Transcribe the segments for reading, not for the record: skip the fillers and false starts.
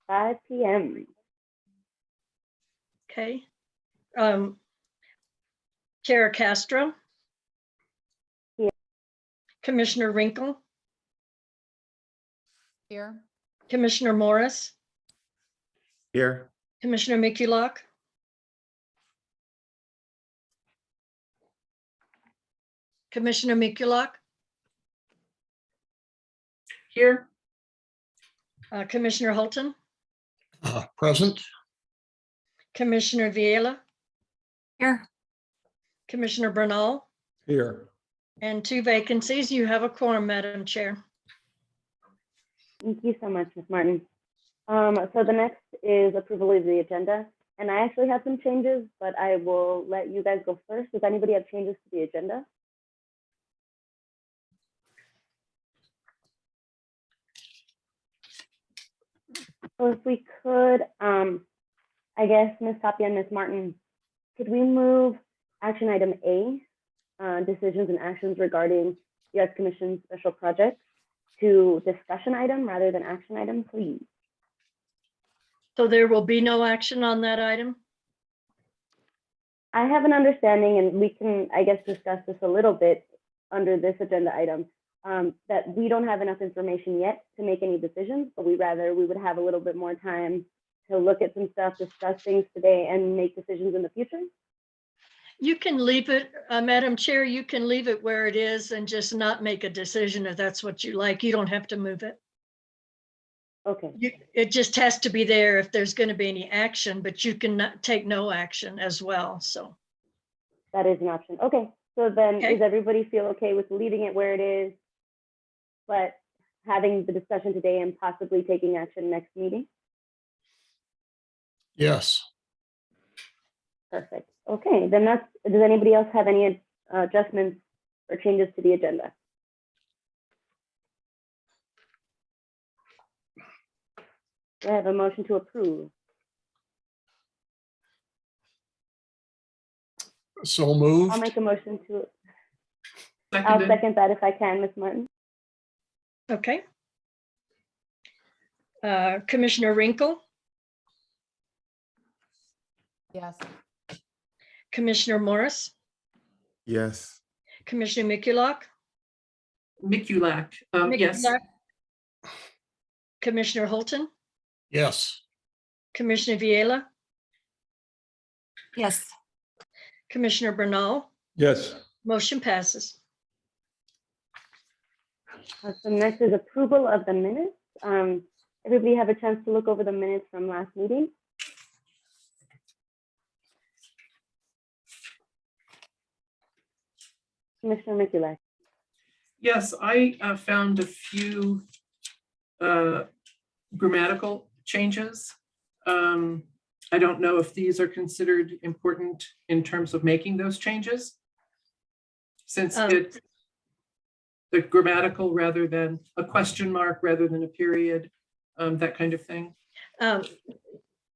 5 p.m. Okay. Chair Castro. Here. Commissioner Winkle. Here. Commissioner Morris. Here. Commissioner Mikulak. Commissioner Mikulak. Here. Commissioner Holton. Present. Commissioner Viela. Here. Commissioner Bernal. Here. And 2 vacancies. You have a quorum, Madam Chair. Thank you so much, Ms. Martin. So the next is approval of the agenda. And I actually have some changes, but I will let you guys go first. Does anybody have changes to the agenda? So if we could, I guess, Ms. Tapia and Ms. Martin, could we move action item A, decisions and actions regarding the Arts Commission special projects, to discussion item rather than action item, please? So there will be no action on that item? I have an understanding, and we can, I guess, discuss this a little bit under this agenda item, that we don't have enough information yet to make any decisions, but we would have a little bit more time to look at some stuff, discuss things today, and make decisions in the future. You can leave it, Madam Chair, you can leave it where it is and just not make a decision if that's what you like. You don't have to move it. Okay, It just has to be there if there's going to be any action, but you can not take no action as well, so. that is an option. Okay, so then Okay. does everybody feel okay with leaving it where it is, but having the discussion today and possibly taking action next meeting? Yes. Perfect. Okay, then does anybody else have any adjustments or changes to the agenda? Do I have a motion to approve? So moved. I'll make a motion to, I'll Seconded. second that if I can, Ms. Martin. Okay. Commissioner Winkle, Yes. Commissioner Morris, Yes. Commissioner Mikulak. Mikulak. Yes. Mikulak, Commissioner Holton, Yes. Commissioner Viela, Yes. Commissioner Bernal. Yes. Motion passes. So next is approval of the minutes. Everybody have a chance to look over the minutes from last meeting? Commissioner Mikulak. Yes, I found a few grammatical changes. I don't know if these are considered important in terms of making those changes, since it's the grammatical rather than a question mark, rather than a period, that kind of thing.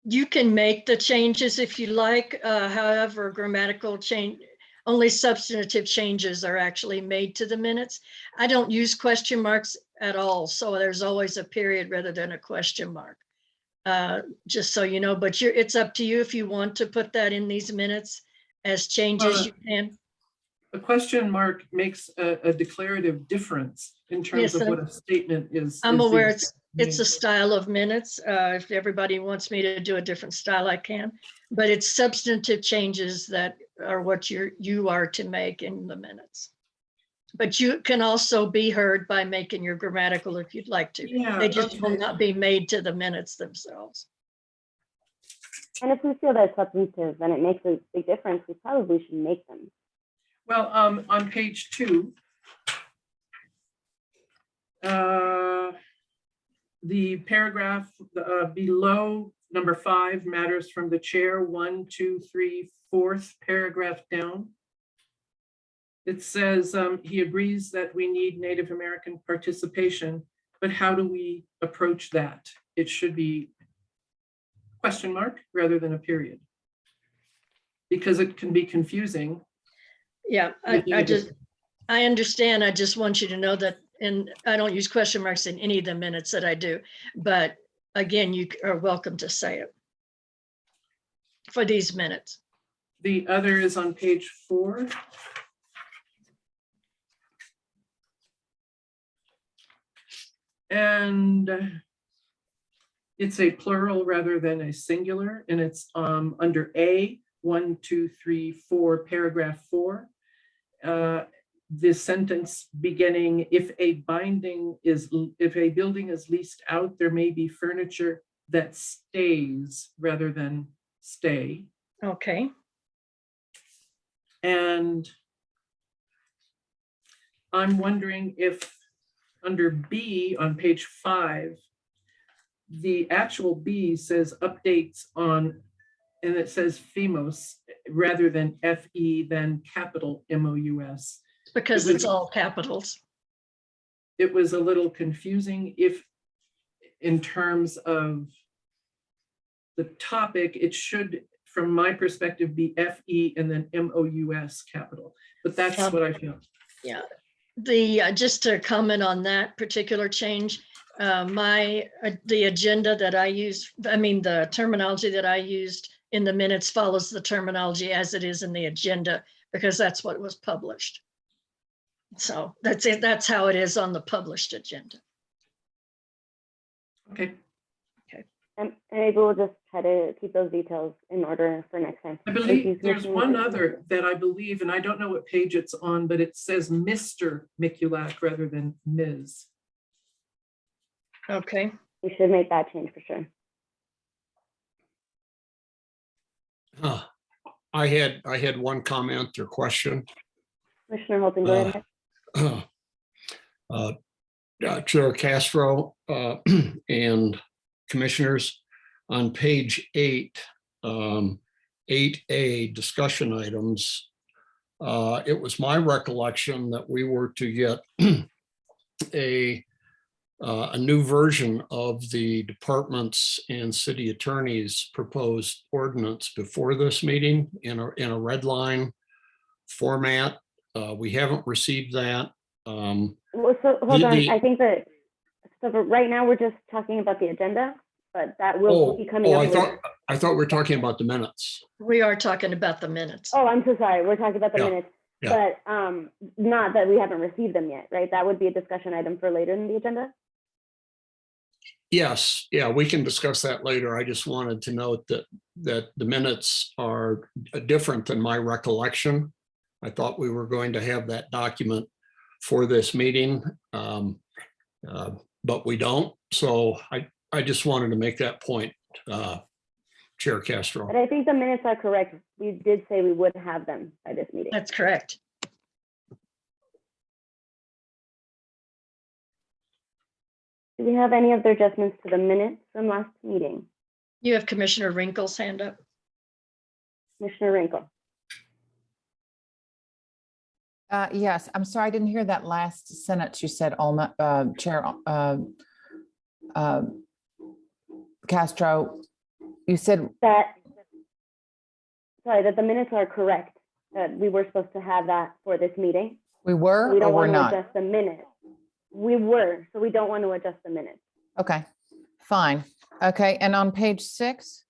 You can make the changes if you like. However, grammatical change, only substantive changes are actually made to the minutes. I don't use question marks at all. So there's always a period rather than a question mark. Just so you know, but it's up to you if you want to put that in these minutes as changes you can. A question mark makes a declarative difference in terms Yes, of what a statement is. I'm is aware being it's a style of minutes. If everybody wants me to do a different style, I can. But it's substantive changes that are what you are to make in the minutes. But you can also be heard by making your grammatical if you'd like to. Yeah, They just will okay. not be made to the minutes themselves. And if we feel that substantive and it makes a big difference, we probably should make them. Well, on page 2, the paragraph below number 5, matters from the chair, 1, 2, 3, 4th paragraph down. It says he agrees that we need Native American participation, but how do we approach that? It should be question mark rather than a period, because it can be confusing. Yeah, I understand. I just want you to know that, and I don't use question marks in any of the minutes that I do, but again, you are welcome to say it for these minutes. The other is on page 4. And it's a plural rather than a singular, and it's under A, 1, 2, 3, 4, paragraph 4. This sentence beginning, if a building is leased out, there may be furniture that stays rather than stay. Okay, And I'm wondering if under B on page 5, the actual B says updates on, and it says FEMOS rather than FE, then capital MOUS. because It it's was- all capitals. It was a little confusing if, in terms of the topic, it should, from my perspective, be FE and then MOUS capital, but that's Yeah. what I feel. Yeah, just to comment on that particular change, the agenda that I used, the terminology that I used in the minutes follows the terminology as it is in the agenda, because that's what was published. So that's it. That's how it is on the published agenda. Okay, And maybe we'll just try to keep those details in order for next time. I Thank you, believe there's Commissioner one Mitchell. other that I believe, and I don't know what page it's on, but it says Mr. Mikulak rather than Ms. Okay, We should make that change for sure. I had one comment or question. Commissioner Holton, go ahead. Chair Castro and commissioners, on page 8, 8A, discussion items, it was my recollection that we were to get a new version of the departments and city attorney's proposed ordinance before this meeting in a red line format. We haven't received that. Well, so hold on, the- I think that, so for right now, we're just talking about the agenda, but that will be coming up later. I thought we were talking about the minutes. we are talking about the minutes. Oh, I'm so sorry, we're talking about the Yeah, minutes, yeah. but not that we haven't received them yet, right? That would be a discussion item for later in the agenda? Yes, yeah, we can discuss that later. I just wanted to note that the minutes are different than my recollection. I thought we were going to have that document for this meeting, but we don't. So I just wanted to make that point, Chair Castro. But I think the minutes are correct. We did say we would have them by this meeting. That's correct. Do we have any other adjustments to the minutes from last meeting? You have Commissioner Wrinkle's hand up. Commissioner Rinkle. Yes, I'm sorry, I didn't hear that last sentence you said, Alma, Chair Castro. You said, That the minutes are correct, that we were supposed to have that for this meeting. we were We or don't we're want to not? adjust the minutes. We were, so we don't want to adjust the minutes. Okay, fine. Okay, and on page 6,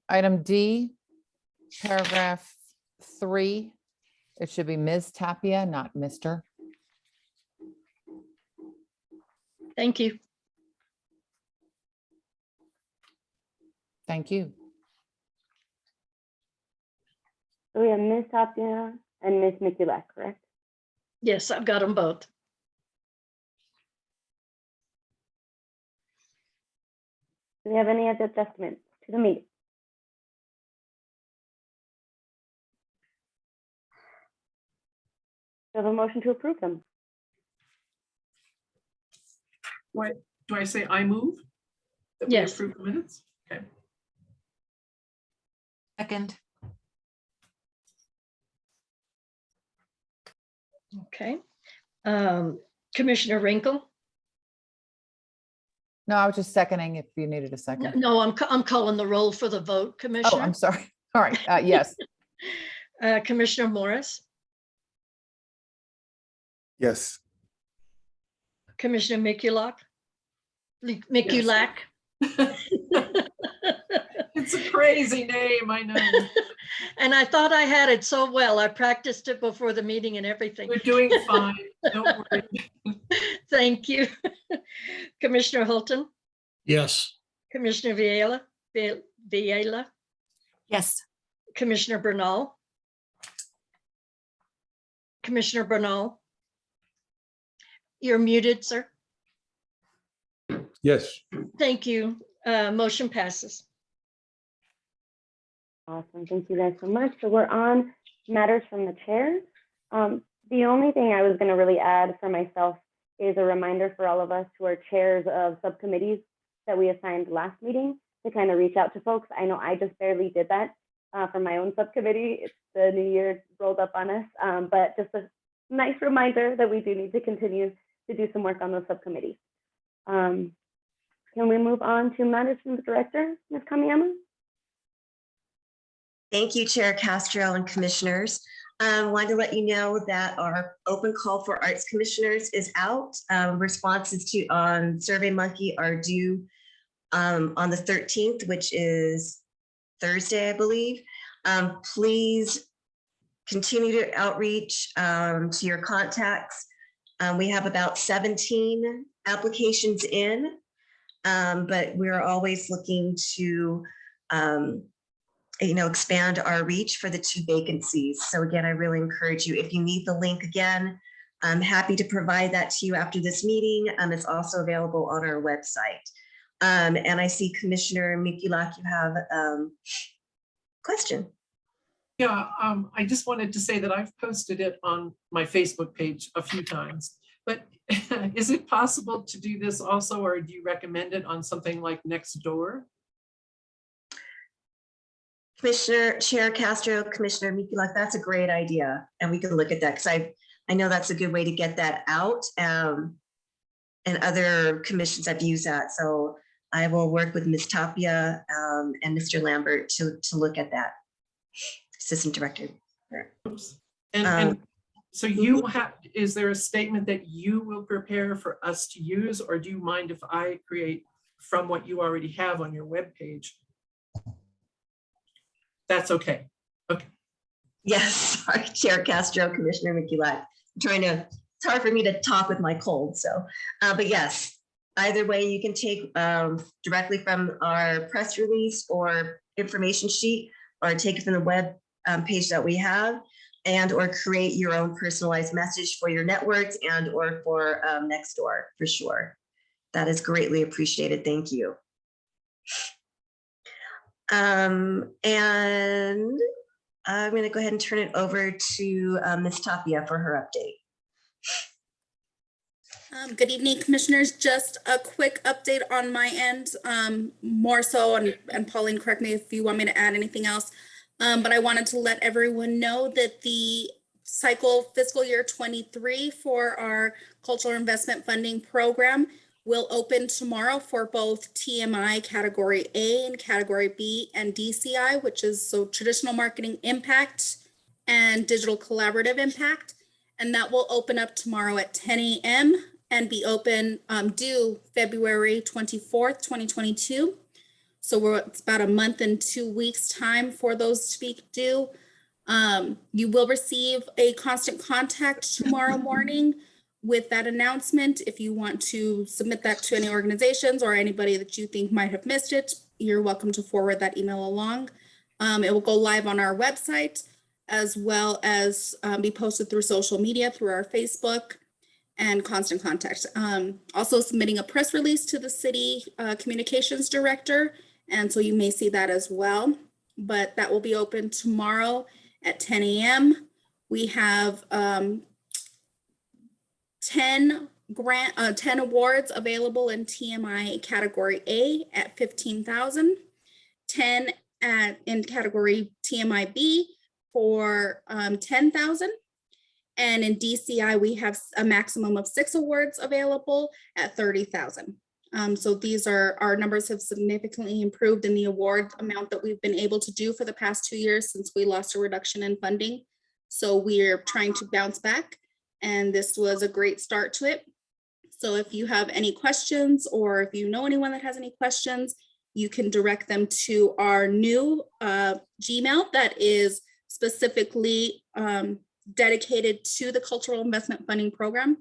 item D, paragraph 3, it should be Ms. Tapia, not Mr. Thank you. Thank you. So we have Ms. Tapia and Ms. Mikulak, correct? Yes, I've got them both. Do we have any other adjustments to the meeting? Do we have a motion to approve them? Do I say I move? That we Yes. approve the minutes? Okay. Second. Okay. Commissioner Wrinkle? No, I was just seconding if you needed a second. No, I'm calling the roll for the vote, Oh, Commissioner. I'm sorry. All right, yes. Commissioner Morris, Yes. Commissioner Mikulak? Mikulak, It's a crazy name, I know. And I thought I had it so well. I practiced it before the meeting and everything. You're doing fine, don't worry. Thank you. Commissioner Holton, Yes. Commissioner Vieira, Yes. Commissioner Bernal. Commissioner Bernal. You're muted, sir. Yes. Thank you. Motion passes. Awesome. Thank you guys so much. So we're on matters from the chair. The only thing I was going to really add for myself is a reminder for all of us who are chairs of subcommittees that we assigned last meeting to kind of reach out to folks. I know I just barely did that for my own subcommittee. It's the new year rolled up on us, but just a nice reminder that we do need to continue to do some work on those subcommittees. Can we move on to matters from the director, Ms. Kamiyama? Thank you, Chair Castro and commissioners. Wanted to let you know that our open call for arts commissioners is out. Responses on SurveyMonkey are due on the 13th, which is Thursday, I believe. Please continue to outreach to your contacts. We have about 17 applications in, but we're always looking to expand our reach for the 2 vacancies. So again, I really encourage you, if you need the link again, I'm happy to provide that to you after this meeting. It's also available on our website. And I see Commissioner Mikulak, you have a question. Yeah, I just wanted to say that I've posted it on my Facebook page a few times, but is it possible to do this also, or do you recommend it on something like Nextdoor? Commissioner Chair Castro, Commissioner Mikulak, that's a great idea. And we can look at that because I know that's a good way to get that out. And other commissions have used that. So I will work with Ms. Tapia and Mr. Lambert to look at that. Assistant Director. Oops. And so you have, is there a statement that you will prepare for us to use, or do you mind if I create from what you already have on your webpage? That's okay. Okay. Yes, sorry, Chair Castro, Commissioner Mikulak. It's hard for me to talk with my cold, so, but yes, either way you can take directly from our press release or information sheet, or take it from the web page that we have, and or create your own personalized message for your networks and or for Nextdoor, for sure. That is greatly appreciated. Thank you. And I'm going to go ahead and turn it over to Ms. Tapia for her update. Good evening, commissioners. Just a quick update on my end, more so, and Pauline, correct me if you want me to add anything else, but I wanted to let everyone know that the fiscal year 23 for our cultural investment funding program will open tomorrow for both TMI Category A and Category B and DCI, which is so traditional marketing impact and digital collaborative impact. And that will open up tomorrow at 10 a.m. and be open due February 24th, 2022. So it's about a month and 2 weeks time for those to be due. You will receive a constant contact tomorrow morning with that announcement. If you want to submit that to any organizations or anybody that you think might have missed it, you're welcome to forward that email along. It will go live on our website, as well as be posted through social media, through our Facebook and constant contact. Also submitting a press release to the city communications director. And so you may see that as well, but that will be open tomorrow at 10 a.m. We have 10 awards available in TMI Category A at $15,000, 10 in Category TMI B for $10,000. And in DCI, we have a maximum of 6 awards available at $30,000. So these our numbers have significantly improved in the award amount that we've been able to do for the past 2 years since we lost a reduction in funding. So we're trying to bounce back, and this was a great start to it. So if you have any questions, or if you know anyone that has any questions, you can direct them to our new Gmail that is specifically dedicated to the Cultural Investment Funding Program.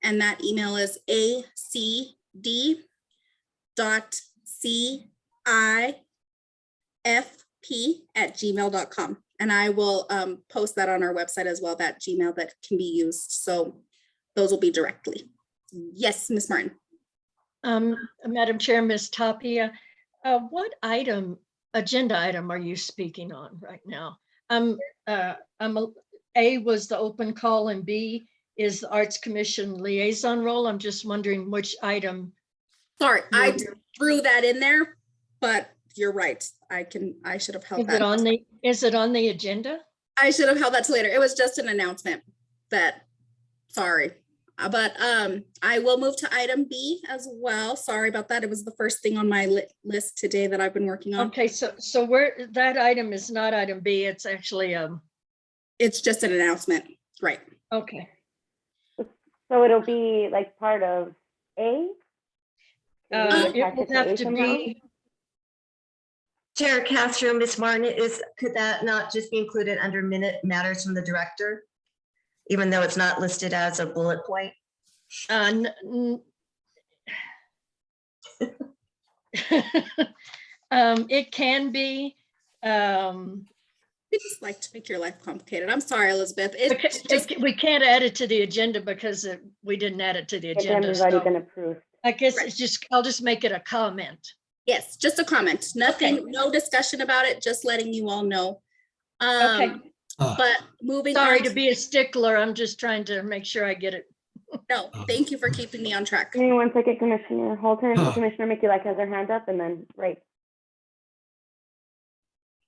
And that email is acd.cifp@gmail.com. And I will post that on our website as well, that Gmail that can be used. So those will be directly. Yes, Ms. Martin. Madam Chair, Ms. Tapia, what agenda item are you speaking on right now? A was the open call and B is the Arts Commission liaison role. I'm just wondering which item. Sorry, I threw that in there, but you're right. I should have held that. Is it on the agenda? I should have held that to later. It was just an announcement sorry. But I will move to item B as well. Sorry about that. It was the first thing on my list today that I've been working on. Okay, so where that item is not item B, it's actually It's just an announcement, right? okay. So it'll be like part of A? It would have to be. Chair Castro, Ms. Martin, could that not just be included under minute matters from the director? Even though it's not listed as a bullet point? It can be. I just like to make your life complicated. I'm sorry, Elizabeth. It's just, We can't add it to the agenda because we didn't add it to the agenda. It's already So been approved. I guess Right. it's just, I'll just make it a comment. yes, just a comment. Nothing, Okay. no discussion about it, just letting you all know. Okay. But moving Sorry on. to be a stickler. I'm just trying to make sure I get it. No, thank you for keeping me on track. Give me 1 second, Commissioner Holton. Commissioner Mikulak has her hand up and then, right.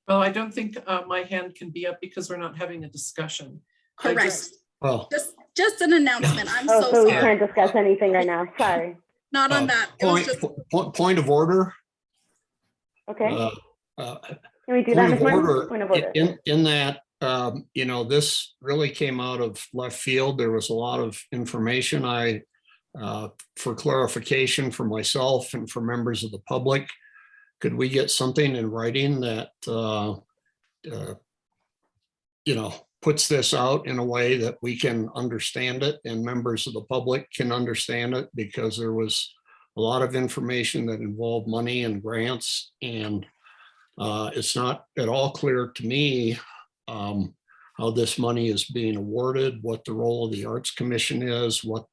Well, I don't think my hand can be up because we're not having a discussion. I Correct. just- Well, Just an announcement. I'm Oh, so so we sorry. can't discuss anything right now. Sorry. Not on that. It was just, point of order. Okay. uh, Can we do that, Point Ms. of Martin? order, Point of order. in that, this really came out of left field. There was a lot of information for clarification for myself and for members of the public. Could we get something in writing that, puts this out in a way that we can understand it and members of the public can understand it? Because there was a lot of information that involved money and grants, and it's not at all clear to me how this money is being awarded, what the role of the Arts Commission is, what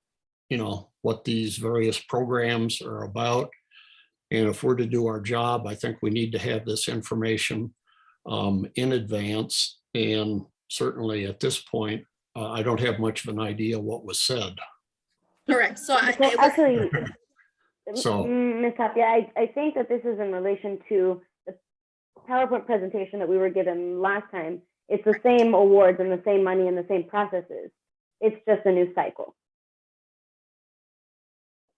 these various programs are about. And if we're to do our job, I think we need to have this information in advance. And certainly at this point, I don't have much of an idea what was said. correct. So I, So it was, actually, So- Ms. Tapia, I think that this is in relation to the PowerPoint presentation that we were given last time. It's the same awards and the same money and the same processes. It's just a new cycle.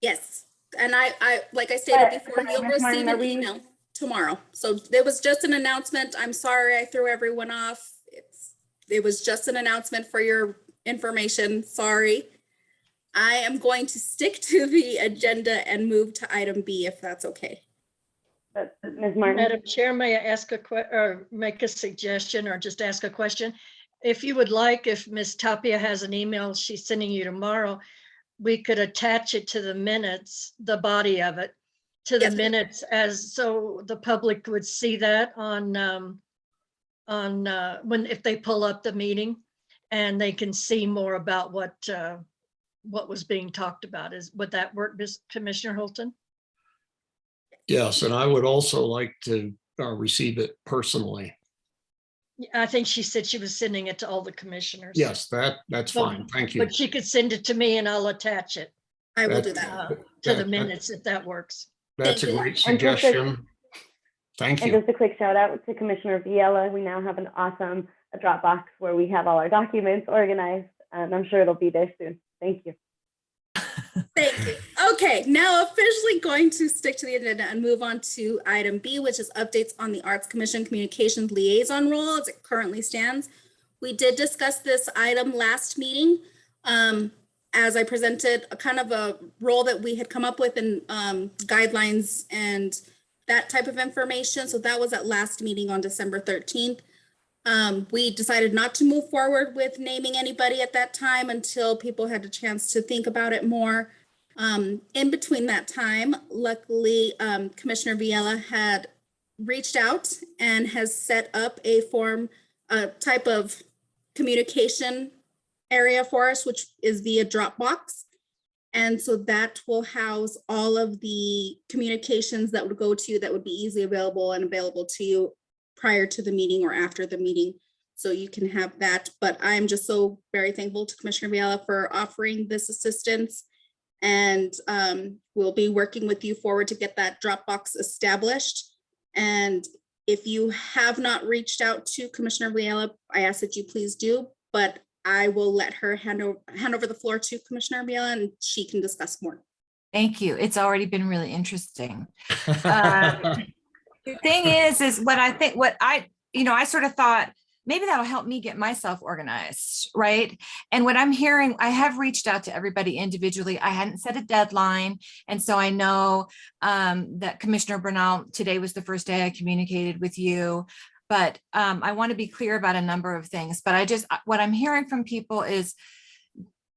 yes. And I, like I stated But- before, but you'll Ms. Martin, receive are an we- email tomorrow. So it was just an announcement. I'm sorry I threw everyone off. It was just an announcement for your information. Sorry. I am going to stick to the agenda and move to item B if that's okay. But Ms. Martin, Madam Chair, may I ask or make a suggestion or just ask a question? If you would like, if Ms. Tapia has an email she's sending you tomorrow, we could attach it to the minutes, the body of it, to the Yes. minutes as so the public would see that on if they pull up the meeting and they can see more about what was being talked about. Would that work, Commissioner Holton? Yes, and I would also like to receive it personally. I think she said she was sending it to all the commissioners. Yes, that's But- fine. Thank you. But she could send it to me and I'll attach it I will That- do that. to the that- minutes if that works. That's a Thank you. great And just a- suggestion. Thank and you. just a quick shout out to Commissioner Viella. We now have an awesome Dropbox where we have all our documents organized, and I'm sure it'll be there soon. Thank you. Thank you. Okay, now officially going to stick to the agenda and move on to item B, which is updates on the Arts Commission Communications Liaison role as it currently stands. We did discuss this item last meeting. as I presented, a kind of a role that we had come up with in guidelines and that type of information. So that was at last meeting on December 13th. We decided not to move forward with naming anybody at that time until people had a chance to think about it more. In between that time, luckily, Commissioner Villela had reached out and has set up a type of communication area for us, which is via Dropbox. And so that will house all of the communications that would go to you that would be easily available and available to you prior to the meeting or after the meeting. So you can have that. But I'm just so very thankful to Commissioner Villela for offering this assistance. And we'll be working with you forward to get that Dropbox established. And if you have not reached out to Commissioner Villela, I ask that you please do, but I will let her hand over the floor to Commissioner Villela and she can discuss more. Thank you. It's already been really interesting. The thing is what I sort of thought, maybe that'll help me get myself organized, right? And what I'm hearing, I have reached out to everybody individually. I hadn't set a deadline. And so I know that Commissioner Bernal, today was the first day I communicated with you. But I want to be clear about a number of things. But what I'm hearing from people is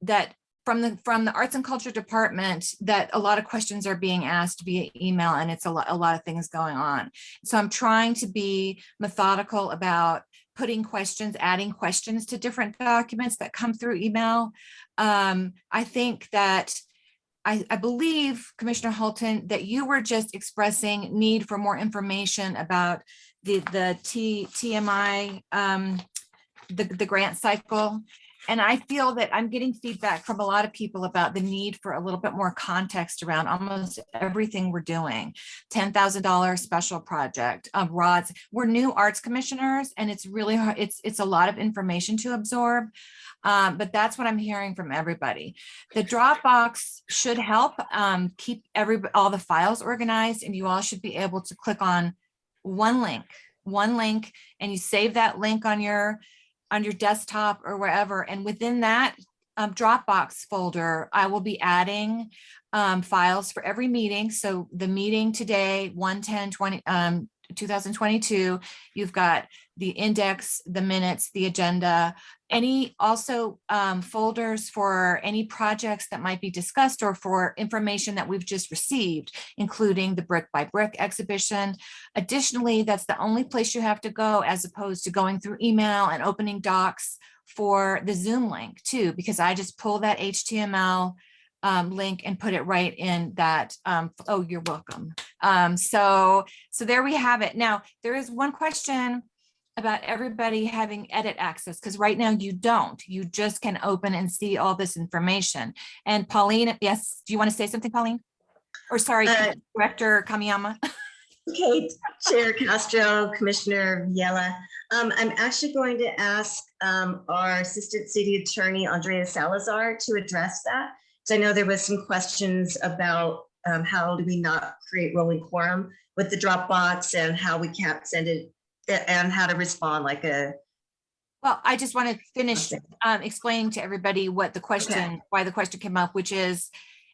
that from the Arts and Culture Department, that a lot of questions are being asked via email, and it's a lot of things going on. So I'm trying to be methodical about putting questions, adding questions to different documents that come through email. I think that I believe, Commissioner Holton, that you were just expressing need for more information about the TMI, the grant cycle. And I feel that I'm getting feedback from a lot of people about the need for a little bit more context around almost everything we're doing. $10,000 special project, RODS. We're new arts commissioners, and it's really hard. It's a lot of information to absorb. But that's what I'm hearing from everybody. The Dropbox should help keep all the files organized, and you all should be able to click on one link, and you save that link on your desktop or wherever. And within that Dropbox folder, I will be adding files for every meeting. So the meeting today, 1/10/2022, you've got the index, the minutes, the agenda, also folders for any projects that might be discussed or for information that we've just received, including the Brick by Brick exhibition. Additionally, that's the only place you have to go, as opposed to going through email and opening docs for the Zoom link too, because I just pull that HTML link and put it right in that. Oh, you're welcome. So there we have it. Now, there is one question about everybody having edit access, because right now you don't. You just can open and see all this information. And Pauline, yes, do you want to say something, Pauline? Or sorry, Director Kamiyama? Okay, Chair Castro, Commissioner Villela. I'm actually going to ask our Assistant City Attorney, Andrea Salazar, to address that. So I know there was some questions about how do we not create rolling quorum with the Dropbox and how we can't send it and how to respond like a. Well, I just want to finish explaining to everybody what the question, why the question came up, which is,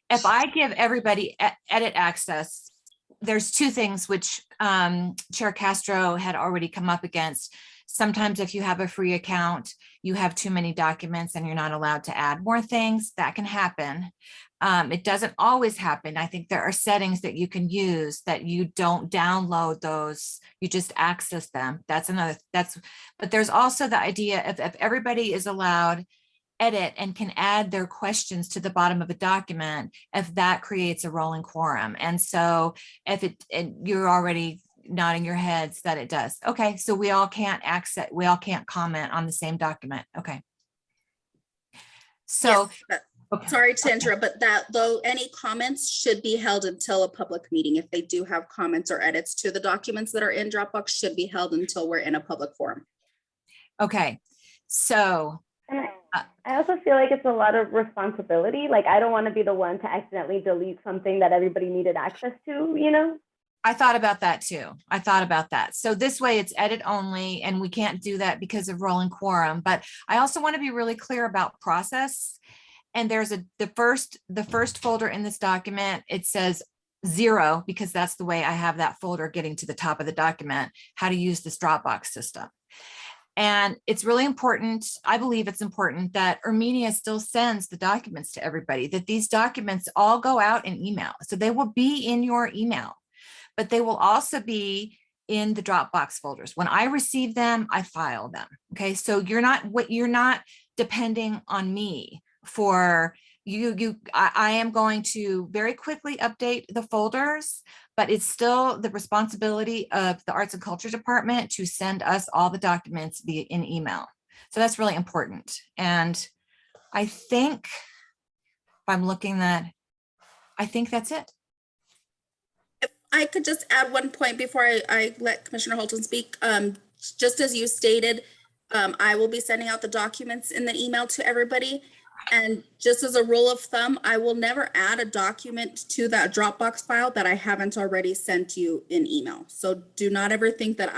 if I give everybody edit access, there's two things which Chair Castro had already come up against. Sometimes if you have a free account, you have too many documents and you're not allowed to add more things. That can happen. It doesn't always happen. I think there are settings that you can use that you don't download those, you just access them. But there's also the idea of if everybody is allowed edit and can add their questions to the bottom of a document, if that creates a rolling quorum. And so you're already nodding your heads that it does. Okay, so we all can't comment on the same document. Okay. So, yes, okay. Sorry to interrupt, but though any comments should be held until a public meeting. If they do have comments or edits to the documents that are in Dropbox, should be held until we're in a public forum. Okay, so. And I also feel like it's a lot of responsibility. Like, I don't want to be the one to accidentally delete something that everybody needed access to, you know? I thought about that too. So this way it's edit only, and we can't do that because of rolling quorum. But I also want to be really clear about process. And there's the first folder in this document, it says 0, because that's the way I have that folder getting to the top of the document, how to use this Dropbox system. And it's really important, I believe it's important that Armenia still sends the documents to everybody, that these documents all go out in email. So they will be in your email, but they will also be in the Dropbox folders. When I receive them, I file them. Okay, so you're not depending on me for I am going to very quickly update the folders, but it's still the responsibility of the Arts and Culture Department to send us all the documents via in email. So that's really important. And I think if I'm looking at, I think that's it. If I could just add one point before I let Commissioner Holton speak. Just as you stated, I will be sending out the documents in the email to everybody. And just as a rule of thumb, I will never add a document to that Dropbox file that I haven't already sent you in email. So do not ever think that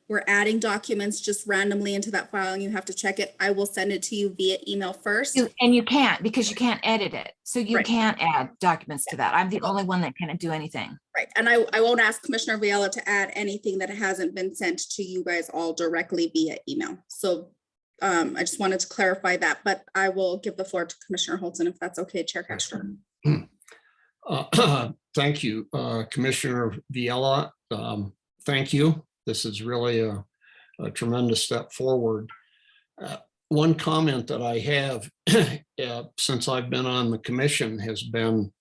we're adding documents just randomly into that file and you have to check it. I will send it to you via email first. And you can't, because you can't edit it. So you Right. can't add documents to that. I'm the only one that can't do anything. Right. And I won't ask Commissioner Viella to add anything that hasn't been sent to you guys all directly via email. So I just wanted to clarify that, but I will give the floor to Commissioner Holton if that's okay, Chair Castro. Thank you, Commissioner Viella. Thank you. This is really a tremendous step forward. One comment that I have since I've been on the commission has been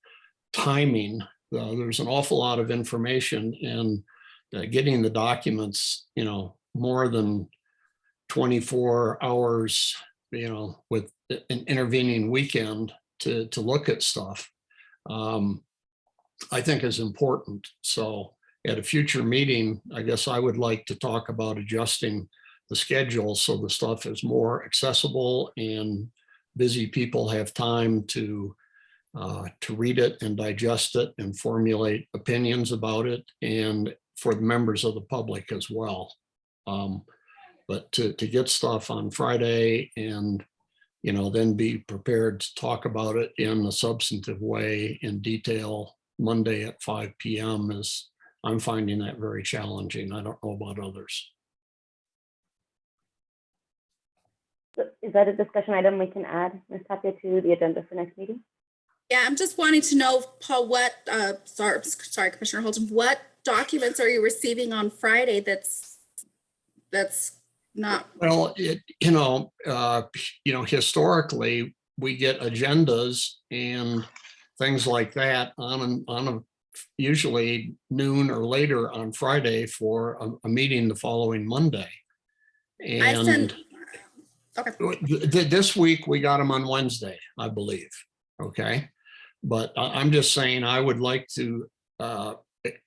timing. There's an awful lot of information, and getting the documents, more than 24 hours, with an intervening weekend to look at stuff, I think is important. So at a future meeting, I guess I would like to talk about adjusting the schedule so the stuff is more accessible and busy people have time to read it and digest it and formulate opinions about it, and for the members of the public as well. But to get stuff on Friday and, then be prepared to talk about it in a substantive way in detail Monday at 5 p.m. I'm finding that very challenging. I don't know about others. So is that a discussion item we can add, Ms. Tapia, to the agenda for next meeting? Yeah, I'm just wanting to know, Paul, what, sorry, Commissioner Holton, what documents are you receiving on Friday that's not? Well, historically, we get agendas and things like that on a usually noon or later on Friday for a meeting the following Monday. And Okay. This week we got them on Wednesday, I believe. Okay. But I'm just saying I would like to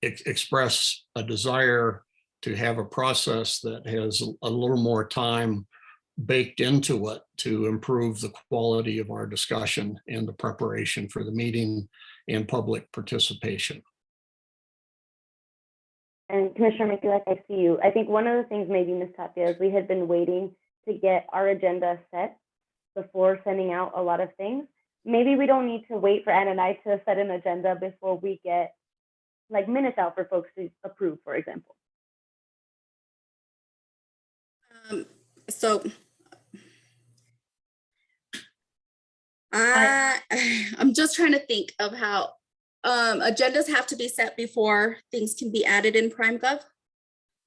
express a desire to have a process that has a little more time baked into it to improve the quality of our discussion and the preparation for the meeting and public participation. And Commissioner McElligott, I see you. I think one of the things maybe, Ms. Tapia, is we had been waiting to get our agenda set before sending out a lot of things. Maybe we don't need to wait for Ann and I to set an agenda before we get like minutes out for folks to approve, for example. So I'm just trying to think of how agendas have to be set before things can be added in PrimeGov.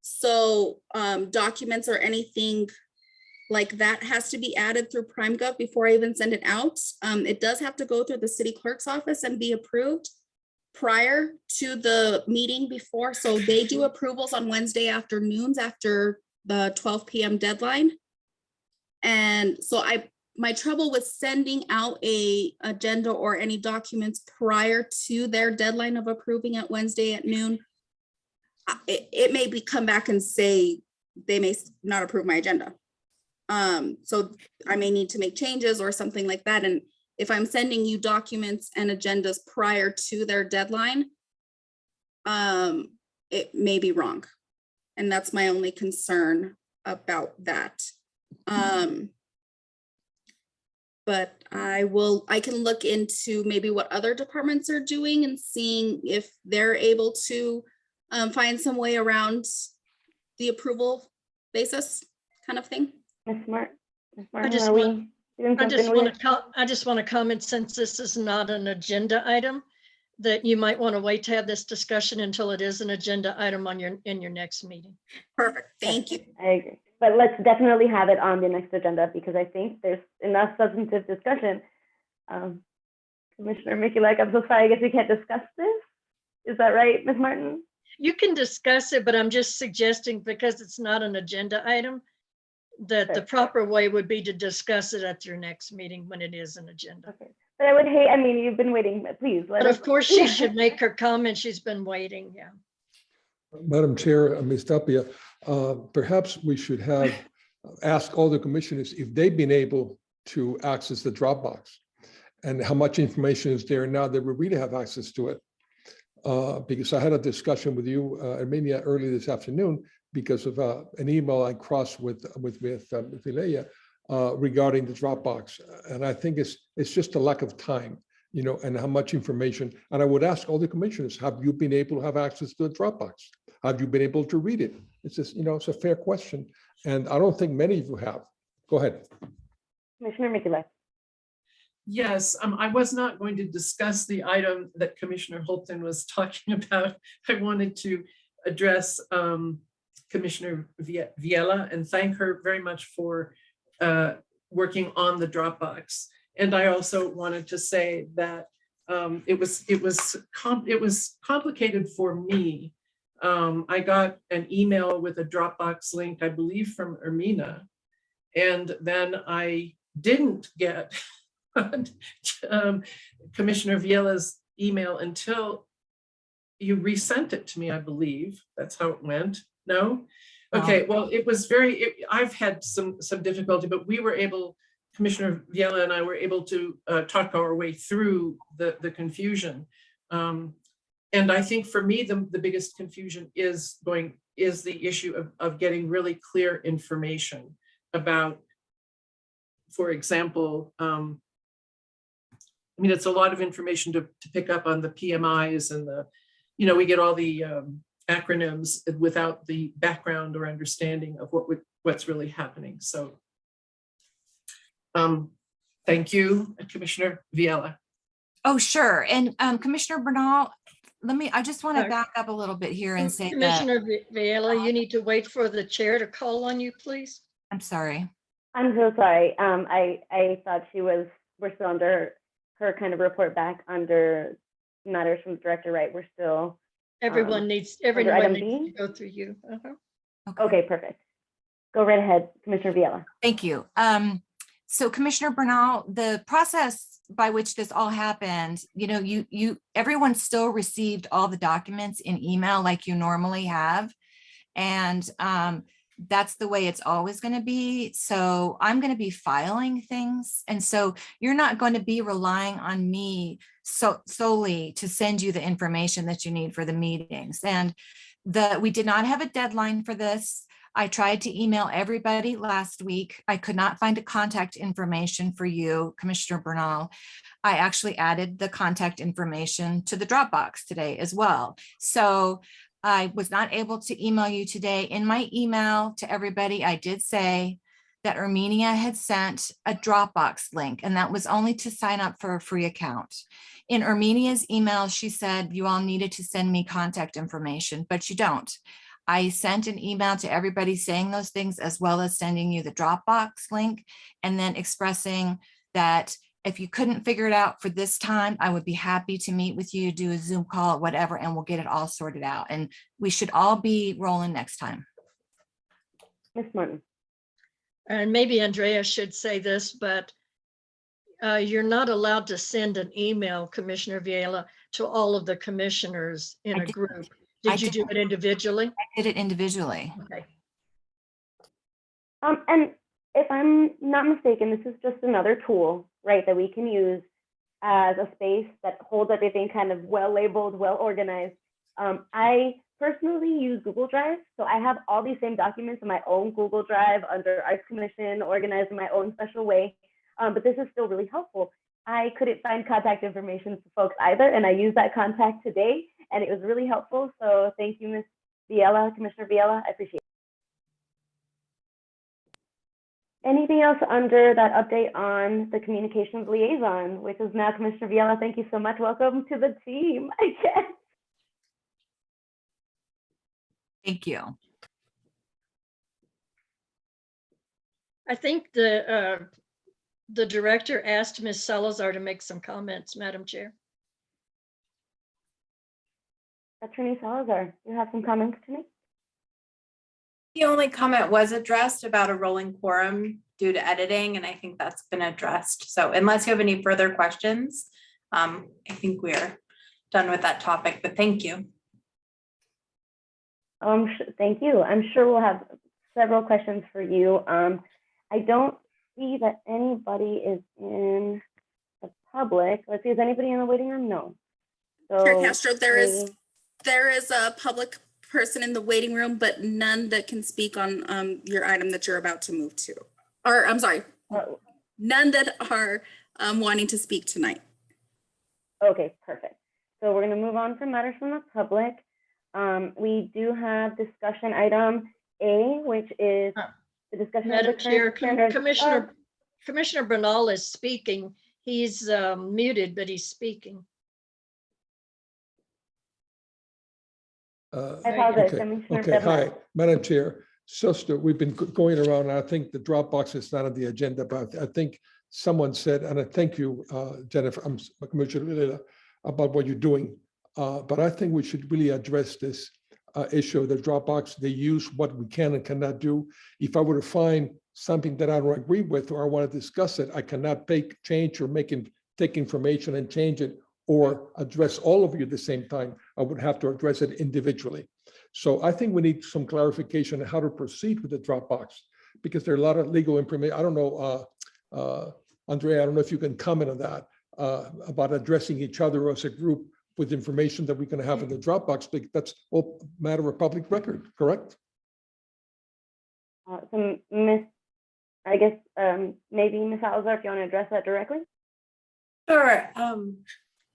So documents or anything like that has to be added through PrimeGov before I even send it out. It does have to go through the city clerk's office and be approved prior to the meeting before. So they do approvals on Wednesday afternoons after the 12 p.m. deadline. And so my trouble with sending out a agenda or any documents prior to their deadline of approving at Wednesday at noon, it may come back and say they may not approve my agenda. So I may need to make changes or something like that. And if I'm sending you documents and agendas prior to their deadline, it may be wrong. And that's my only concern about that. but I can look into maybe what other departments are doing and seeing if they're able to find some way around the approval basis kind of thing. Ms. Martin, just are we doing I just something want with? to, I just want to comment, since this is not an agenda item, that you might want to wait to have this discussion until it is an agenda item on in your next meeting. Perfect, thank you. I agree. But let's definitely have it on the next agenda because I think there's enough substantive discussion. Commissioner Mikulak, I'm so sorry, I guess we can't discuss this. Is that right, Ms. Martin? You can discuss it, but I'm just suggesting, because it's not an agenda item, that the Sure. proper way would be to discuss it at your next meeting when it is an agenda. Okay. But I would hate, I mean, you've been waiting, but please let But us. of course, she should make her comment. She's been waiting, yeah. Madam Chair, Ms. Tapia, perhaps we should have ask all the commissioners if they've been able to access the Dropbox and how much information is there now that we really have access to it. Because I had a discussion with you, Armenia, early this afternoon because of an email I crossed with Leia regarding the Dropbox. And I think it's just a lack of time, you know, and how much information. And I would ask all the commissioners, have you been able to have access to the Dropbox? Have you been able to read it? It's just, you know, it's a fair question. And I don't think many of you have. Go ahead. Commissioner Mikulak. Yes, I was not going to discuss the item that Commissioner Holton was talking about. I wanted to address Commissioner Viella and thank her very much for working on the Dropbox. And I also wanted to say that it was complicated for me. I got an email with a Dropbox link, I believe from Ermina, and then I didn't get Commissioner Viella's email until you resent it to me, I believe. That's how it went. No? Okay, well, it was I've had some difficulty, but we were able, Commissioner Viella and I were able to talk our way through the confusion. And I think for me, the biggest confusion is the issue of getting really clear information about, for example, I mean, it's a lot of information to pick up on the PMIs and we get all the acronyms without the background or understanding of what's really happening. So thank you, Commissioner Viella. Oh, sure. And Commissioner Bernal, I just want to back up a little bit here and say that. Commissioner Viella, you need to wait for the chair to call on you, please. I'm sorry. I'm so sorry. I thought we're still under her kind of report back under matters from the director, right? We're still. Everyone needs to go through you. Okay, perfect. Go right ahead, Commissioner Viella. Thank you. So Commissioner Bernal, the process by which this all happened, everyone still received all the documents in email like you normally have. And that's the way it's always going to be. So I'm going to be filing things. And so you're not going to be relying on me solely to send you the information that you need for the meetings. And we did not have a deadline for this. I tried to email everybody last week. I could not find a contact information for you, Commissioner Bernal. I actually added the contact information to the Dropbox today as well. So I was not able to email you today. In my email to everybody, I did say that Armenia had sent a Dropbox link, and that was only to sign up for a free account. In Armenia's email, she said you all needed to send me contact information, but you don't. I sent an email to everybody saying those things, as well as sending you the Dropbox link, and then expressing that if you couldn't figure it out for this time, I would be happy to meet with you, do a Zoom call, whatever, and we'll get it all sorted out. And we should all be rolling next time. Ms. Martin. And maybe Andrea should say this, but you're not allowed to send an email, Commissioner Viella, to all of the commissioners in a group. Did you do it individually? I did it individually. Okay. And if I'm not mistaken, this is just another tool, right, that we can use as a space that holds everything kind of well labeled, well organized. I personally use Google Drive, so I have all these same documents in my own Google Drive under Arts Commission, organized in my own special way. but this is still really helpful. I couldn't find contact information for folks either, and I used that contact today, and it was really helpful. So thank you, Ms. Viella, Commissioner Viella. I appreciate it. Anything else under that update on the communications liaison, which is now Commissioner Viella? Thank you so much. Welcome to the team, I guess. Thank you. I think the director asked Ms. Salazar to make some comments, Madam Chair. Attorney Salazar, you have some comments to make? The only comment was addressed about a rolling quorum due to editing, and I think that's been addressed. So unless you have any further questions, I think we're done with that topic, but thank you. Thank you. I'm sure we'll have several questions for you. I don't see that anybody is in the public. Let's see, is anybody in the waiting room? No. Chair So Castro, there is a public person in the waiting room, but none that can speak on your item that you're about to move to. Or I'm sorry, none that are wanting to speak tonight. okay, perfect. So we're going to move on from matters from the public. We do have discussion item A, which is the discussion of the Madam Chair, current standards. Commissioner Bernal is speaking. He's muted, but he's speaking. I apologize, Okay, Commissioner okay, Bernal. hi, Madam Chair. Sister, we've been going around, and I think the Dropbox is not on the agenda, but I think someone said, and I thank you, Jennifer, Commissioner Villela, about what you're doing. But I think we should really address this issue of the Dropbox. They use what we can and cannot do. If I were to find something that I don't agree with, or I want to discuss it, I cannot change or take information and change it or address all of you at the same time. I would have to address it individually. So I think we need some clarification on how to proceed with the Dropbox, because there are a lot of legal information. I don't know, Andrea, I don't know if you can comment on that, about addressing each other as a group with information that we're going to have in the Dropbox. That's all matter of public record, correct? So maybe Ms. Salazar, if you want to address that directly. Sure.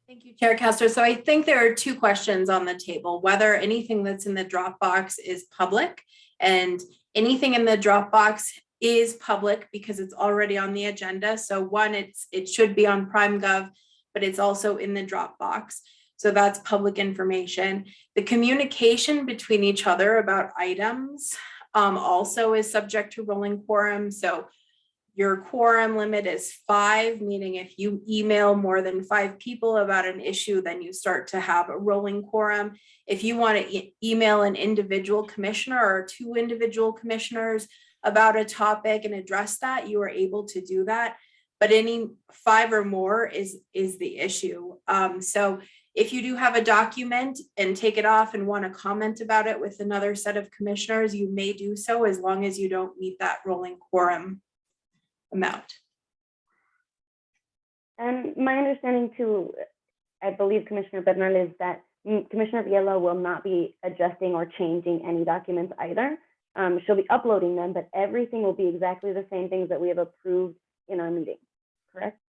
Thank you, Chair Castro. So I think there are two questions on the table, whether anything that's in the Dropbox is public, and anything in the Dropbox is public because it's already on the agenda. So one, it should be on PrimeGov, but it's also in the Dropbox. So that's public information. The communication between each other about items also is subject to rolling quorum. So your quorum limit is 5, meaning if you email more than 5 people about an issue, then you start to have a rolling quorum. If you want to email an individual commissioner or 2 individual commissioners about a topic and address that, you are able to do that. But any 5 or more is the issue. So if you do have a document and take it off and want to comment about it with another set of commissioners, you may do so as long as you don't meet that rolling quorum amount. And my understanding too, I believe Commissioner Bernal, is that Commissioner Viella will not be adjusting or changing any documents either. She'll be uploading them, but everything will be exactly the same things that we have approved in our meeting, correct?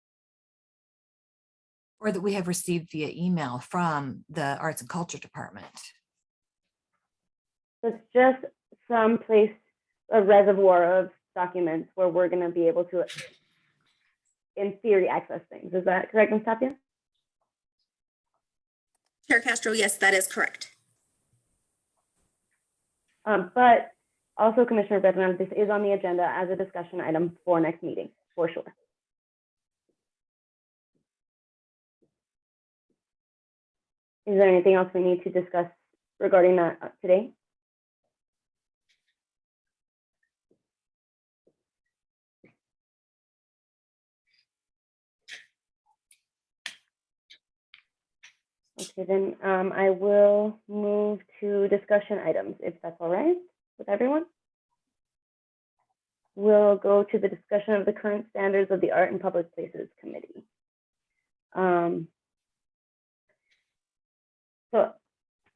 Or that we have received via email from the Arts and Culture Department. So it's just some place, a reservoir of documents where we're going to be able to, in theory, access things. Is that correct, Ms. Tapia? Chair Castro, yes, that is correct. But also, Commissioner Bernal, this is on the agenda as a discussion item for next meeting, for sure. Is there anything else we need to discuss regarding that today? Okay, then I will move to discussion items, if that's all right with everyone. We'll go to the discussion of the current standards of the Art and Public Places Committee. So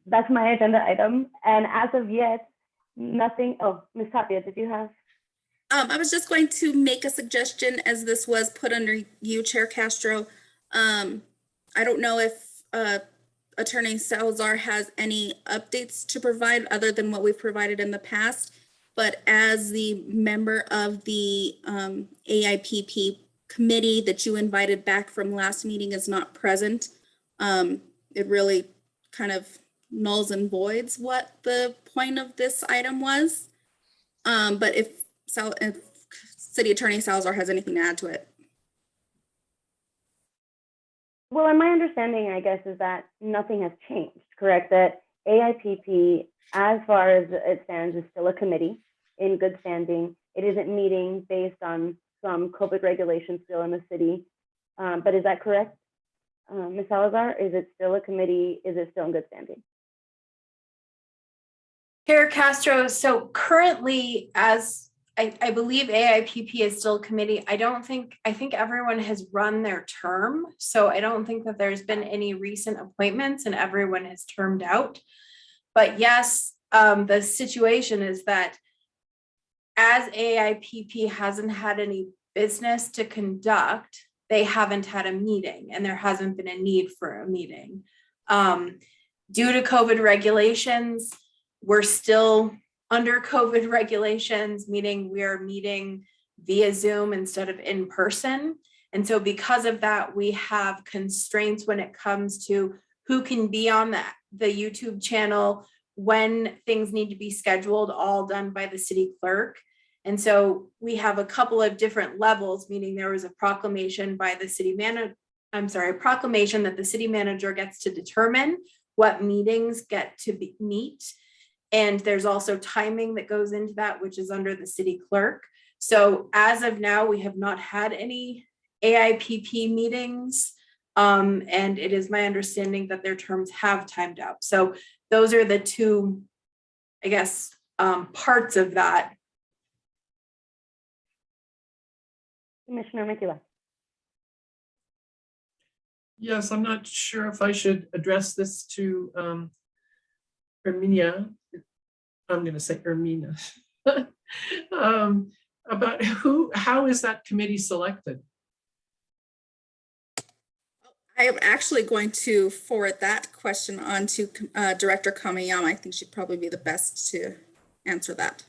that's my agenda item. And as of yet, nothing. Oh, Ms. Tapia, did you have I was just going to make a suggestion as this was put under you, Chair Castro. I don't know if Attorney Salazar has any updates to provide other than what we've provided in the past. But as the member of the AIPP committee that you invited back from last meeting is not present, it really kind of nulls and voids what the point of this item was. But if City Attorney Salazar has anything to add to it. Well, and my understanding, I guess, is that nothing has changed, correct? That AIPP, as far as it stands, is still a committee in good standing. It isn't meeting based on some COVID regulations still in the city. But is that correct, Ms. Salazar? Is it still a committee? Is it still in good standing? Chair Castro, so currently, as I believe AIPP is still a committee, I think everyone has run their term. So I don't think that there's been any recent appointments and everyone has termed out. But yes, the situation is that as AIPP hasn't had any business to conduct, they haven't had a meeting and there hasn't been a need for a meeting. Due to COVID regulations, we're still under COVID regulations, meaning we are meeting via Zoom instead of in person. And so because of that, we have constraints when it comes to who can be on the YouTube channel, when things need to be scheduled, all done by the city clerk. And so we have a couple of different levels, meaning there was a proclamation by the city manager, a proclamation that the city manager gets to determine what meetings get to meet. And there's also timing that goes into that, which is under the city clerk. So as of now, we have not had any AIPP meetings. And it is my understanding that their terms have timed out. So those are the two, I guess, parts of that. Commissioner Mikula. Yes, I'm not sure if I should address this to Erminia. I'm going to say Ermina. About how is that committee selected? I am actually going to forward that question on to Director Kamiyama. I think she'd probably be the best to answer that.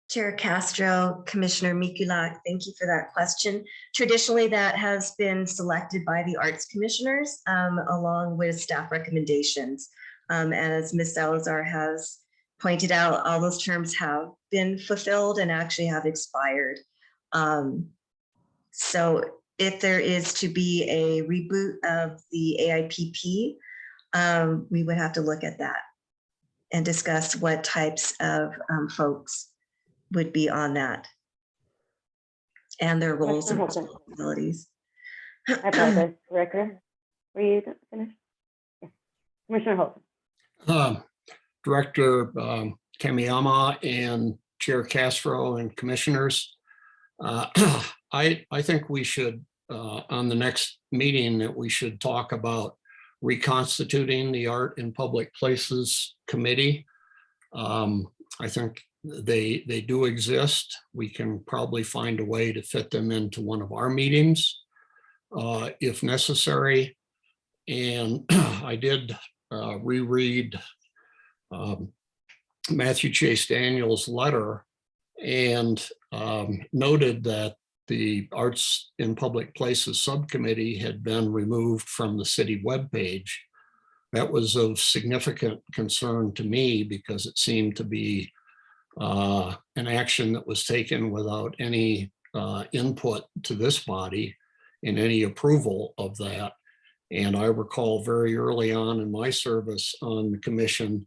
Chair Castro, Commissioner Mikulak, thank you for that question. Traditionally, that has been selected by the Arts Commissioners along with staff recommendations. As Ms. Salazar has pointed out, all those terms have been fulfilled and actually have expired. So if there is to be a reboot of the AIPP, we would have to look at that and discuss what types of folks would be on that and their roles and responsibilities. I apologize, Director. Were you finished? Yeah. Commissioner Holton. Director Kamiyama and Chair Castro and commissioners, I think we should, on the next meeting, that we should talk about reconstituting the Art in Public Places Committee. I think they do exist. We can probably find a way to fit them into one of our meetings if necessary. And I did reread Matthew Chase Daniels' letter and noted that the Arts in Public Places Subcommittee had been removed from the city webpage. That was of significant concern to me because it seemed to be an action that was taken without any input to this body in any approval of that. And I recall very early on in my service on the commission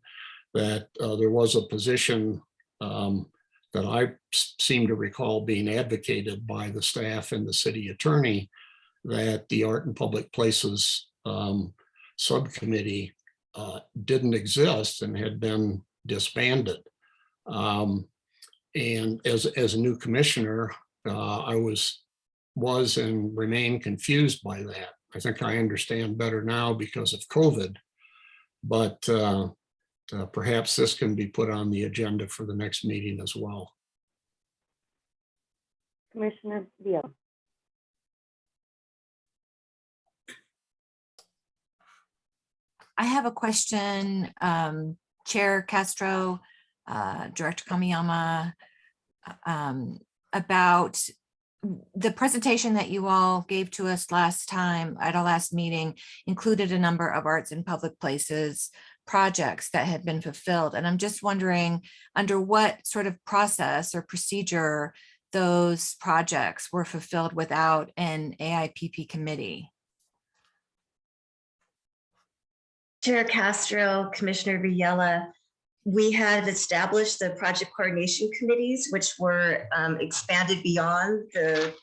that there was a position that I seem to recall being advocated by the staff and the city attorney that the Art in Public Places subcommittee didn't exist and had been disbanded. And as a new commissioner, I was and remain confused by that. I think I understand better now because of COVID, but perhaps this can be put on the agenda for the next meeting as well. Commissioner Villa. I have a question, Chair Castro, Director Kamiyama, about the presentation that you all gave to us last time at our last meeting included a number of arts and public places projects that had been fulfilled. And I'm just wondering under what sort of process or procedure those projects were fulfilled without an AIPP committee. Chair Castro, Commissioner Villela, we had established the project coordination committees, which were expanded beyond the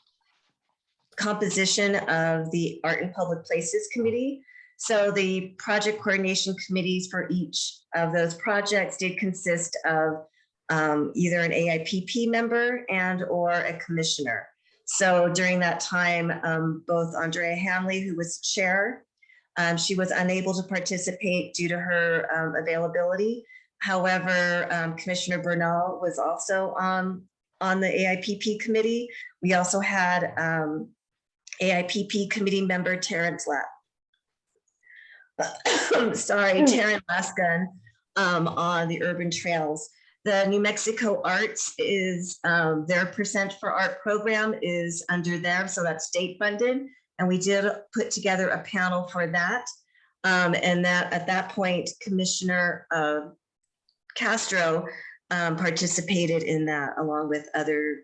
composition of the Art and Public Places Committee. So the project coordination committees for each of those projects did consist of either an AIPP member and or a commissioner. So during that time, both Andrea Hanley, who was chair, she was unable to participate due to her availability. However, Commissioner Bernal was also on the AIPP committee. We also had AIPP committee member Terrence Taryn Laskin on the urban trails. The New Mexico Arts is their percent for art program is under them, so that's state funded. And we did put together a panel for that. And that at that point, Commissioner Castro participated in that along with other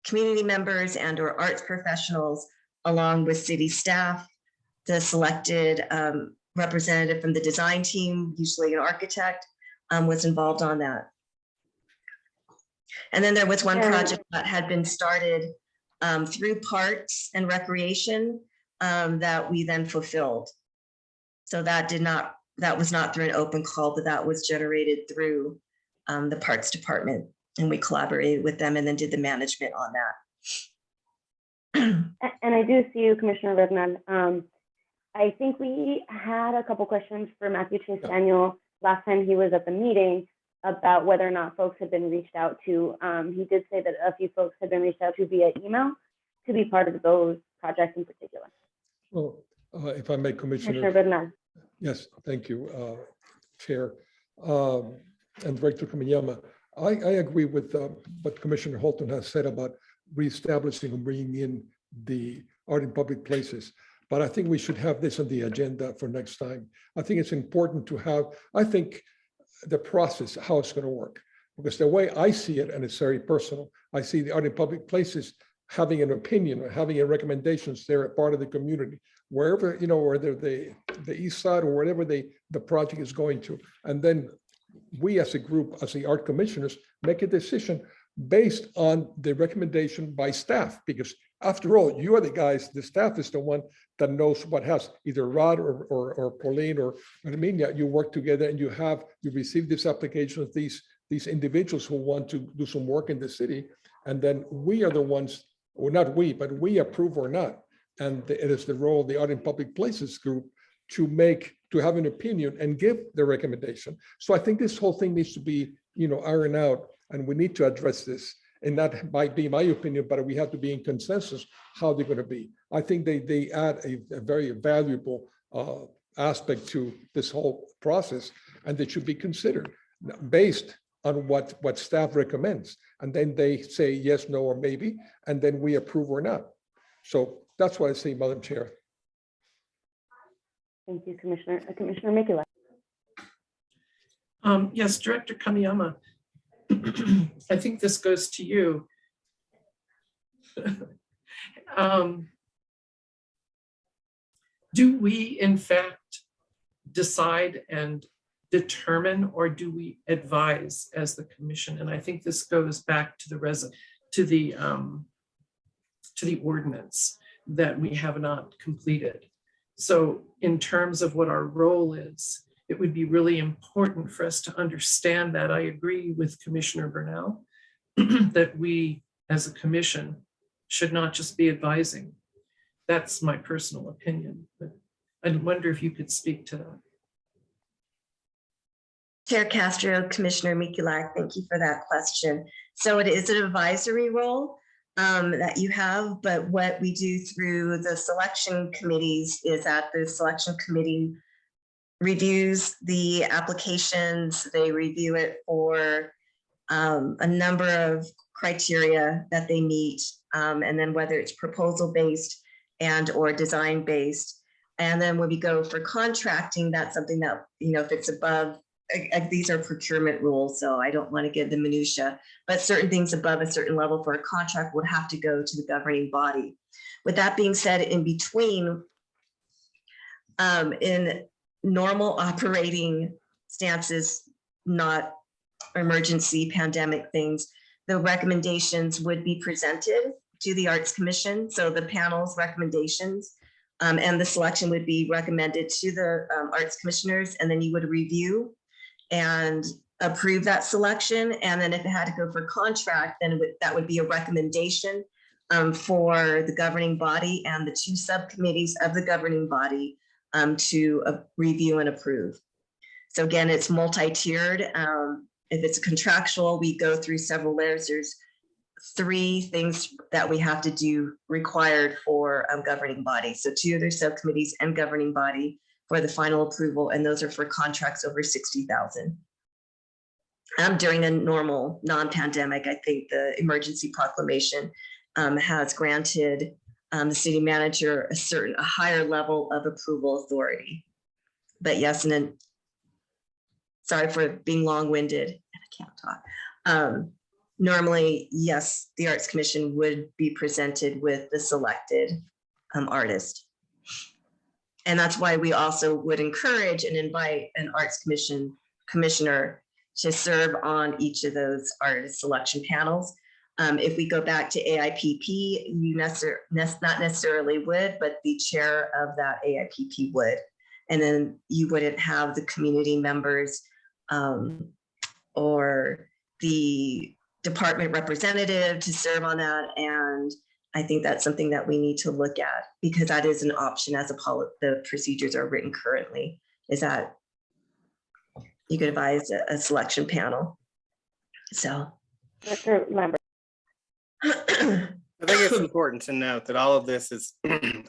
community members and or arts professionals, along with city staff. The selected representative from the design team, usually an architect, was involved on that. And then there was one project that had been started through Parks and Recreation that we then fulfilled. So that was not through an open call, but that was generated through the Parks Department. And we collaborated with them and then did the management on that. And I do see you, Commissioner Rivnan. I think we had a couple questions for Matthew Chase Daniel last time he was at the meeting about whether or not folks had been reached out to. He did say that a few folks had been reached out to via email to be part of those projects in particular. Well, if I may, Commissioner Commissioner. Rivnan. Yes, thank you, Chair. And Director Kamiyama, I agree with what Commissioner Holton has said about reestablishing and bringing in the art in public places. But I think we should have this on the agenda for next time. I think it's important to have, I think, the process, how it's going to work. Because the way I see it, and it's very personal, I see the art in public places having an opinion or having a recommendations. They're a part of the community, wherever, whether the east side or wherever the project is going to. And then we as a group, as the art commissioners, make a decision based on the recommendation by staff, because after all, you are the guys, the staff is the one that knows what has either Rod or Pauline or Arminia, you work together and you receive this application of these individuals who want to do some work in the city. And then we are the ones, or not we, but we approve or not. And it is the role of the Art in Public Places group to have an opinion and give the recommendation. So I think this whole thing needs to be, ironed out, and we need to address this. And that might be my opinion, but we have to be in consensus how they're going to be. I think they add a very valuable aspect to this whole process, and they should be considered based on what staff recommends. And then they say yes, no, or maybe, and then we approve or not. So that's what I say, Madam Chair. Thank you, Commissioner. Commissioner Mikula. Yes, Director Kamiyama, I think this goes to you. Do we in fact decide and determine, or do we advise as the commission? And I think this goes back to the ordinance that we have not completed. So in terms of what our role is, it would be really important for us to understand that. I agree with Commissioner Bernal that we as a commission should not just be advising. That's my personal opinion, but I wonder if you could speak to that. Chair Castro, Commissioner Mikulak, thank you for that question. So it is an advisory role. that you have, but what we do through the selection committees is that the selection committee reviews the applications, they review it for a number of criteria that they meet, and then whether it's proposal based and or design based. And then when we go for contracting, that's something that, you know, if it's above, these are procurement rules, so I don't want to give the minutia, but certain things above a certain level for a contract would have to go to the governing body. With that being said, in between, in normal operating stances, not emergency pandemic things, the recommendations would be presented to the Arts Commission. So the panel's recommendations and the selection would be recommended to the Arts Commissioners, and then you would review and approve that selection. And then if it had to go for contract, then that would be a recommendation for the governing body and the two subcommittees of the governing body to review and approve. So again, it's multi-tiered. If it's contractual, we go through several layers. There's 3 things that we have to do required for governing body. So 2 other subcommittees and governing body for the final approval, and those are for contracts over 60,000. During a normal non-pandemic, I think the emergency proclamation has granted the city manager a higher level of approval authority. But yes, and then sorry for being long-winded, I can't talk. Normally, yes, the Arts Commission would be presented with the selected artist. And that's why we also would encourage and invite an Arts Commission commissioner to serve on each of those artist selection panels. If we go back to AIPP, you not necessarily would, but the chair of that AIPP would. And then you wouldn't have the community members or the department representative to serve on that. And I think that's something that we need to look at, because that is an option as the procedures are written currently, is that you could advise a selection panel. So. Mr. Lambert. I think it's important to note that all of this is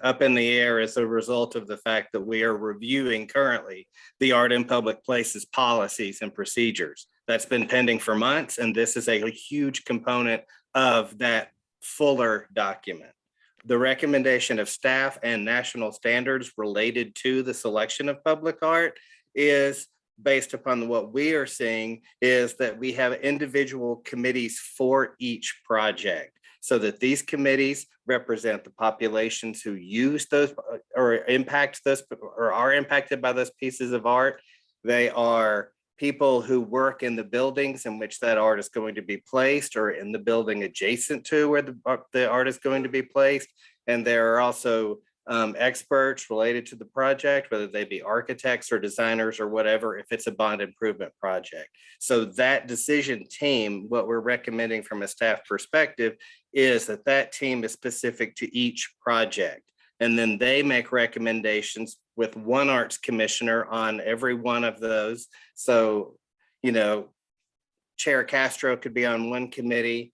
up in the air as a result of the fact that we are reviewing currently the Art in Public Places policies and procedures. That's been pending for months, and this is a huge component of that fuller document. The recommendation of staff and national standards related to the selection of public art is based upon what we are seeing is that we have individual committees for each project, so that these committees represent the populations who use those or impact this or are impacted by those pieces of art. They are people who work in the buildings in which that art is going to be placed, or in the building adjacent to where the art is going to be placed. And there are also experts related to the project, whether they be architects or designers or whatever, if it's a bond improvement project. So that decision team, what we're recommending from a staff perspective is that that team is specific to each project. And then they make recommendations with one arts commissioner on every one of those. So, you know, Chair Castro could be on one committee,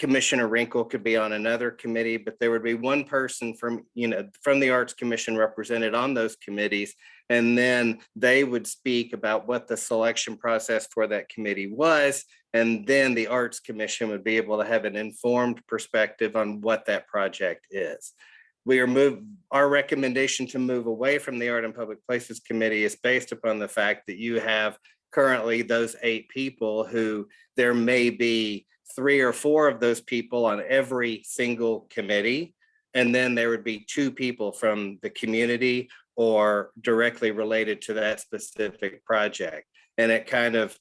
Commissioner Wrinkle could be on another committee, but there would be one person from the Arts Commission represented on those committees. And then they would speak about what the selection process for that committee was. And then the Arts Commission would be able to have an informed perspective on what that project is. Our recommendation to move away from the Art and Public Places Committee is based upon the fact that you have currently those 8 people who there may be 3 or 4 of those people on every single committee. And then there would be 2 people from the community or directly related to that specific project. And it kind of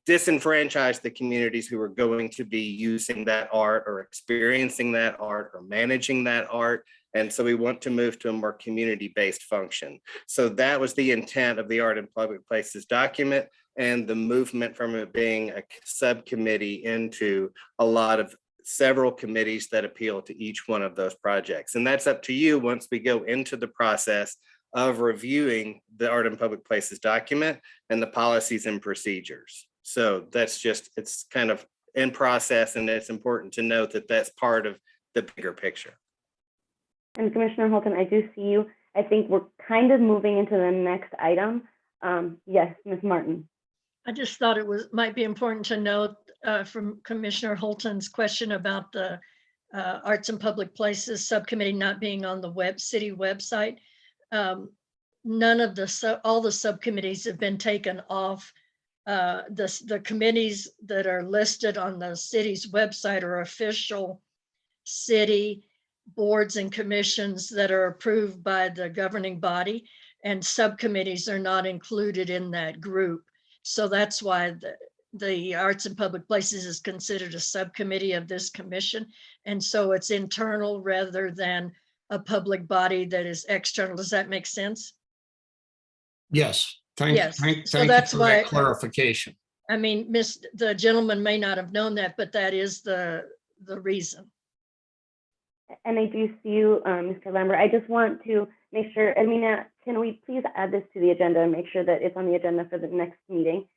disenfranchised the communities who are going to be using that art or experiencing that art or managing that art. And so we want to move to a more community-based function. So that was the intent of the Art in Public Places document, and the movement from it being a subcommittee into several committees that appeal to each one of those projects. And that's up to you once we go into the process of reviewing the Art in Public Places document and the policies and procedures. So that's just, it's kind of in process, and it's important to note that that's part of the bigger picture. And Commissioner Holton, I do see you. I think we're kind of moving into the next item. Yes, Ms. Martin. I just thought might be important to note from Commissioner Holton's question about the Arts and Public Places Subcommittee not being on the city website. None of all the subcommittees have been taken off. The committees that are listed on the city's website are official city boards and commissions that are approved by the governing body, and subcommittees are not included in that group. So that's why the Arts and Public Places is considered a subcommittee of this commission. And so it's internal rather than a public body that is external. Does that make sense? Yes, Yes. thank So you that's for why that clarification. I mean, the gentleman may not have known that, but that is the reason. And I do see you, Mr. Lambert. I just want to make sure, Amina, can we please add this to the agenda and make sure that it's on the agenda for the next meeting?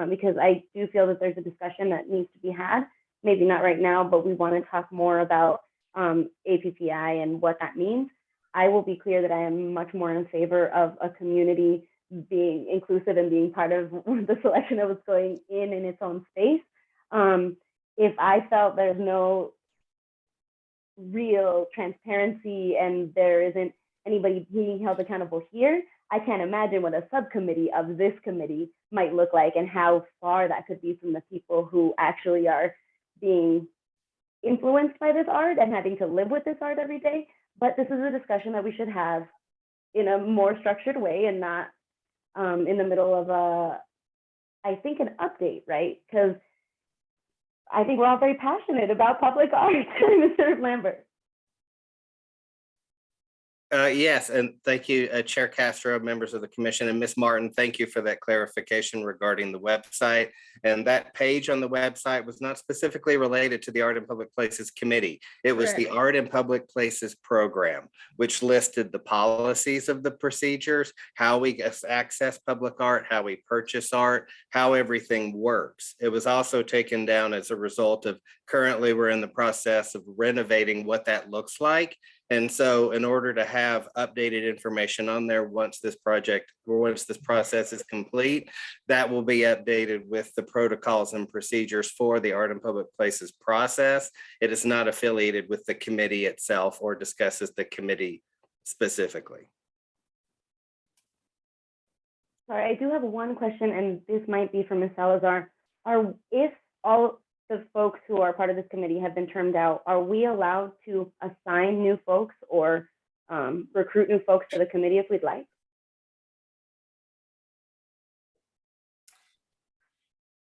Because I do feel that there's a discussion that needs to be had, maybe not right now, but we want to talk more about APPI and what that means. I will be clear that I am much more in favor of a community being inclusive and being part of the selection of what's going in its own space. If I felt there's no real transparency and there isn't anybody being held accountable here, I can't imagine what a subcommittee of this committee might look like and how far that could be from the people who actually are being influenced by this art and having to live with this art every day. But this is a discussion that we should have in a more structured way and not in the middle of I think an update, right? Because I think we're all very passionate about public art, Mr. Lambert. Yes, and thank you, Chair Castro, members of the commission, and Ms. Martin, thank you for that clarification regarding the website. And that page on the website was not specifically related to the Art and Public Places Committee. It was the Art and Public Places Program, which listed the policies of the procedures, how we access public art, how we purchase art, how everything works. It was also taken down as a result of currently we're in the process of renovating what that looks like. And so in order to have updated information on there, once this process is complete, that will be updated with the protocols and procedures for the Art and Public Places process. It is not affiliated with the committee itself or discusses the committee specifically. Sorry, I do have one question, and this might be for Ms. Salazar. If all the folks who are part of this committee have been termed out, are we allowed to assign new folks or recruit new folks to the committee if we'd like?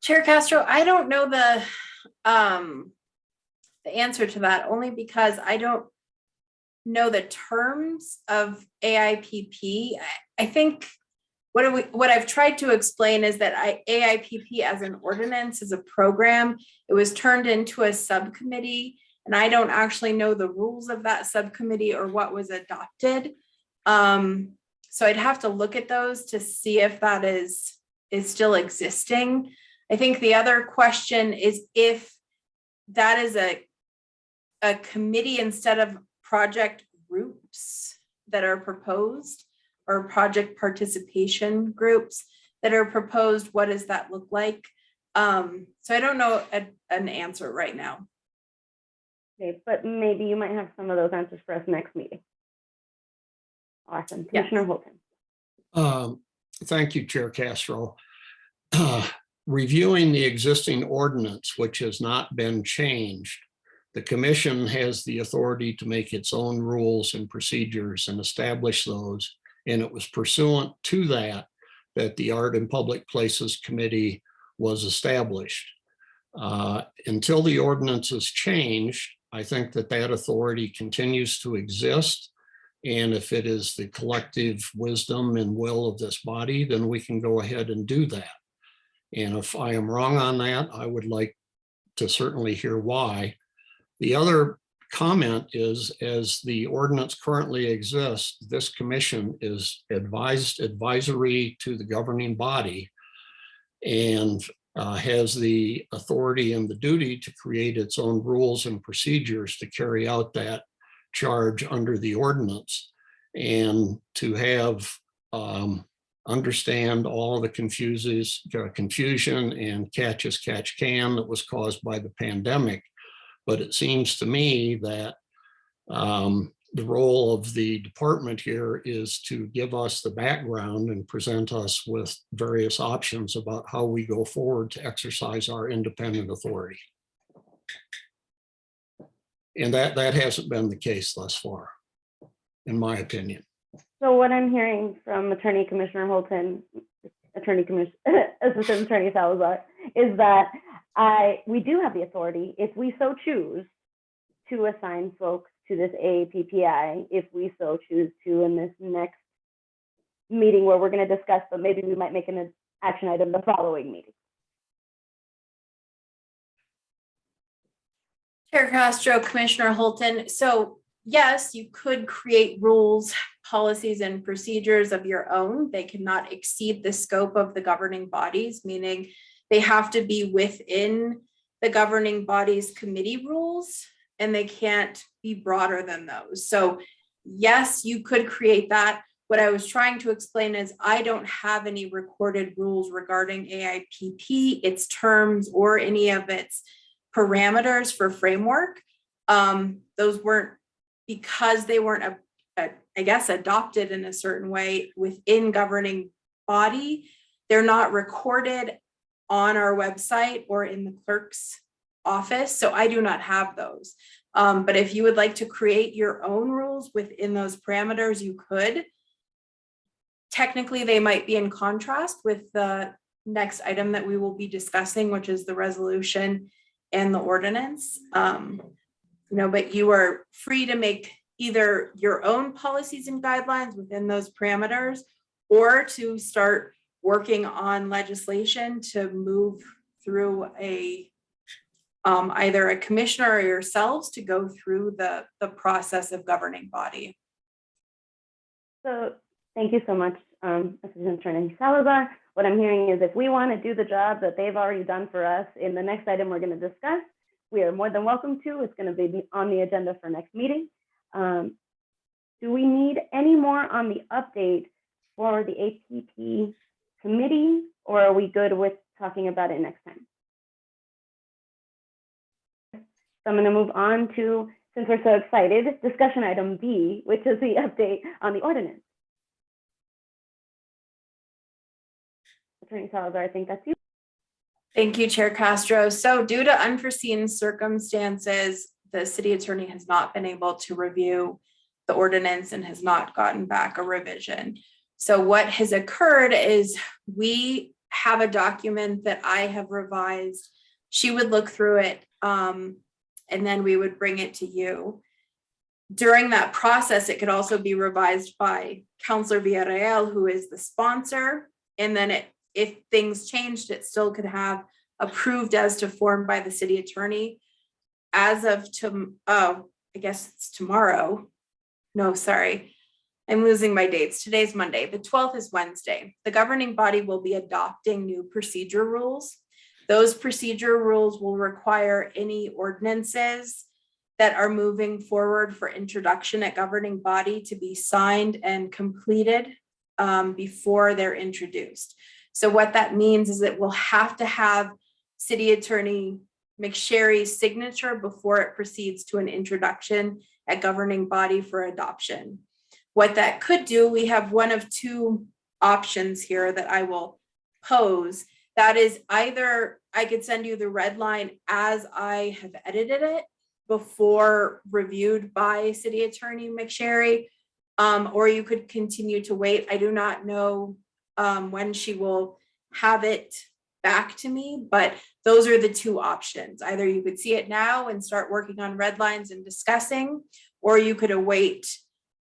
Chair Castro, I don't know the answer to that, only because I don't know the terms of AIPP. I think what I've tried to explain is that AIPP as an ordinance is a program. It was turned into a subcommittee, and I don't actually know the rules of that subcommittee or what was adopted. So I'd have to look at those to see if that is still existing. I think the other question is if that is a committee instead of project groups that are proposed, or project participation groups that are proposed, what does that look like? So I don't know an answer right now. Okay, but maybe you might have some of those answers for us next meeting. Awesome, Commissioner Holton. Thank you, Chair Castro. Reviewing the existing ordinance, which has not been changed, the commission has the authority to make its own rules and procedures and establish those. And it was pursuant to that the Art and Public Places Committee was established. Until the ordinance is changed, I think that authority continues to exist. And if it is the collective wisdom and will of this body, then we can go ahead and do that. And if I am wrong on that, I would like to certainly hear why. The other comment is, as the ordinance currently exists, this commission is advisory to the governing body. And has the authority and the duty to create its own rules and procedures to carry out that charge under the ordinance, and to have understand all of the confusion and catch as catch can that was caused by the pandemic. But it seems to me that the role of the department here is to give us the background and present us with various options about how we go forward to exercise our independent authority. And that hasn't been the case thus far, in my opinion. So what I'm hearing from Attorney Commissioner Holton, Assistant Attorney Salazar, is that we do have the authority, if we so choose, to assign folks to this AAPPI, if we so choose to in this next meeting where we're going to discuss, but maybe we might make an action item the following meeting. Chair Castro, Commissioner Holton. So yes, you could create rules, policies, and procedures of your own. They cannot exceed the scope of the governing bodies, meaning they have to be within the governing body's committee rules, and they can't be broader than those. So yes, you could create that. What I was trying to explain is I don't have any recorded rules regarding AIPP, its terms, or any of its parameters for framework. Those weren't, because they weren't, I guess, adopted in a certain way within governing body, they're not recorded on our website or in the clerk's office. So I do not have those. But if you would like to create your own rules within those parameters, you could. Technically, they might be in contrast with the next item that we will be discussing, which is the resolution and the ordinance. But you are free to make either your own policies and guidelines within those parameters, or to start working on legislation to move through either a commissioner or yourselves to go through the process of governing body. So thank you so much, Assistant Attorney Salazar. What I'm hearing is if we want to do the job that they've already done for us in the next item we're going to discuss, we are more than welcome to. It's going to be on the agenda for next meeting. Do we need any more on the update for the APP committee, or are we good with talking about it next time? So I'm going to move on to, since we're so excited, discussion item B, which is the update on the ordinance. Attorney Salazar, I think that's you. Thank you, Chair Castro. So due to unforeseen circumstances, the city attorney has not been able to review the ordinance and has not gotten back a revision. So what has occurred is we have a document that I have revised. She would look through it, and then we would bring it to you. During that process, it could also be revised by Councilor Villarreal, who is the sponsor. And then if things changed, it still could have approved as to form by the city attorney. As of I guess it's tomorrow. No, sorry. I'm losing my dates. Today's Monday. The 12th is Wednesday. The governing body will be adopting new procedure rules. Those procedure rules will require any ordinances that are moving forward for introduction at governing body to be signed and completed before they're introduced. So what that means is that we'll have to have City Attorney McSherry's signature before it proceeds to an introduction at governing body for adoption. What that could do, we have one of two options here that I will pose. That is either I could send you the red line as I have edited it before reviewed by City Attorney McSherry, or you could continue to wait. I do not know when she will have it back to me, but those are the two options. Either you could see it now and start working on red lines and discussing, or you could await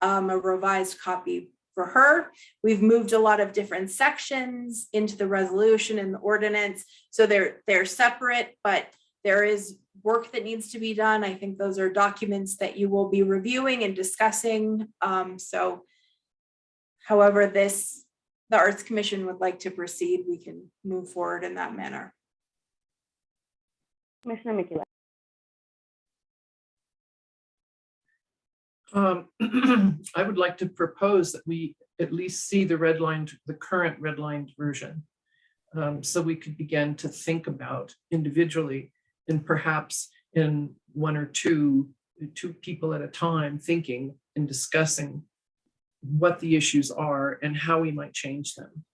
a revised copy for her. We've moved a lot of different sections into the resolution and the ordinance, so they're separate, but there is work that needs to be done. I think those are documents that you will be reviewing and discussing. So however the Arts Commission would like to proceed, we can move forward in that manner. Commissioner McEwen. I would like to propose that we at least see the current redlined version. So we could begin to think about individually and perhaps in one or two people at a time, thinking and discussing what the issues are and how we might change them.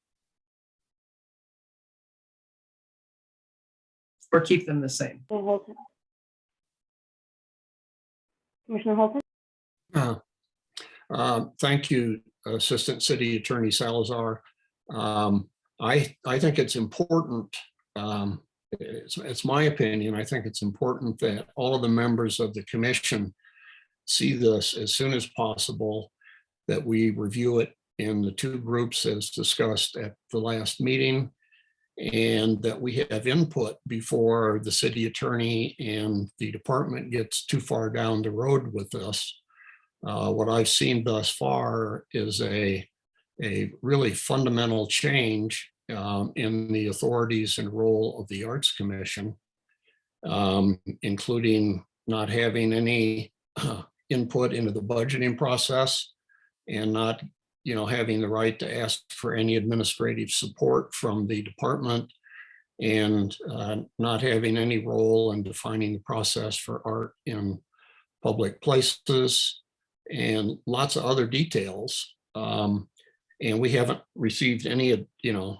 Or keep them the same. Commissioner Holton. Thank you, Assistant City Attorney Salazar. I think it's important, it's my opinion, I think it's important that all of the members of the commission see this as soon as possible, that we review it in the two groups as discussed at the last meeting, and that we have input before the city attorney and the department gets too far down the road with this. What I've seen thus far is a really fundamental change in the authorities and role of the Arts Commission, including not having any input into the budgeting process and not, having the right to ask for any administrative support from the department, and not having any role in defining the process for art in public places, and lots of other details. And we haven't received any,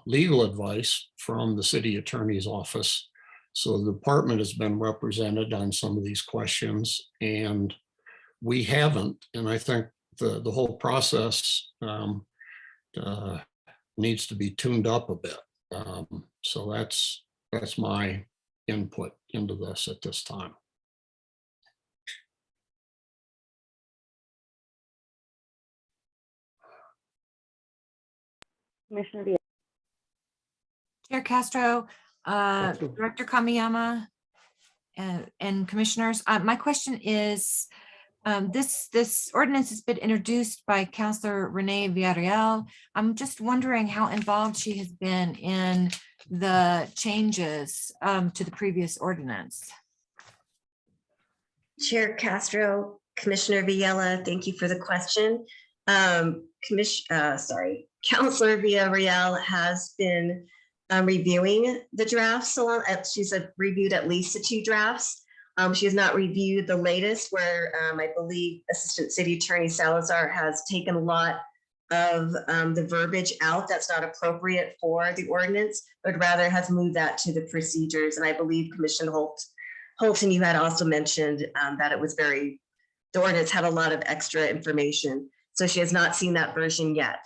legal advice from the city attorney's office. So the department has been represented on some of these questions, and we haven't. And I think the whole process needs to be tuned up a bit. So that's my input into this at this time. Commissioner Villa. Chair Castro, Castro. Director Kamiyama, and commissioners, my question is, this ordinance has been introduced by Councilor Renee Villarreal. I'm just wondering how involved she has been in the changes to the previous ordinance. Chair Castro, Commissioner Villela, thank you for the question. Councilor Villarreal has been reviewing the drafts. So she's reviewed at least the 2 drafts. She has not reviewed the latest, where I believe Assistant City Attorney Salazar has taken a lot of the verbiage out that's not appropriate for the ordinance, but rather has moved that to the procedures. And I believe Commissioner Holton, you had also mentioned that it was the ordinance had a lot of extra information. So she has not seen that version yet.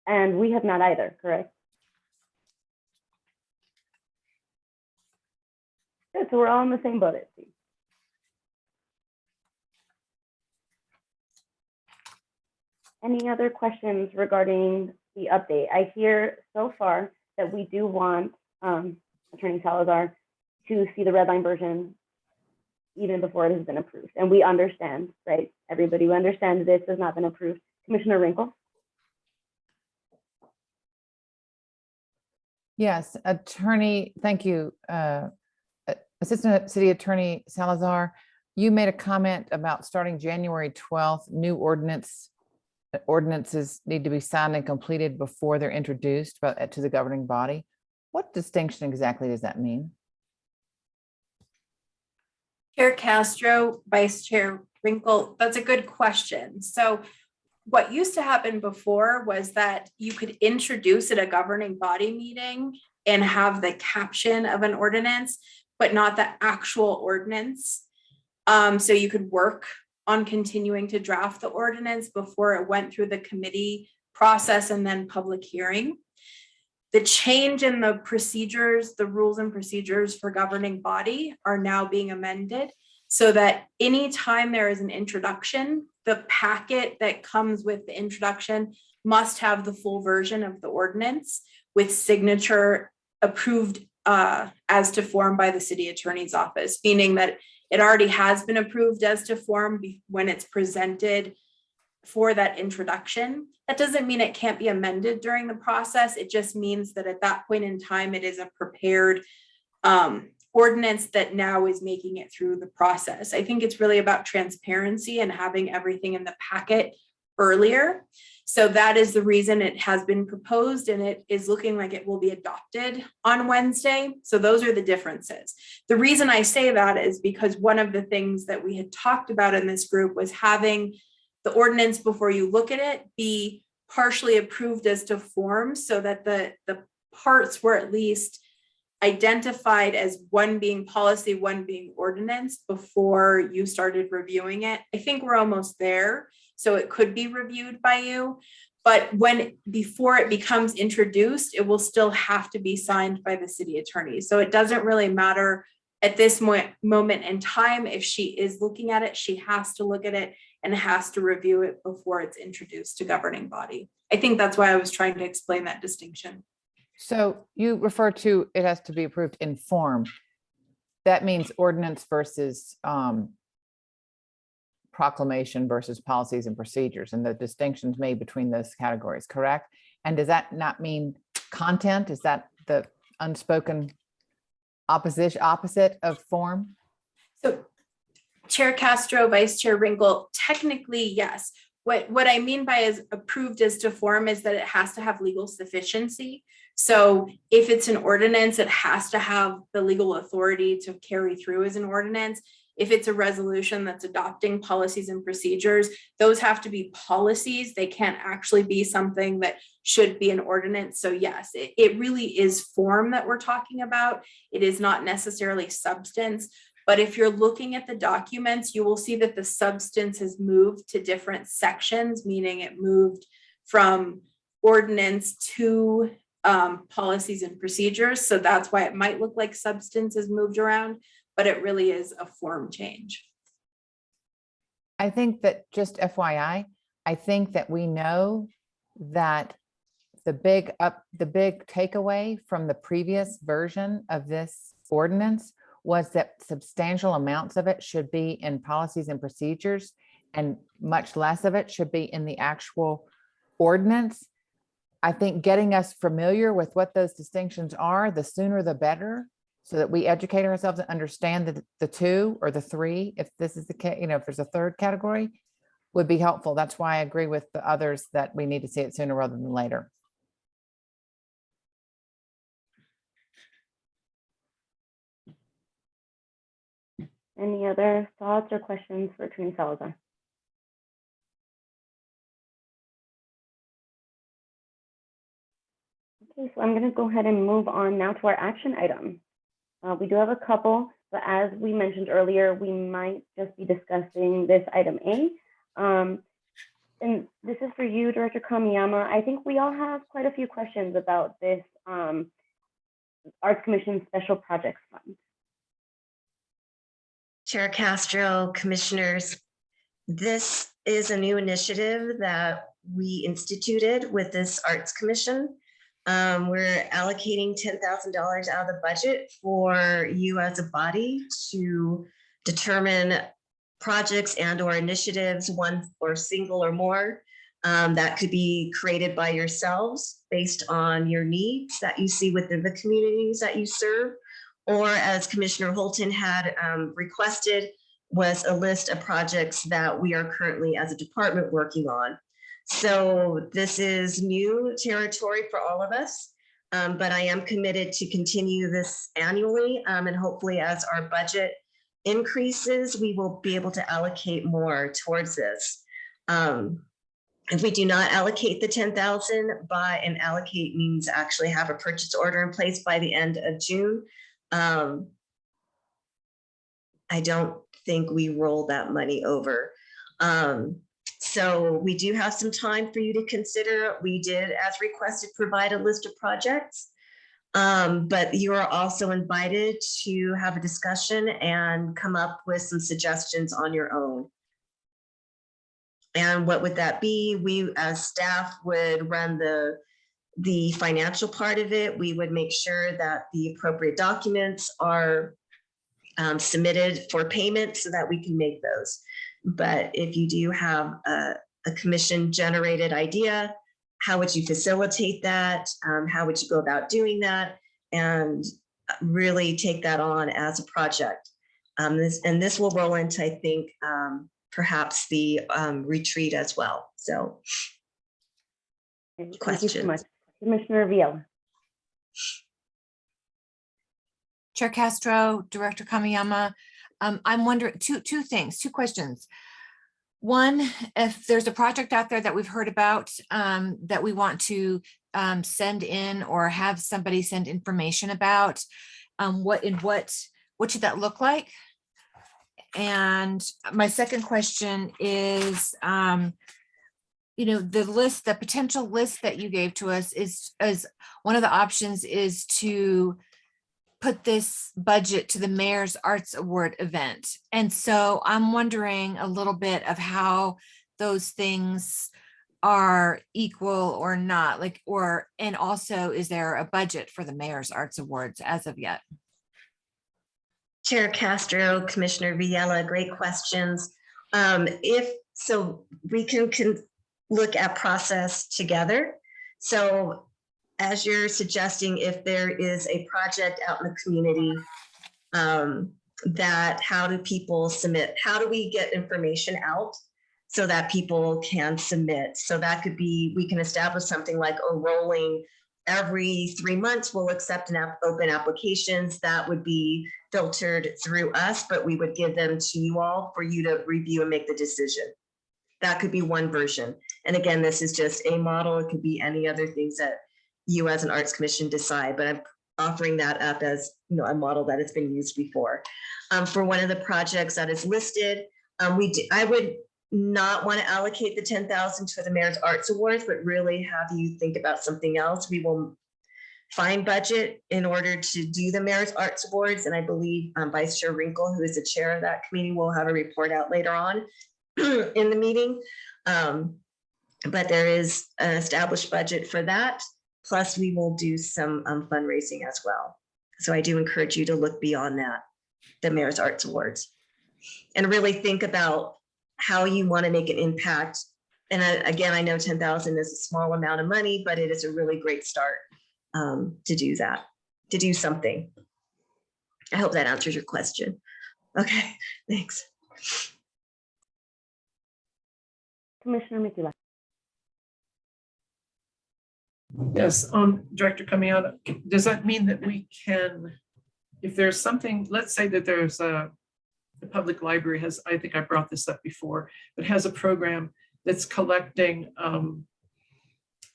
And we have not either, correct? Good, so we're all in the same boat, it seems. Any other questions regarding the update? I hear so far that we do want Attorney Salazar to see the red line version even before it has been approved. And we understand, right? Everybody who understands this has not been approved. Commissioner Winkle? Yes, Attorney, thank you. Assistant City Attorney Salazar, you made a comment about starting January 12th, new ordinances need to be signed and completed before they're introduced to the governing body. What distinction exactly does that mean? Chair Castro, Vice Chair Winkle, that's a good question. So what used to happen before was that you could introduce at a governing body meeting and have the caption of an ordinance, but not the actual ordinance. So you could work on continuing to draft the ordinance before it went through the committee process and then public hearing. The change in the procedures, the rules and procedures for governing body are now being amended so that anytime there is an introduction, the packet that comes with the introduction must have the full version of the ordinance with signature approved as to form by the city attorney's office, meaning that it already has been approved as to form when it's presented for that introduction. That doesn't mean it can't be amended during the process. It just means that at that point in time, it is a prepared ordinance that now is making it through the process. I think it's really about transparency and having everything in the packet earlier. So that is the reason it has been proposed, and it is looking like it will be adopted on Wednesday. So those are the differences. The reason I say that is because one of the things that we had talked about in this group was having the ordinance, before you look at it, be partially approved as to form, so that the parts were at least identified as one being policy, one being ordinance before you started reviewing it. I think we're almost there, so it could be reviewed by you. But before it becomes introduced, it will still have to be signed by the city attorney. So it doesn't really matter at this moment in time. If she is looking at it, she has to look at it and has to review it before it's introduced to governing body. I think that's why I was trying to explain that distinction. So you refer to it has to be approved in form. That means ordinance versus proclamation versus policies and procedures, and the distinctions made between those categories, correct? And does that not mean content? Is that the unspoken opposite of form? So Chair Castro, Vice Chair Ringel, technically, yes. What I mean by is approved as to form is that it has to have legal sufficiency. So if it's an ordinance, it has to have the legal authority to carry through as an ordinance. If it's a resolution that's adopting policies and procedures, those have to be policies. They can't actually be something that should be an ordinance. So yes, it really is form that we're talking about. It is not necessarily substance. But if you're looking at the documents, you will see that the substance has moved to different sections, meaning it moved from ordinance to policies and procedures. So that's why it might look like substance has moved around, but it really is a form change. I think that, just FYI, I think that we know that the big takeaway from the previous version of this ordinance was that substantial amounts of it should be in policies and procedures, and much less of it should be in the actual ordinance. I think getting us familiar with what those distinctions are, the sooner the better, so that we educate ourselves and understand the two or the three, if this is the case, if there's a third category, would be helpful. That's why I agree with the others that we need to see it sooner rather than later. Any other thoughts or questions for Attorney Salazar? Okay, so I'm going to go ahead and move on now to our action item. We do have a couple, but as we mentioned earlier, we might just be discussing this item A. And this is for you, Director Kamiyama. I think we all have quite a few questions about this Arts Commission Special Projects Fund. Chair Castro, commissioners, this is a new initiative that we instituted with this Arts Commission. We're allocating $10,000 out of the budget for you as a body to determine projects and/or initiatives, one or single or more, that could be created by yourselves based on your needs that you see within the communities that you serve. Or as Commissioner Holton had requested, was a list of projects that we are currently as a department working on. So this is new territory for all of us, but I am committed to continue this annually, and hopefully as our budget increases, we will be able to allocate more towards this. If we do not allocate the 10,000 and allocate means actually have a purchase order in place by the end of June, I don't think we roll that money over. So we do have some time for you to consider. We did, as requested, provide a list of projects, but you are also invited to have a discussion and come up with some suggestions on your own. And what would that be? We as staff would run the financial part of it. We would make sure that the appropriate documents are submitted for payment so that we can make those. But if you do have a commission generated idea, how would you facilitate that? How would you go about doing that? And really take that on as a project. This will roll into, I think, perhaps the retreat as well. So Thank you so much. questions. Commissioner Viella. Chair Castro, Director Kamiyama, I'm wondering two questions. One, if there's a project out there that we've heard about that we want to send in or have somebody send information about, what should that look like? And my second question is, the potential list that you gave to us is one of the options is to put this budget to the Mayor's Arts Award event. And so I'm wondering a little bit of how those things are equal or not, and also, is there a budget for the Mayor's Arts Awards as of yet? Chair Castro, Commissioner Viella, great questions. If so, we can look at process together. So as you're suggesting, if there is a project out in the community, that how do people submit? How do we get information out so that people can submit? So that could be, we can establish something like a rolling every 3 months, we'll accept open applications that would be filtered through us, but we would give them to you all for you to review and make the decision. That could be one version. And again, this is just a model. It could be any other things that you as an Arts Commission decide, but I'm offering that up as a model that has been used before. For one of the projects that is listed, I would not want to allocate the 10,000 to the Mayor's Arts Awards, but really have you think about something else. We will find budget in order to do the Mayor's Arts Awards, and I believe Vice Chair Wrinkle, who is the chair of that committee, will have a report out later on in the meeting. But there is an established budget for that. Plus, we will do some fundraising as well. So I do encourage you to look beyond that, the Mayor's Arts Awards, and really think about how you want to make an impact. And again, I know 10,000 is a small amount of money, but it is a really great start to do that, to do something. I hope that answers your question. Okay, thanks. Commissioner Mikula. Yes, Director Kamiana, does that mean that we can, if there's something, let's say that there's the public library has, I think I brought this up before, but has a program that's collecting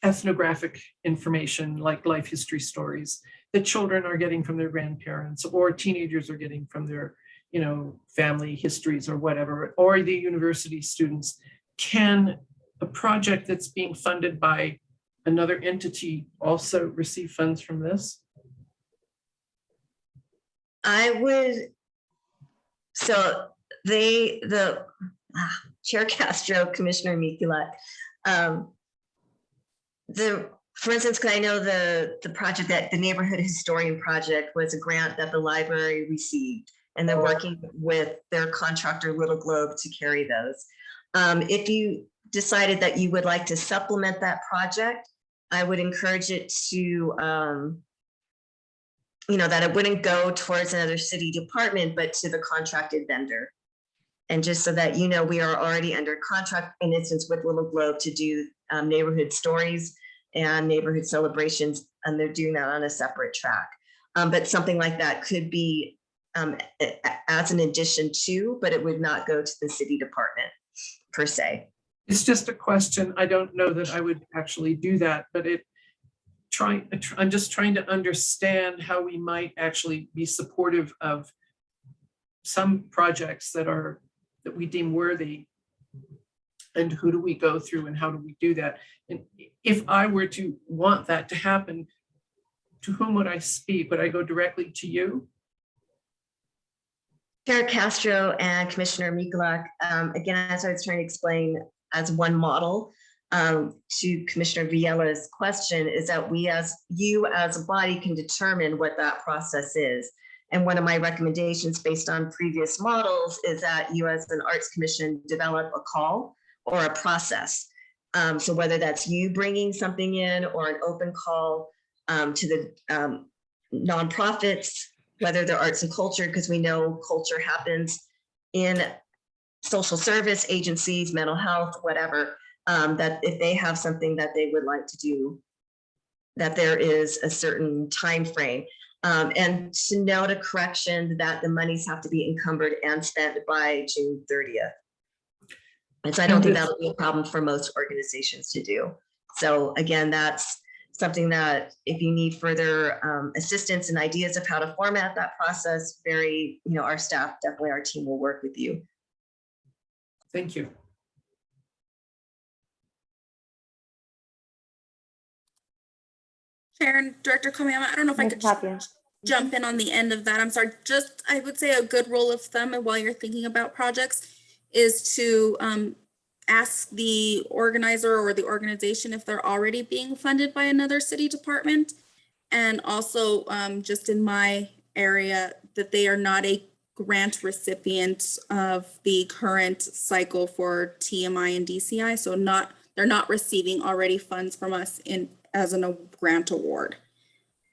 ethnographic information like life history stories that children are getting from their grandparents or teenagers are getting from their, family histories or whatever, or the university students. Can a project that's being funded by another entity also receive funds from this? I would, so Chair Castro, Commissioner Mikulak, for instance, because I know the project that the Neighborhood Historian Project was a grant that the library received, and they're working with their contractor Little Globe to carry those. If you decided that you would like to supplement that project, I would encourage it to, that it wouldn't go towards another city department, but to the contracted vendor. And just so that we are already under contract, in instance, with Little Globe to do neighborhood stories and neighborhood celebrations, and they're doing that on a separate track. But something like that could be as an addition to, but it would not go to the city department per se. It's just a question. I don't know that I would actually do that, but I'm just trying to understand how we might actually be supportive of some projects that we deem worthy, and who do we go through and how do we do that? And if I were to want that to happen, to whom would I speak? Would I go directly to you? Chair Castro and Commissioner Mikulak, again, as I was trying to explain as one model to Commissioner Viella's question, is that you as a body can determine what that process is. And one of my recommendations based on previous models is that you as an Arts Commission develop a call or a process. So whether that's you bringing something in or an open call to the nonprofits, whether they're arts and culture, because we know culture happens in social service agencies, mental health, whatever, that if they have something that they would like to do, that there is a certain time frame. And to note a correction that the monies have to be encumbered and spent by June 30th. And so I don't think that'll be a problem for most organizations to do. So again, that's something that if you need further assistance and ideas of how to format that process, our staff, definitely our team will work with you. Thank you. Chair and Director Kamiyama, I don't know if I Ms. could Tapia. jump in on the end of that. I'm sorry, just, I would say a good rule of thumb while you're thinking about projects is to ask the organizer or the organization if they're already being funded by another city department. And also just in my area, that they are not a grant recipient of the current cycle for TMI and DCI. So they're not receiving already funds from us as a grant award.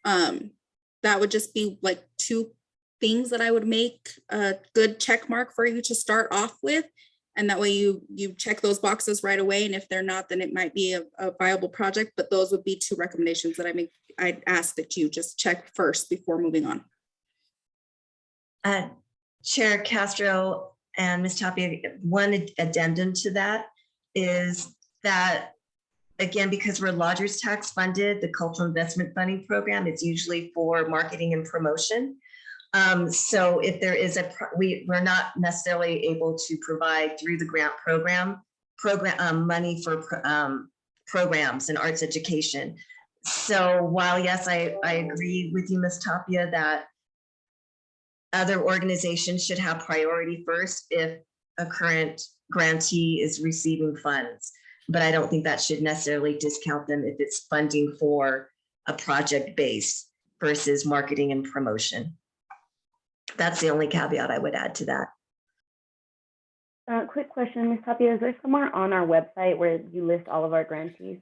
That would just be like two things that I would make a good check mark for you to start off with. And that way you check those boxes right away. And if they're not, then it might be a viable project, but those would be two recommendations that I'd ask that you just check first before moving on. Chair Castro and Ms. Tapia, one addendum to that is that, again, because we're lodgers tax funded, the cultural investment funding program, it's usually for marketing and promotion. So if there is we're not necessarily able to provide through the grant program money for programs and arts education. So while yes, I agree with you, Ms. Tapia, that other organizations should have priority first if a current grantee is receiving funds. But I don't think that should necessarily discount them if it's funding for a project base versus marketing and promotion. That's the only caveat I would add to that. Quick question, Ms. Tapia, is there somewhere on our website where you list all of our grantees?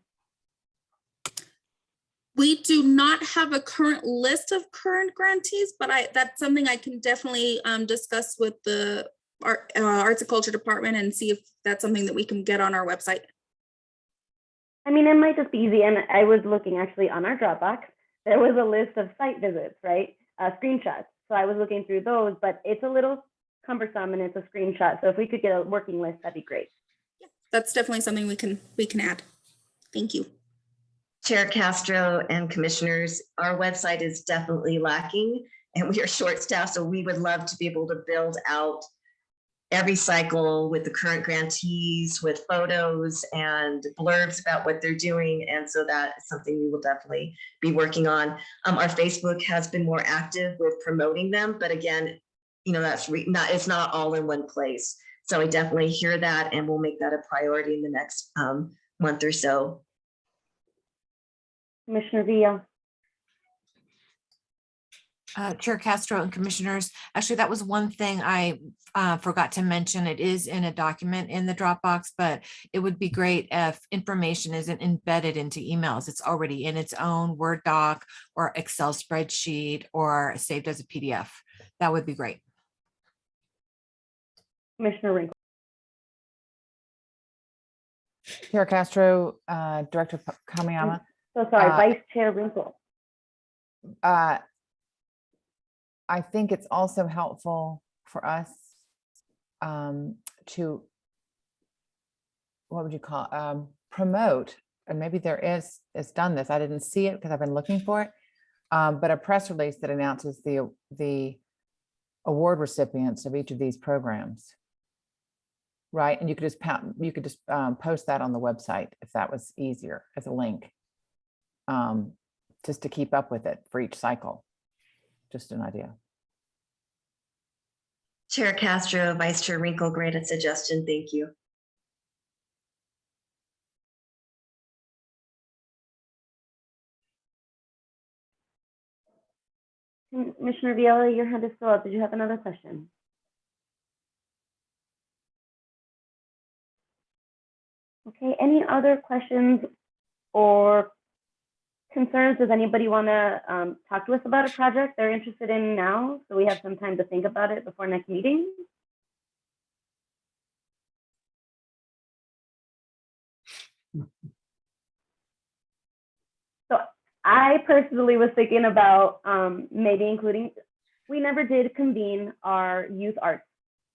We do not have a current list of current grantees, but that's something I can definitely discuss with the Arts and Culture Department and see if that's something that we can get on our website. I mean, it might just be easy. And I was looking actually on our Dropbox, there was a list of site visits, right? Screenshots. So I was looking through those, but it's a little cumbersome and it's a screenshot. So if we could get a working list, that'd be great. Yeah, that's definitely something we can add. Thank you. Chair Castro and commissioners, our website is definitely lacking and we are short-staffed, so we would love to be able to build out every cycle with the current grantees, with photos and blurbs about what they're doing. And so that is something we will definitely be working on. Our Facebook has been more active with promoting them, but again, it's not all in one place. So I definitely hear that and we'll make that a priority in the next month or so. Commissioner Villa. Chair Castro and commissioners, actually, that was one thing I forgot to mention. It is in a document in the Dropbox, but it would be great if information isn't embedded into emails. It's already in its own Word doc or Excel spreadsheet or saved as a PDF. That would be great. Commissioner Winkle. Chair Castro, Director Kamiyama. So sorry, Vice Chair Winkle. I think it's also helpful for us to, what would you call, promote, and maybe there is done this. I didn't see it because I've been looking for it, but a press release that announces the award recipients of each of these programs, right? And you could just post that on the website if that was easier as a link, just to keep up with it for each cycle. Just an idea. Chair Castro, Vice Chair Wrinkle, great suggestion. Thank you. Commissioner Viola, your hand is still up. Did you have another question? Okay, any other questions or concerns? Does anybody want to talk to us about a project they're interested in now, so we have some time to think about it before next meeting? So I personally was thinking about maybe including, we never did convene our youth arts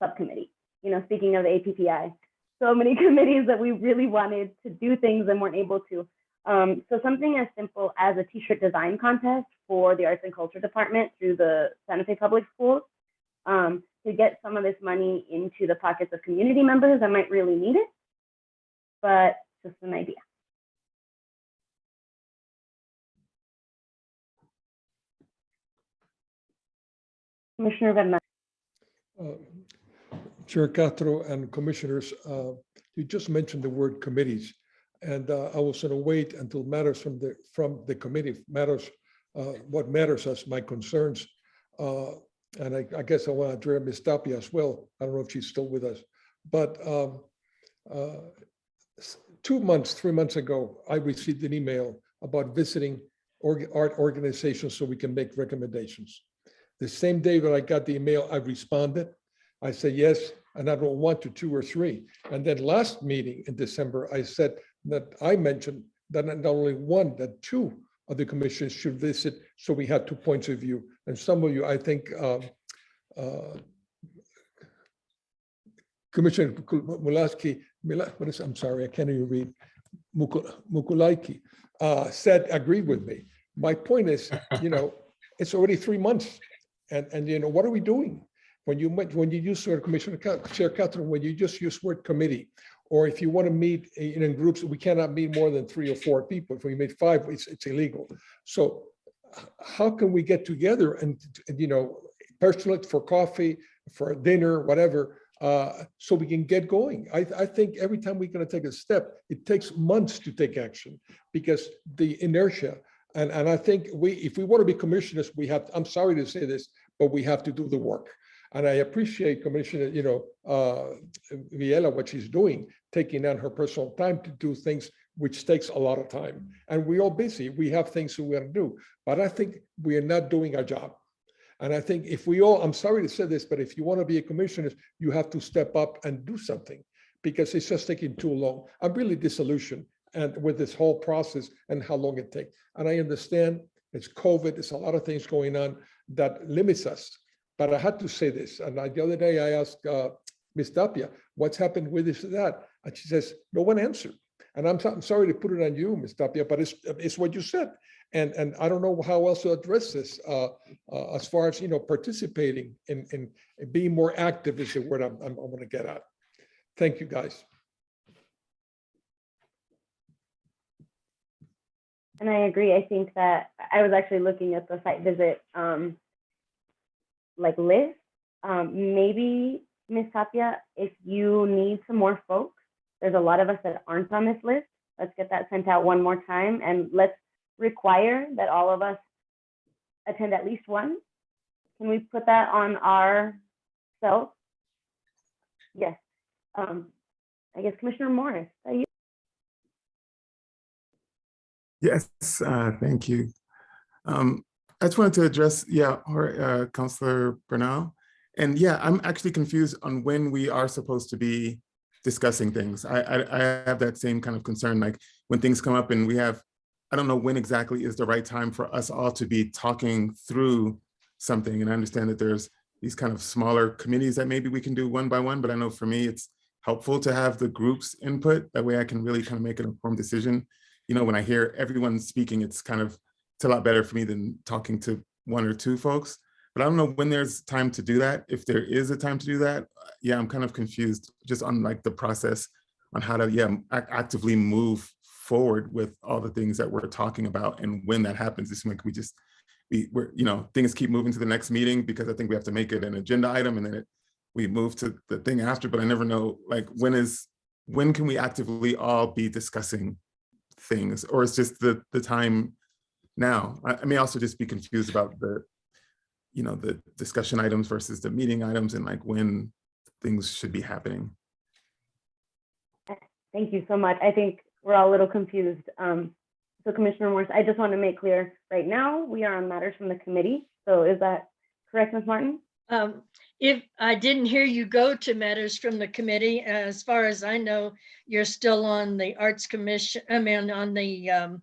subcommittee. You know, speaking of the APPI, so many committees that we really wanted to do things and weren't able to. So something as simple as a t-shirt design contest for the Arts and Culture Department through the Santa Fe Public Schools to get some of this money into the pockets of community members that might really need it, but just an idea. Commissioner Bernal. Chair Castro and commissioners, you just mentioned the word committees, and I was going to wait until matters from the committee matters. What matters as my concerns, and I guess I want to address Ms. Tapia as well. I don't know if she's still with us, but 3 months ago, I received an email about visiting art organizations so we can make recommendations. The same day that I got the email, I responded. I said yes, and I don't want to 2 or 3. And then last meeting in December, I said that I mentioned that not only 1, that 2 of the commissions should visit, so we had 2 points of view. And some of you, I think, Commissioner Mulaski, I'm sorry, I can't even read, Mukulaiki, said, agreed with me. My point is, you know, it's already 3 months. And you know, what are we doing? When you use word Commissioner Chair Catherine, when you just use word committee, or if you want to meet in groups, we cannot meet more than 3 or 4 people. If we meet 5, it's illegal. So how can we get together and you know, personally for coffee, for dinner, whatever, so we can get going? I think every time we're going to take a step, it takes months to take action because the inertia. And I think if we want to be commissioners, we have, I'm sorry to say this, but we have to do the work. And I appreciate Commissioner, you know, Viela, what she's doing, taking on her personal time to do things, which takes a lot of time. And we're all busy. We have things we want to do. But I think we are not doing our job. And I think if we all, I'm sorry to say this, but if you want to be a commissioner, you have to step up and do something because it's just taking too long. I'm really disillusioned and with this whole process and how long it takes. And I understand it's COVID, there's a lot of things going on that limits us. But I had to say this. And the other day I asked Ms. Tapia, what's happened with this or that? And she says, no one answered. And I'm sorry to put it on you, Ms. Tapia, but it's what you said. And I don't know how else to address this as far as, you know, participating in being more active is the word I want to get at. Thank you, guys. And I agree. I think that I was actually looking at the site visit like list. Maybe Ms. Tapia, if you need some more folks, there's a lot of us that aren't on this list. Let's get that sent out one more time and let's require that all of us attend at least one. Can we put that on ourselves? Yes. I guess Commissioner Morris, are you? Yes, thank you. I just wanted to address, Councilor Bernal. And yeah, I'm actually confused on when we are supposed to be discussing things. I have that same kind of concern, like when things come up and we have, I don't know when exactly is the right time for us all to be talking through something. And I understand that there's these kind of smaller committees that maybe we can do one by one, but I know for me, it's helpful to have the group's input. That way I can really kind of make an informed decision. You know, when I hear everyone speaking, it's a lot better for me than talking to 1 or 2 folks. But I don't know when there's time to do that. If there is a time to do that, yeah, I'm kind of confused just on like the process on how to, actively move forward with all the things that we're talking about. And when that happens, it's like we're, you know, things keep moving to the next meeting because I think we have to make it an agenda item and then we move to the thing after, but I never know, like, when can we actively all be discussing things, or it's just the time now? I may also just be confused about the discussion items versus the meeting items and like when things should be happening. Thank you so much. I think we're all a little confused. So Commissioner Morris, I just want to make clear, right now, we are on matters from the committee. So is that correct, Ms. Martin? If I didn't hear you go to matters from the committee, as far as I know, you're still on the Arts Commission, on the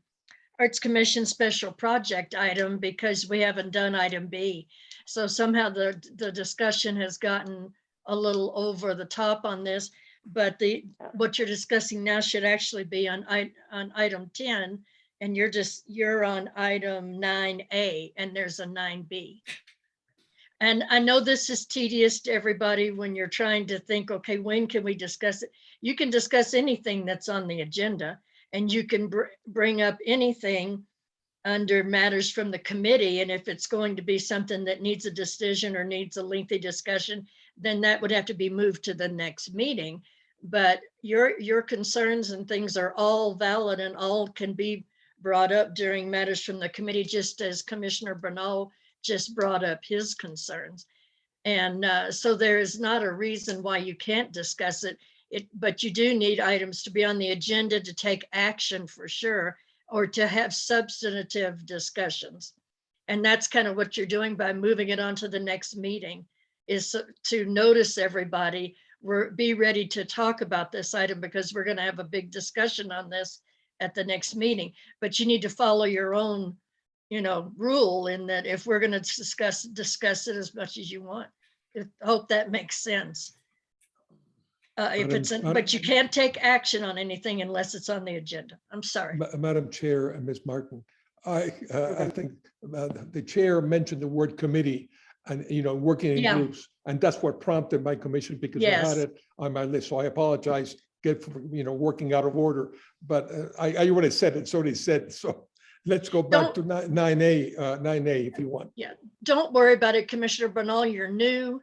Arts Commission special project item, because we haven't done item B. So somehow the discussion has gotten a little over the top on this, but what you're discussing now should actually be on item 10, and you're on item 9A, and there's a 9B. And I know this is tedious to everybody when you're trying to think, okay, when can we discuss it? You can discuss anything that's on the agenda, and you can bring up anything under matters from the committee. And if it's going to be something that needs a decision or needs a lengthy discussion, then that would have to be moved to the next meeting. But your concerns and things are all valid and all can be brought up during matters from the committee, just as Commissioner Bernal just brought up his concerns. And so there is not a reason why you can't discuss it. But you do need items to be on the agenda to take action for sure, or to have substantive discussions. And that's kind of what you're doing by moving it on to the next meeting, is to notice everybody, be ready to talk about this item, because we're going to have a big discussion on this at the next meeting. But you need to follow your own rule, in that if we're going to discuss it as much as you want. I hope that makes sense. But you can't take action on anything unless it's on the agenda. I'm sorry. Madam Chair and Ms. Martin, I think the chair mentioned the word committee and, working in groups. And that's what prompted my commission, because I had it on my list. So I apologize, working out of order, but I already said it's already said. So let's go back to 9A if you want. Yeah, don't worry about it, Commissioner Bernal. You're new.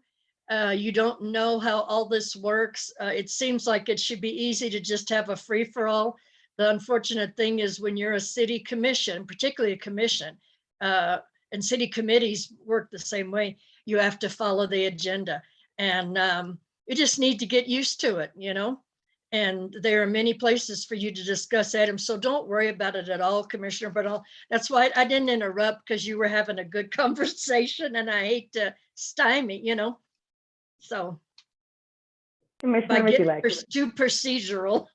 You don't know how all this works. It seems like it should be easy to just have a free-for-all. The unfortunate thing is when you're a city commission, particularly a commission, and city committees work the same way, you have to follow the agenda. And you just need to get used to it, And there are many places for you to discuss items. So don't worry about it at all, Commissioner Bernal. That's why I didn't interrupt, because you were having a good conversation and I hate to stymie, So Commissioner by getting Mikulak. too procedural.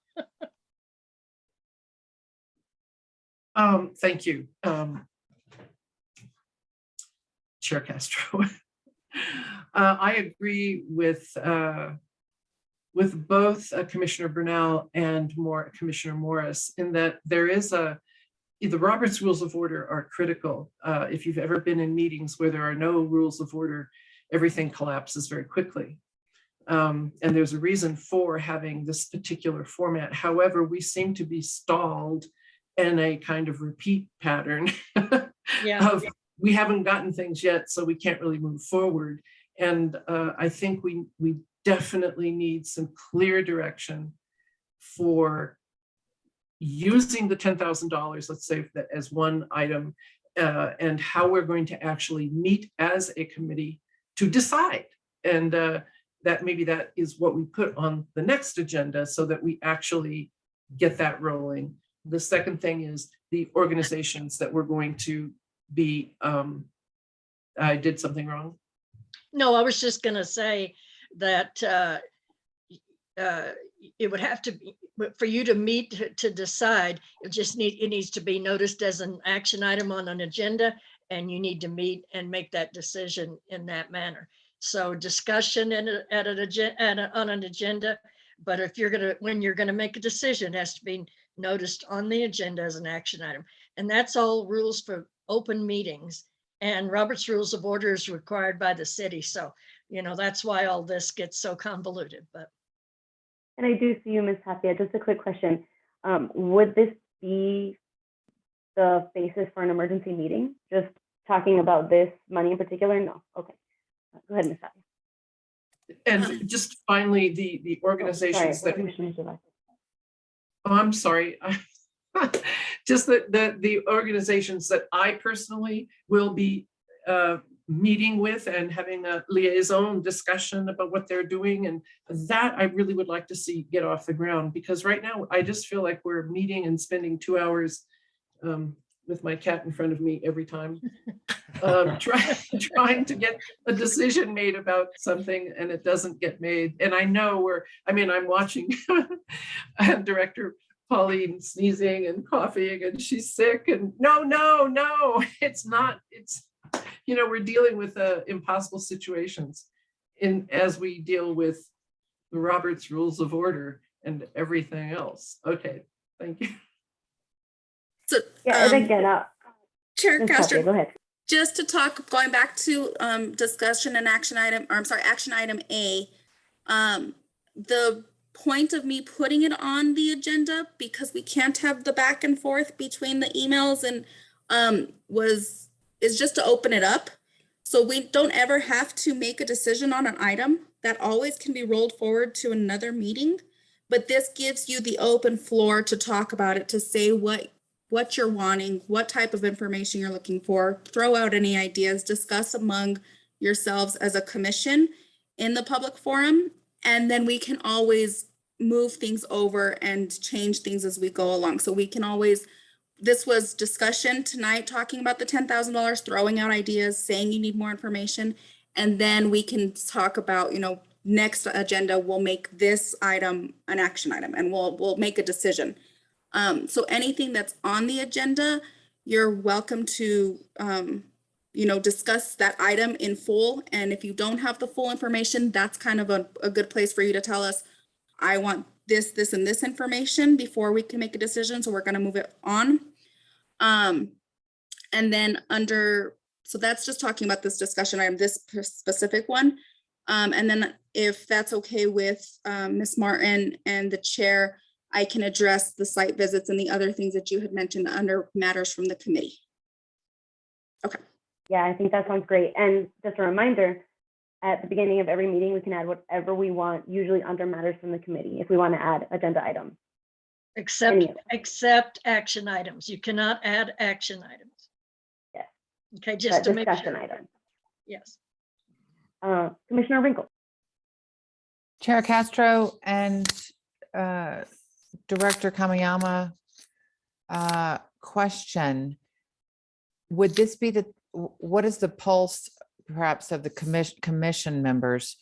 Thank you, Chair Castro. I agree with both Commissioner Bernal and Commissioner Morris, in that there is the Robert's Rules of Order are critical. If you've ever been in meetings where there are no rules of order, everything collapses very quickly. And there's a reason for having this particular format. However, we seem to be stalled in a kind of repeat pattern of we haven't gotten things yet, so we can't really move forward. And I think we definitely need some clear direction for using the $10,000, let's say, that as one item, and how we're going to actually meet as a committee to decide. And that maybe that is what we put on the next agenda, so that we actually get that rolling. The second thing is the organizations that we're going to be, I did something wrong. No, I was just going to say that it would have to be, for you to meet to decide, it needs to be noticed as an action item on an agenda, and you need to meet and make that decision in that manner. So discussion on an agenda, but if when you're going to make a decision, it has to be noticed on the agenda as an action item. And that's all rules for open meetings, and Robert's Rules of Order is required by the city. So, that's why all this gets so convoluted. But And I do see you, Ms. Tapia. Just a quick question. Would this be the basis for an emergency meeting? Just talking about this money in particular? No. Okay. Go ahead, Ms. Tapia. And just finally, the organizations that. Oh, I'm sorry. Just the organizations that I personally will be meeting with and having a liaison discussion about what they're doing. And that I really would like to see get off the ground, because right now I just feel like we're meeting and spending 2 hours with my cat in front of me every time, trying to get a decision made about something, and it doesn't get made. And I know I'm watching Director Pauline sneezing and coughing, and she's sick, and no, it's not, we're dealing with impossible situations as we deal with the Robert's Rules of Order and everything else. Okay, thank you. So, Yeah, and again, Chair Ms. Castro, Tapia, go ahead. just to talk, going back to discussion and action item, or I'm sorry, action item A, the point of me putting it on the agenda, because we can't have the back and forth between the emails, and is just to open it up. So we don't ever have to make a decision on an item. That always can be rolled forward to another meeting. But this gives you the open floor to talk about it, to say what you're wanting, what type of information you're looking for, throw out any ideas, discuss among yourselves as a commission in the public forum. And then we can always move things over and change things as we go along. So we can always, this was discussion tonight, talking about the $10,000, throwing out ideas, saying you need more information. And then we can talk about, next agenda, we'll make this item an action item, and we'll make a decision. So anything that's on the agenda, you're welcome to, discuss that item in full. And if you don't have the full information, that's kind of a good place for you to tell us, I want this, this, and this information before we can make a decision. So we're going to move it on. And then so that's just talking about this discussion item, this specific one. And then if that's okay with Ms. Martin and the chair, I can address the site visits and the other things that you had mentioned under matters from the committee. Okay. Yeah, I think that sounds great. And just a reminder, at the beginning of every meeting, we can add whatever we want, usually under matters from the committee, if we want to add agenda items. Except action items. You cannot add action items. Yes. Okay, just to make discussion sure. item. Yes. Commissioner Winkle. Chair Castro and Director Kamiyama, question. Would this be what is the pulse perhaps of the commission members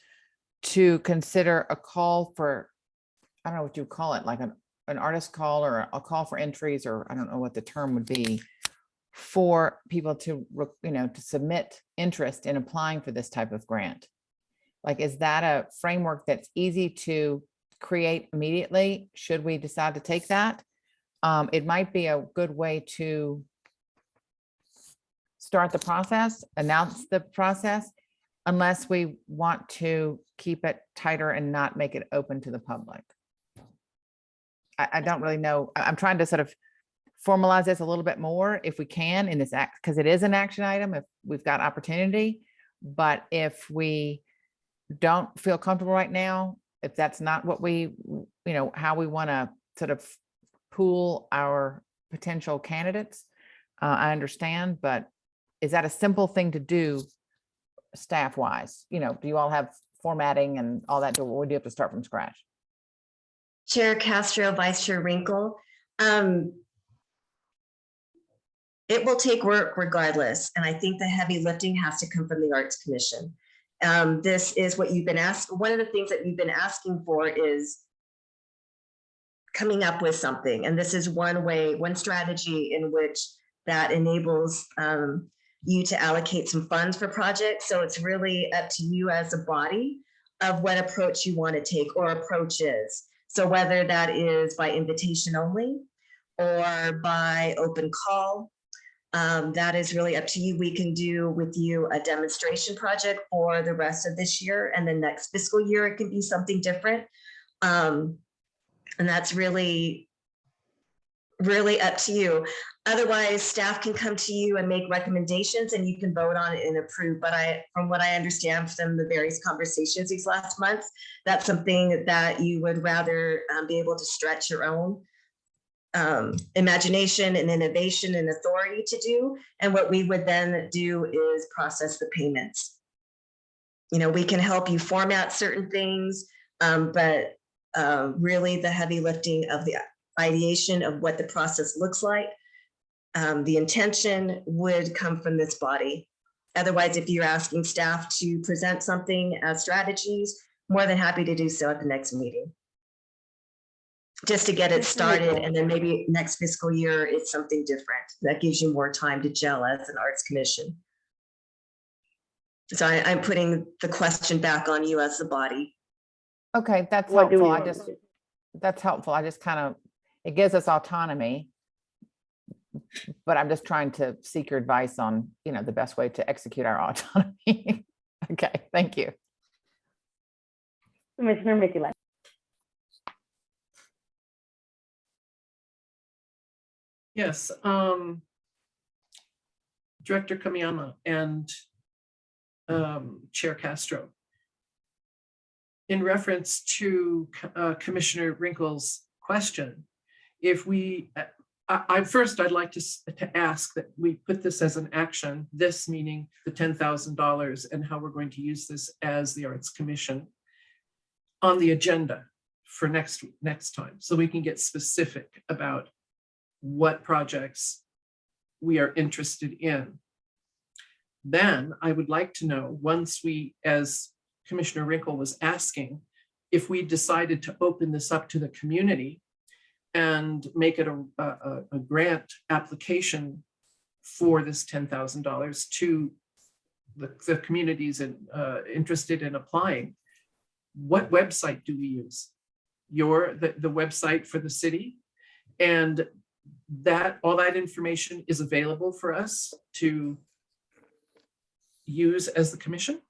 to consider a call for, I don't know what you call it, like an artist call or a call for entries, or I don't know what the term would be, for people to, to submit interest in applying for this type of grant? Like, is that a framework that's easy to create immediately? Should we decide to take that? It might be a good way to start the process, announce the process, unless we want to keep it tighter and not make it open to the public. I don't really know. I'm trying to sort of formalize this a little bit more if we can in this act, because it is an action item if we've got opportunity. But if we don't feel comfortable right now, if that's not what we, how we want to sort of pool our potential candidates, I understand, but is that a simple thing to do staff wise? Do you all have formatting and all that? Or would you have to start from scratch? Chair Castro, Vice Chair Winkle. It will take work regardless. And I think the heavy lifting has to come from the Arts Commission. This is what you've been asking. One of the things that you've been asking for is coming up with something. And this is one strategy in which that enables you to allocate some funds for projects. So it's really up to you as a body of what approach you want to take or approaches. So whether that is by invitation only or by open call, that is really up to you. We can do with you a demonstration project for the rest of this year, and the next fiscal year it can be something different. And that's really up to you. Otherwise, staff can come to you and make recommendations and you can vote on it and approve. But from what I understand from the various conversations these last months, that's something that you would rather be able to stretch your own imagination and innovation and authority to do. And what we would then do is process the payments. You know, we can help you format certain things, but really the heavy lifting of the ideation of what the process looks like, the intention would come from this body. Otherwise, if you're asking staff to present something as strategies, more than happy to do so at the next meeting. Just to get it started, and then maybe next fiscal year it's something different. That gives you more time to gel as an arts commission. So I'm putting the question back on you as the body. Okay, that's What do helpful. we That's helpful. I just kind of, it gives us autonomy. But I'm just trying to seek your advice on, you know, the best way to execute our autonomy. Okay, thank you. Commissioner Mikulak. Yes, Director Kamiyama and Chair Castro. In reference to Commissioner Wrinkle's question, if we, I'd like to ask that we put this as an action, this meaning the $10,000 and how we're going to use this as the Arts Commission on the agenda for next time, so we can get specific about what projects we are interested in. Then I would like to know, once we, as Commissioner Wrinkle was asking, if we decided to open this up to the community and make it a grant application for this $10,000 to the communities interested in applying, what website do we use? The website for the city, and that all that information is available for us to use as the commission?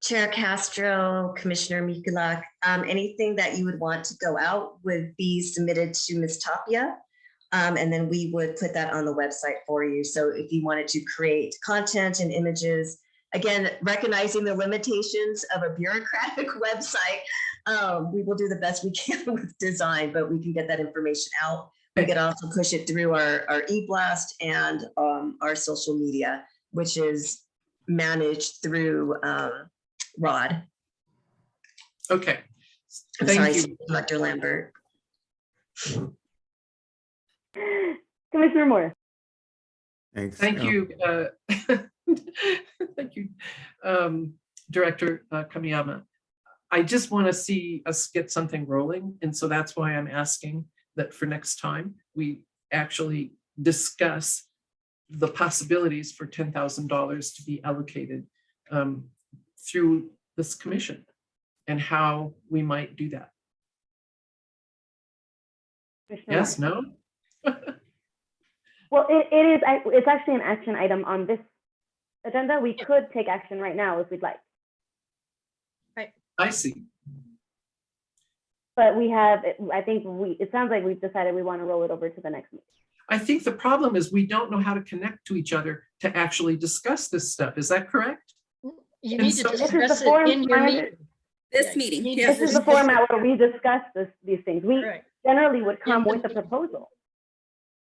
Chair Castro, Commissioner Mikulak, anything that you would want to go out would be submitted to Ms. Tapia, and then we would put that on the website for you. So if you wanted to create content and images, again, recognizing the limitations of a bureaucratic website, we will do the best we can with design, but we can get that information out. We could also push it through our e-blast and our social media, which is managed through Rod. Okay. I'm Thank sorry, you. Dr. Lambert. Commissioner Moore. Thanks. Thank you. Thank you, Director Kamiyama. I just want to see us get something rolling. And so that's why I'm asking that for next time, we actually discuss the possibilities for $10,000 to be allocated through this commission and how we might do that. Commissioner Yes, Moore. no? Well, it's actually an action item on this agenda. We could take action right now if we'd like. I see. But we have, I think it sounds like we've decided we want to roll it over to the next meeting. I think the problem is we don't know how to connect to each other to actually discuss this stuff. Is that correct? You And need to so- This is the discuss it forum in your meeting. This Yeah, meeting, you need to yes. This is the format where we discuss these things. We Right. generally would come the with a proposal.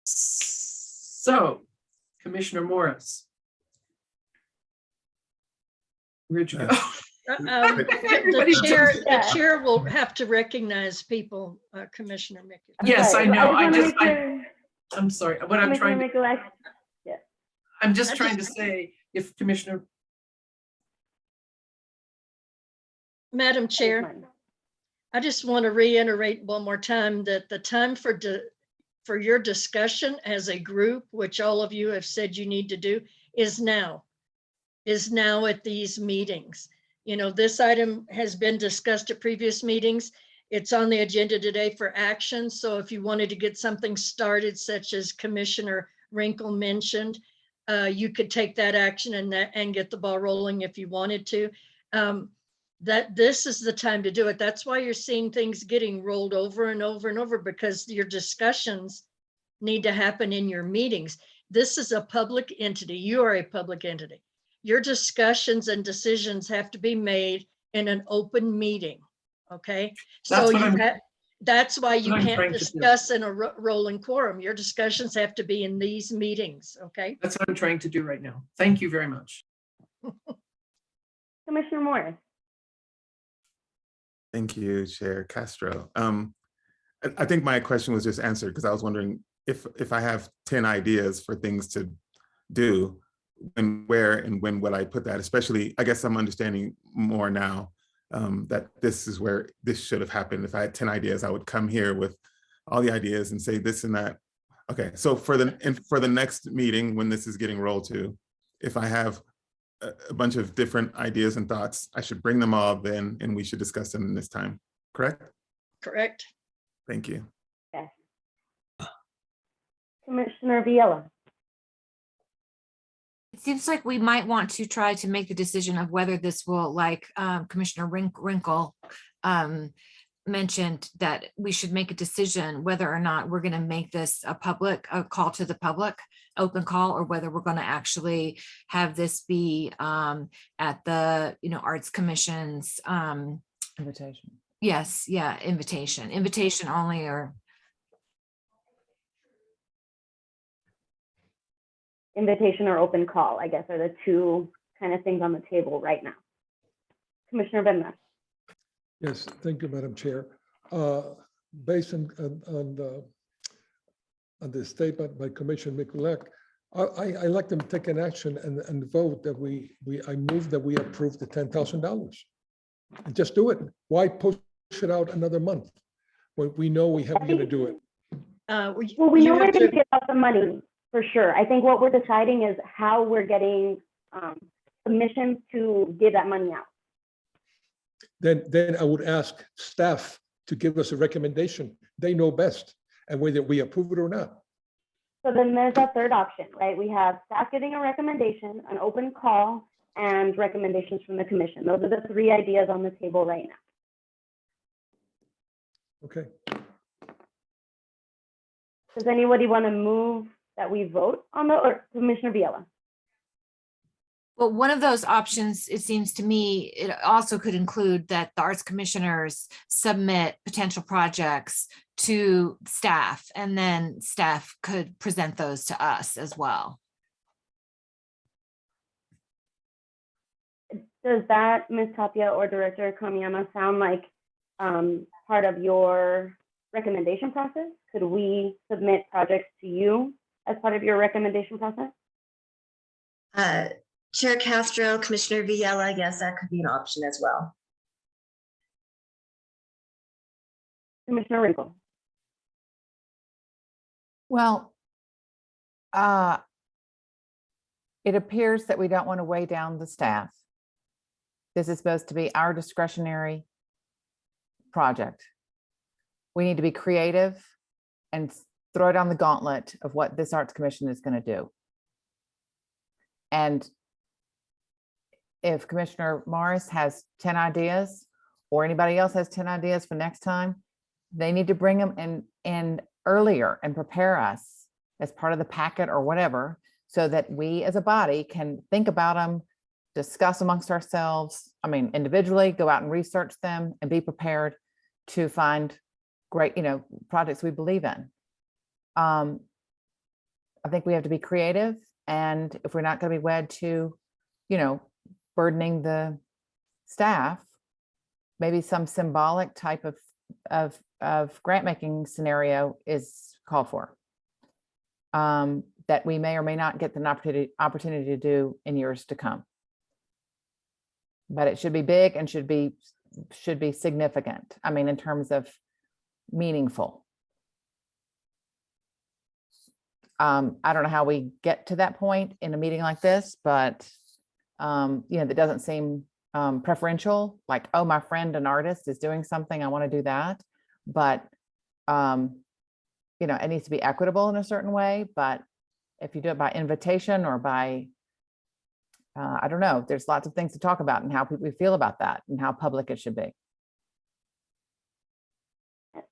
So, Commissioner Morris. Where'd you go? The chair will have to recognize people, Commissioner Mickey. Yes, I Okay, know. wanna make sure- I'm sorry. What I'm Commissioner trying to, Mikulak, I'm just I trying to just- say, if Commissioner, Madam Chair, I just want to reiterate one more time that the time for your discussion as a group, which all of you have said you need to do, is now at these meetings. You know, this item has been discussed at previous meetings. It's on the agenda today for action. So if you wanted to get something started, such as Commissioner Wrinkle mentioned, you could take that action and get the ball rolling if you wanted to. That this is the time to do it. That's why you're seeing things getting rolled over and over and over, because your discussions need to happen in your meetings. This is a public entity. You are a public entity. Your discussions and decisions have to be made in an open meeting. Okay. That's So what That's why you What I'm can't trying to do. discuss in a rolling quorum. Your discussions have to be in these meetings, okay? That's what I'm trying to do right now. Thank you very much. Commissioner Morris. Thank you, Chair Castro. I think my question was just answered because I was wondering if I have 10 ideas for things to do, and where and when would I put that? Especially, I guess I'm understanding more now that this is where this should have happened. If I had 10 ideas, I would come here with all the ideas and say this and that. Okay, so for the next meeting, when this is getting rolled to, if I have a bunch of different ideas and thoughts, I should bring them all then, and we should discuss them in this time, correct? Correct. Thank you. Yes. Commissioner Villela. It seems like we might want to try to make the decision of whether this will, like Commissioner Wrinkle mentioned, that we should make a decision whether or not we're going to make this a call to the public, open call, or whether we're going to actually have this be at the Arts Commission's Invitation. yes, yeah, invitation only, or Invitation or open call, I guess, are the two kind of things on the table right now. Commissioner Bennett. Yes, thank you, Madam Chair. Based on the statement by Commissioner Mikulek, I like them to take an action and vote that I move that we approve the $10,000. And just do it. Why push it out another month when we know we have going to do it? Well, we know we're going to get out the money for sure. I think what we're deciding is how we're getting submissions to give that money out. Then I would ask staff to give us a recommendation. They know best, and whether we approve it or not. So then there's a third option, right? We have staff giving a recommendation, an open call, and recommendations from the commission. Those are the three ideas on the table right now. Okay. Does anybody want to move that we vote on or Commissioner Villela? well, one of those options, it seems to me, it also could include that the arts commissioners submit potential projects to staff, and then staff could present those to us as well. Does that, Ms. Tapia or Director Kamiyama, sound like part of your recommendation process? Could we submit projects to you as part of your recommendation process? Chair Castro, Commissioner Villela, yes, that could be an option as well. Commissioner Wrinkle. Well, it appears that we don't want to weigh down the staff. This is supposed to be our discretionary project. We need to be creative and throw down the gauntlet of what this Arts Commission is going to do. And if Commissioner Morris has 10 ideas, or anybody else has 10 ideas for next time, they need to bring them in earlier and prepare us as part of the packet or whatever, so that we as a body can think about them, discuss amongst ourselves, individually, go out and research them and be prepared to find great, projects we believe in. I think we have to be creative, and if we're not going to be wed to, burdening the staff, maybe some symbolic type of grant making scenario is called for, that we may or may not get an opportunity to do in years to come. But it should be big and should be significant. In terms of meaningful. I don't know how we get to that point in a meeting like this, but that doesn't seem preferential, like, oh, my friend, an artist, is doing something, I want to do that. But it needs to be equitable in a certain way. But if you do it by invitation or by, I don't know, there's lots of things to talk about and how we feel about that and how public it should be.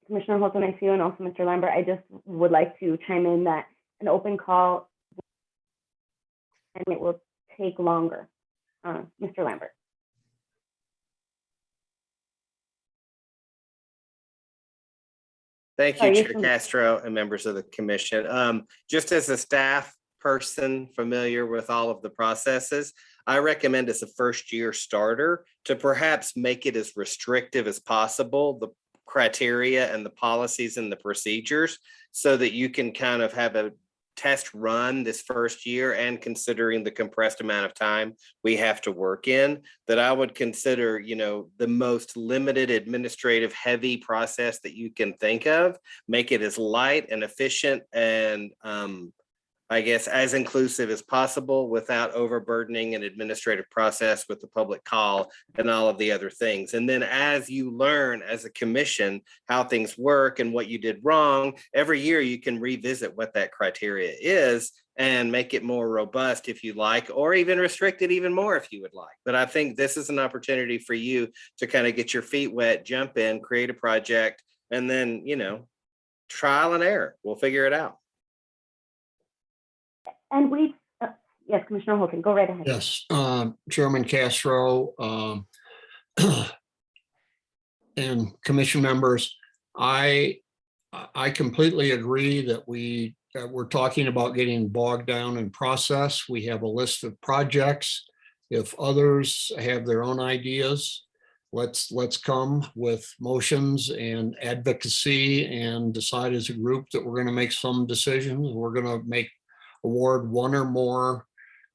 Commissioner Holton, I see you, and also Mr. Lambert, I just would like to chime in that an open call, and it will take longer. Mr. Lambert. Thank Sorry, you, yes, Chair ma'am. Castro and members of the commission. Just as a staff person familiar with all of the processes, I recommend as a first year starter to perhaps make it as restrictive as possible, the criteria and the policies and the procedures, so that you can kind of have a test run this first year, and considering the compressed amount of time we have to work in, that I would consider, the most limited administrative heavy process that you can think of, make it as light and efficient and I guess as inclusive as possible without overburdening an administrative process with the public call and all of the other things. And then as you learn as a commission how things work and what you did wrong, every year you can revisit what that criteria is and make it more robust if you like, or even restrict it even more if you would like. But I think this is an opportunity for you to kind of get your feet wet, jump in, create a project, and then, trial and error. We'll figure it out. And yes, Commissioner Holton, go right ahead. Yes, Chairman Castro and commission members, I completely agree that we're talking about getting bogged down in process. We have a list of projects. If others have their own ideas, let's come with motions and advocacy and decide as a group that we're going to make some decisions. We're going to award one or more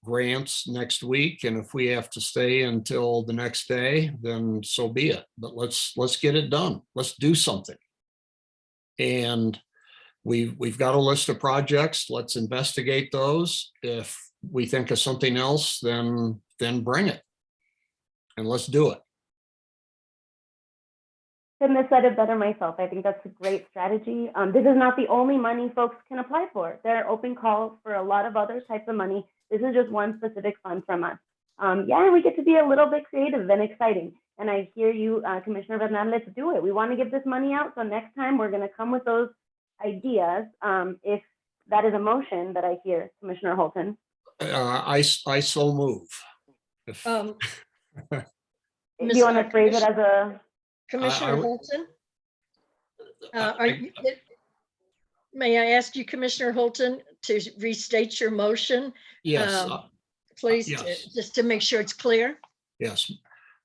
grants next week, and if we have to stay until the next day, then so be it. But let's get it done. Let's do something. And we've got a list of projects. Let's investigate those. If we think of something else, then bring it and let's do it. Couldn't have said it better myself. I think that's a great strategy. This is not the only money folks can apply for. There are open calls for a lot of other types of money. This is just one specific fund from us. We get to be a little bit creative and exciting. And I hear you, Commissioner Bernal, let's do it. We want to give this money out. So next time we're going to come with those ideas. If that is a motion that I hear, Commissioner Holton. I so move. Do you want to phrase it as a... Commissioner Holton? May I ask you, Commissioner Holton, to restate your motion? Yes. Please, yes. Just to make sure it's clear. Yes.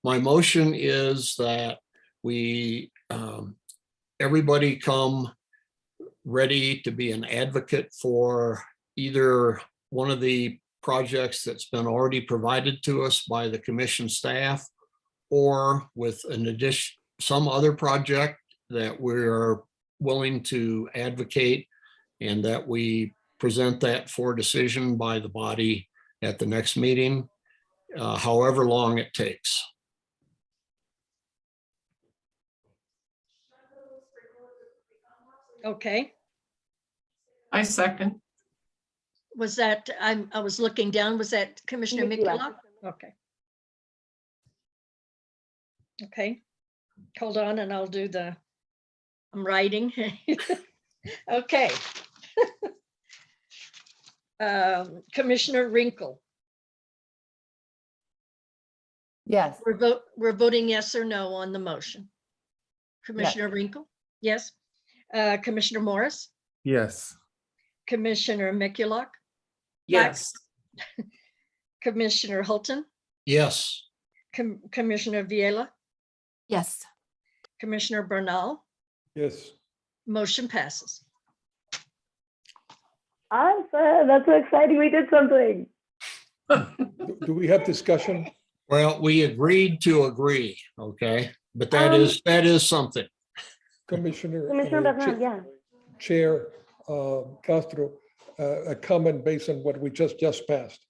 My motion is that we, everybody come ready to be an advocate for either one of the projects that's been already provided to us by the commission staff, or with an addition, some other project that we're willing to advocate, and that we present that for decision by the body at the next meeting, however long it takes. Okay. I second. Was that, I was looking down, was that Commissioner Mikulock? Okay. Okay, hold on and I'll do I'm writing. Okay. Commissioner Rinkle. Yes. We're voting yes or no on the motion. Commissioner Rinkle, yes. Commissioner Morris, Yes. Commissioner Mikulock, Yes. Commissioner Holton, Yes. Commissioner Viela, Yes. Commissioner Bernal, Yes. motion passes. Awesome. That's so exciting. We did something. Do we have discussion? Well, we agreed to agree, okay? But that is something. Commissioner Bernal, yeah. Chair Castro, a comment based on what we just passed.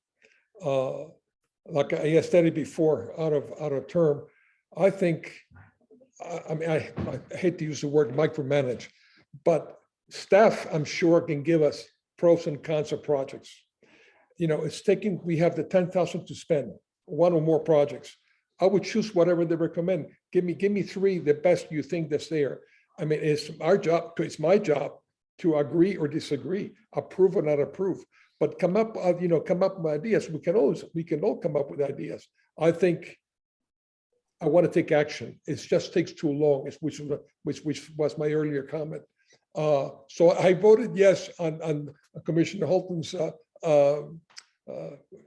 Like I stated before, out of term, I think, I mean, I hate to use the word micromanage, but staff, I'm sure, can give us pros and cons of projects. It's taking, we have the 10,000 to spend, one or more projects. I would choose whatever they recommend. Give me three, the best you think that's there. I mean, it's my job to agree or disagree, approve or not approve, but come up with ideas. We can all come up with ideas. I think I want to take action. It just takes too long, which was my earlier comment. So I voted yes on Commissioner Holton's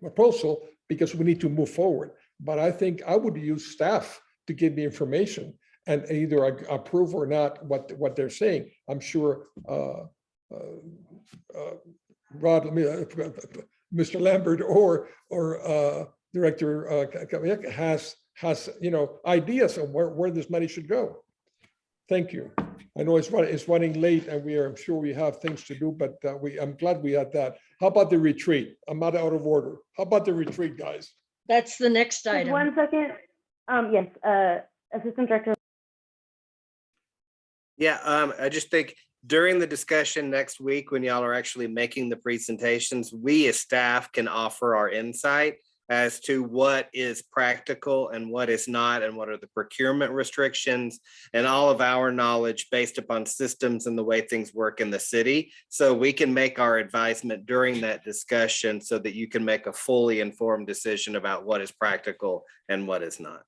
proposal because we need to move forward. But I think I would use staff to give me information and either approve or not what they're saying. I'm sure Mr. Lambert or Director Kamiak has ideas of where this money should go. Thank you. I know it's running late and I'm sure we have things to do, but I'm glad we had that. How about the retreat? I'm not out of order. How about the retreat, guys? That's the next Just item. 1 second. Yes, Assistant Director. Yeah, I just think during the discussion next week, when y'all are actually making the presentations, we as staff can offer our insight as to what is practical and what is not, and what are the procurement restrictions, and all of our knowledge based upon systems and the way things work in the city. So we can make our advisement during that discussion so that you can make a fully informed decision about what is practical and what is not.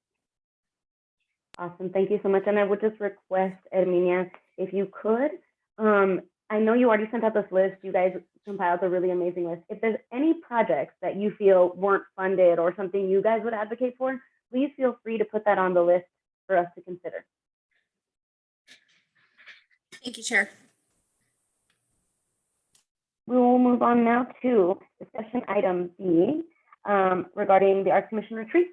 Awesome. Thank you so much. And I would just request, Herminia, if you could, I know you already sent out this list. You guys compiled a really amazing list. If there's any projects that you feel weren't funded or something you guys would advocate for, please feel free to put that on the list for us to consider. Thank you, Chair. We will move on now to discussion item B regarding the Arts Commission retreat.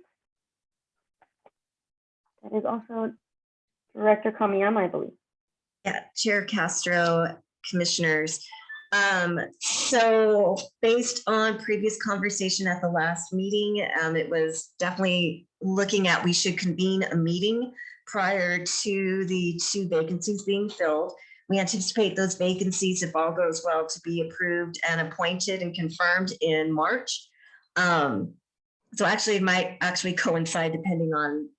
That is also Director Kamiyama, I believe. Yeah, Chair Castro, commissioners. So based on previous conversation at the last meeting, it was definitely looking at we should convene a meeting prior to the 2 vacancies being filled. We anticipate those vacancies, if all goes well, to be approved and appointed and confirmed in March. So actually it might actually coincide depending on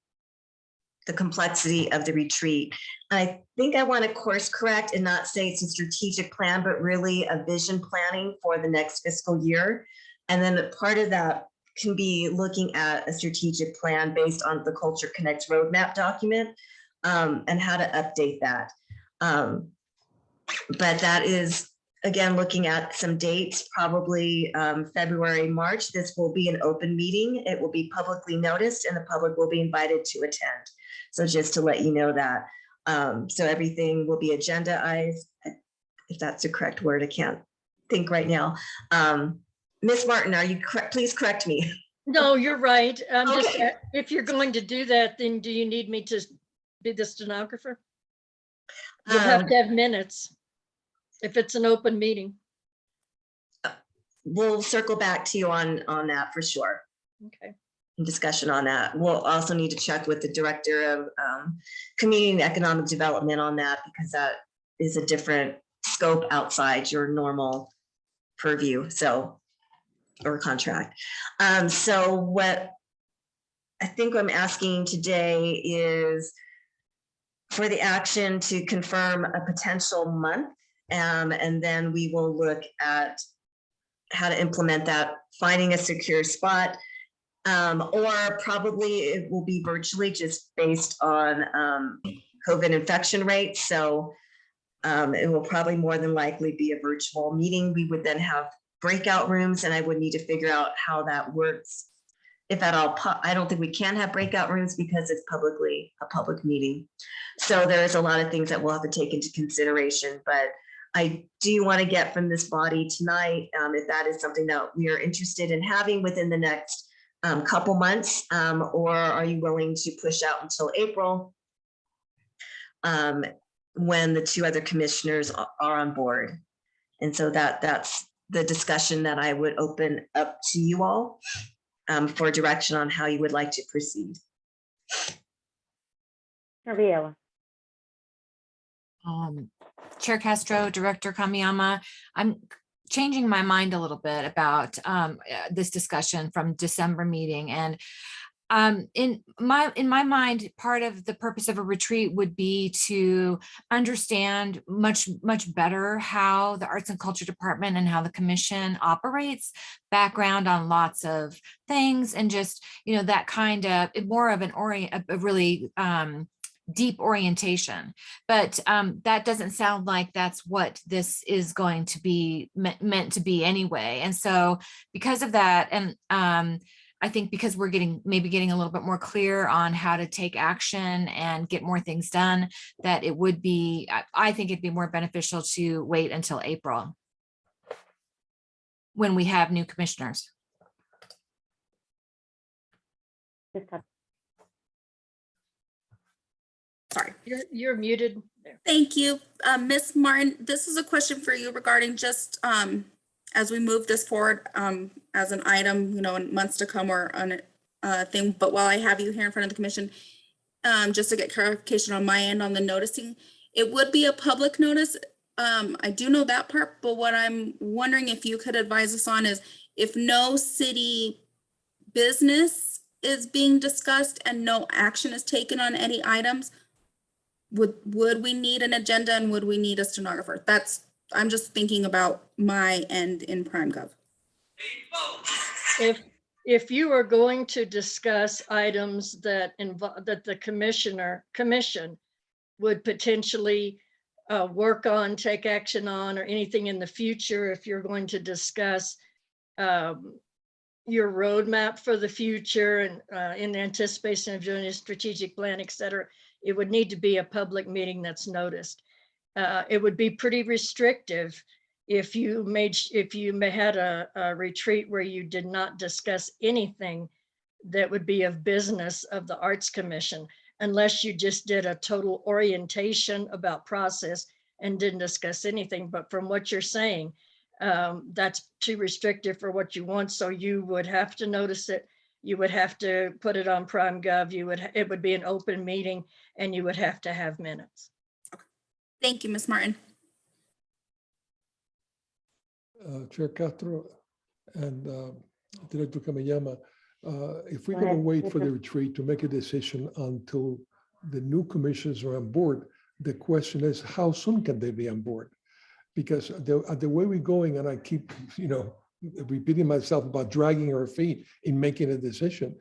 the complexity of the retreat. I think I want to course correct and not say it's a strategic plan, but really a vision planning for the next fiscal year. And then part of that can be looking at a strategic plan based on the Culture Connects roadmap document and how to update that. But that is, again, looking at some dates, probably February, March. This will be an open meeting. It will be publicly noticed and the public will be invited to attend. So just to let you know that. So everything will be agendaized, if that's the correct word. I can't think right now. Ms. Martin, are you correct? Please correct me. No, you're right. Just, Okay. if you're going to do that, then do you need me to be the stenographer? You'll have to have minutes if it's an open meeting. We'll circle back to you on that for sure. Okay. Discussion on that. We'll also need to check with the Director of Community and Economic Development on that, because that is a different scope outside your normal purview, so, or contract. So what I think I'm asking today is for the action to confirm a potential month, and then we will look at how to implement that, finding a secure spot, or probably it will be virtually just based on COVID infection rates. So it will probably more than likely be a virtual meeting. We would then have breakout rooms, and I would need to figure out how that works. If at all, I don't think we can have breakout rooms because it's publicly a public meeting. So there is a lot of things that we'll have to take into consideration, but I do want to get from this body tonight, if that is something that we are interested in having within the next couple months, or are you willing to push out until April when the 2 other commissioners are on board? And so that's the discussion that I would open up to you all for direction on how you would like to proceed. Gabriela. Chair Castro, Director Kamiyama, I'm changing my mind a little bit about this discussion from December meeting. And in my mind, part of the purpose of a retreat would be to understand much better how the Arts and Culture Department and how the Commission operates, background on lots of things, and just, that kind of more of a really deep orientation. But that doesn't sound like that's what this is going to be meant to be anyway. And so because of that, and I think because we're maybe getting a little bit more clear on how to take action and get more things done, that it would be, I think it'd be more beneficial to wait until April when we have new commissioners. Sorry. You're muted. There. Thank you. Ms. Martin, this is a question for you regarding just as we move this forward as an item, you know, in months to come or on a thing. But while I have you here in front of the commission, just to get clarification on my end on the noticing, it would be a public notice. I do know that part, but what I'm wondering if you could advise us on is if no city business is being discussed and no action is taken on any items, would we need an agenda and would we need a stenographer? I'm just thinking about my end in PrimeGov. If you are going to discuss items that the commission would potentially work on, take action on, or anything in the future, if you're going to discuss your roadmap for the future and in anticipation of doing a strategic plan, et cetera, it would need to be a public meeting that's noticed. It would be pretty restrictive if you had a retreat where you did not discuss anything that would be of business of the Arts Commission, unless you just did a total orientation about process and didn't discuss anything. But from what you're saying, that's too restrictive for what you want. So you would have to notice it. You would have to put it on PrimeGov. It would be an open meeting and you would have to have minutes. Okay. Thank you, Ms. Martin. Chair Castro and Director Kamiyama, if we're Go going to ahead, wait for the Commissioner. retreat to make a decision until the new commissioners are on board, the question is how soon can they be on board? Because the way we're going, and I keep, repeating myself about dragging our feet in making a decision.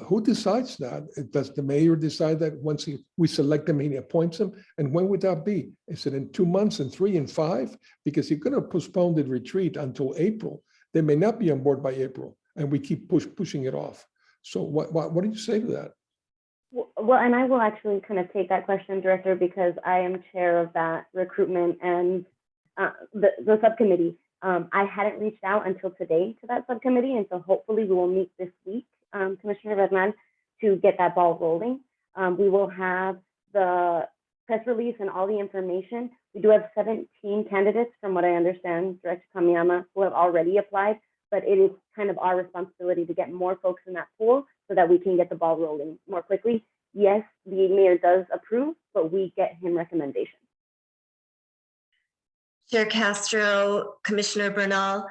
Who decides that? Does the mayor decide that once we select them, he appoints them? And when would that be? Is it in 2 months, and 3 and 5? Because you're going to postpone the retreat until April. They may not be on board by April, and we keep pushing it off. So what do you say to that? Well, and I will actually kind of take that question, Director, because I am chair of that recruitment and the subcommittee. I hadn't reached out until today to that subcommittee, and so hopefully we will meet this week, Commissioner Redman, to get that ball rolling. We will have the press release and all the information. We do have 17 candidates, from what I understand, Director Kamiyama, who have already applied, but it is kind of our responsibility to get more folks in that pool so that we can get the ball rolling more quickly. Yes, the mayor does approve, but we get him recommendations. Chair Castro, Commissioner Bernal.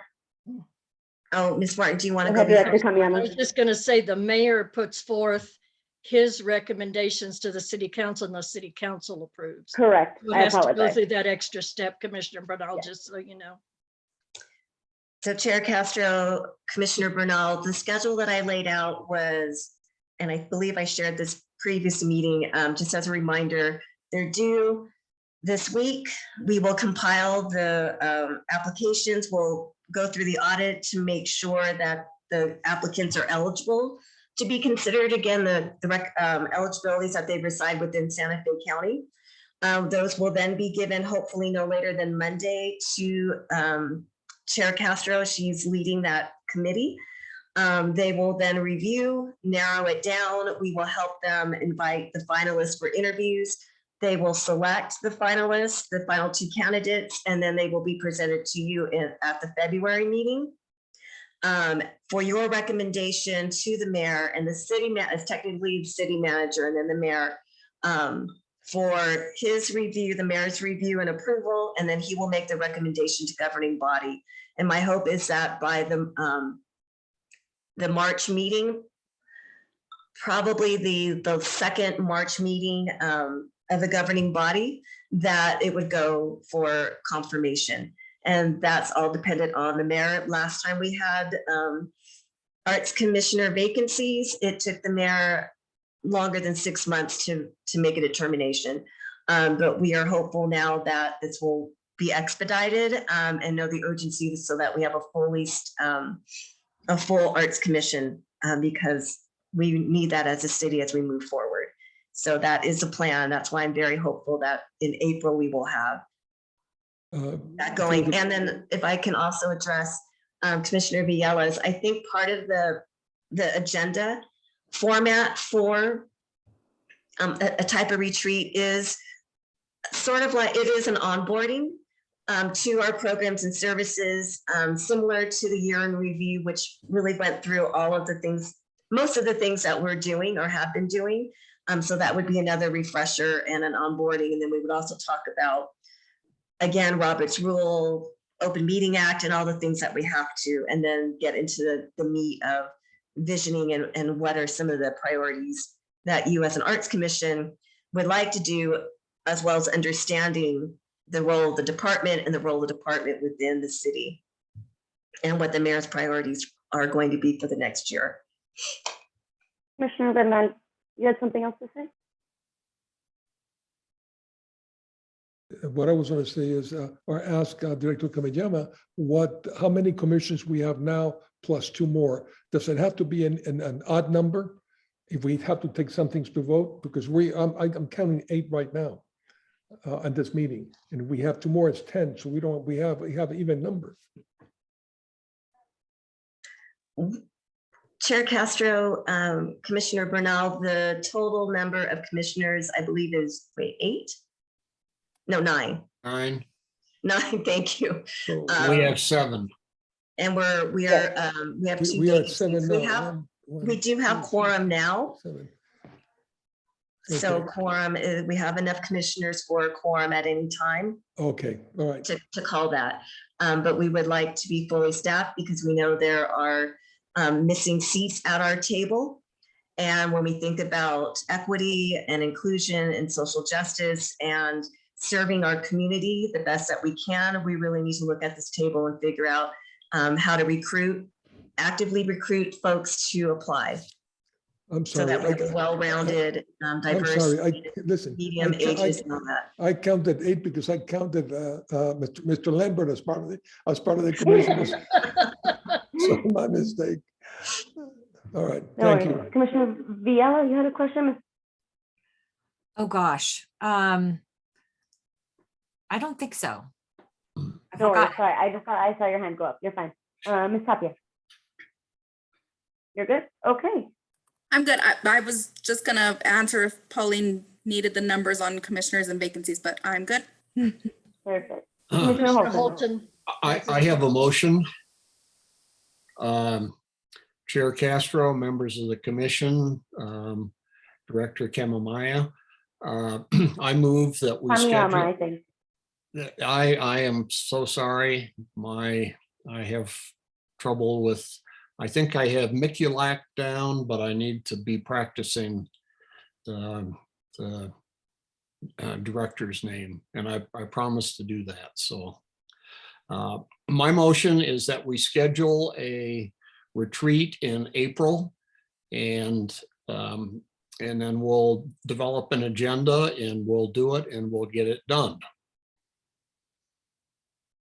Oh, Ms. Martin, do you want to Go go? ahead, Director before? Kamiyama. I was just going to say the mayor puts forth his recommendations to the city council and the city council approves. Correct. So it I has to go apologize. through that extra step, Commissioner Bernal, Yes. just so you know. So Chair Castro, Commissioner Bernal, the schedule that I laid out was, and I believe I shared this previous meeting, just as a reminder, they're due this week. We will compile the applications. We'll go through the audit to make sure that the applicants are eligible to be considered. Again, the eligibilities that they reside within Santa Fe County. Those will then be given hopefully no later than Monday to Chair Castro. She's leading that committee. They will then review, narrow it down. We will help them invite the finalists for interviews. They will select the finalists, the final 2 candidates, and then they will be presented to you at the February meeting. For your recommendation to the mayor, and the city as technically the city manager, and then the mayor, for his review, the mayor's review and approval, and then he will make the recommendation to governing body. And my hope is that by the March meeting, probably the second March meeting of the governing body, that it would go for confirmation. And that's all dependent on the mayor. Last time we had Arts Commissioner vacancies, it took the mayor longer than 6 months to make a determination. But we are hopeful now that this will be expedited and know the urgency so that we have a full arts commission because we need that as a city as we move forward. So that is the plan. That's why I'm very hopeful that in April we will have that going. And then if I can also address Commissioner Villela's, I think part of the agenda format for a type of retreat is sort of like, it is an onboarding to our programs and services, similar to the year in review, which really went through all of the things, most of the things that we're doing or have been doing. So that would be another refresher and an onboarding. And then we would also talk about, again, Robert's Rule, Open Meeting Act, and all the things that we have to, and then get into the meat of visioning and what are some of the priorities that you as an Arts Commission would like to do, as well as understanding the role of the department and the role of the department within the city and what the mayor's priorities are going to be for the next year. Commissioner Bernal, you had something else to say? What I was going to say is, or ask Director Kameyama, how many commissions we have now plus 2 more. Does it have to be an odd number if we have to take some things to vote? Because I'm counting 8 right now on this meeting, and we have 2 more, it's 10. So we have an even number. Chair Castro, Commissioner Bernal, the total number of commissioners, I believe is, 8? No, 9. 9. 9, thank you. So We have 7. And we have 2 we are days. 7 We now. we do have quorum now. 7. So Okay. quorum, we have enough commissioners for a quorum at any time Okay, all right. to call that. But we would like to be fully staffed because we know there are missing seats at our table. And when we think about equity and inclusion and social justice and serving our community the best that we can, we really need to look at this table and figure out how to actively recruit folks to apply. I'm So sorry. that we're well-rounded, I'm diverse, sorry. Listen. medium ages and all that. I counted 8 because I counted Mr. Lambert as part of the commissioners. So my mistake. All right, No thank worries. you. Commissioner Villela, you had a question? Oh, gosh. I don't think so. I No worries, forgot. sorry, I saw your hand go up. You're fine. Ms. Tapia. You're good? Okay. I'm good. I was just gonna answer if Pauline needed the numbers on commissioners and vacancies, but I'm good. Perfect. I Commissioner Holton. Holton. have a motion. Chair Castro, members of the commission, Director Kameyama, I move that we Kamiyama, I schedule. think. I am so sorry. I have trouble with, I think I have Miculac down, but I need to be practicing the director's name, and I promised to do that. So my motion is that we schedule a retreat in April, and then we'll develop an agenda and we'll do it and we'll get it done.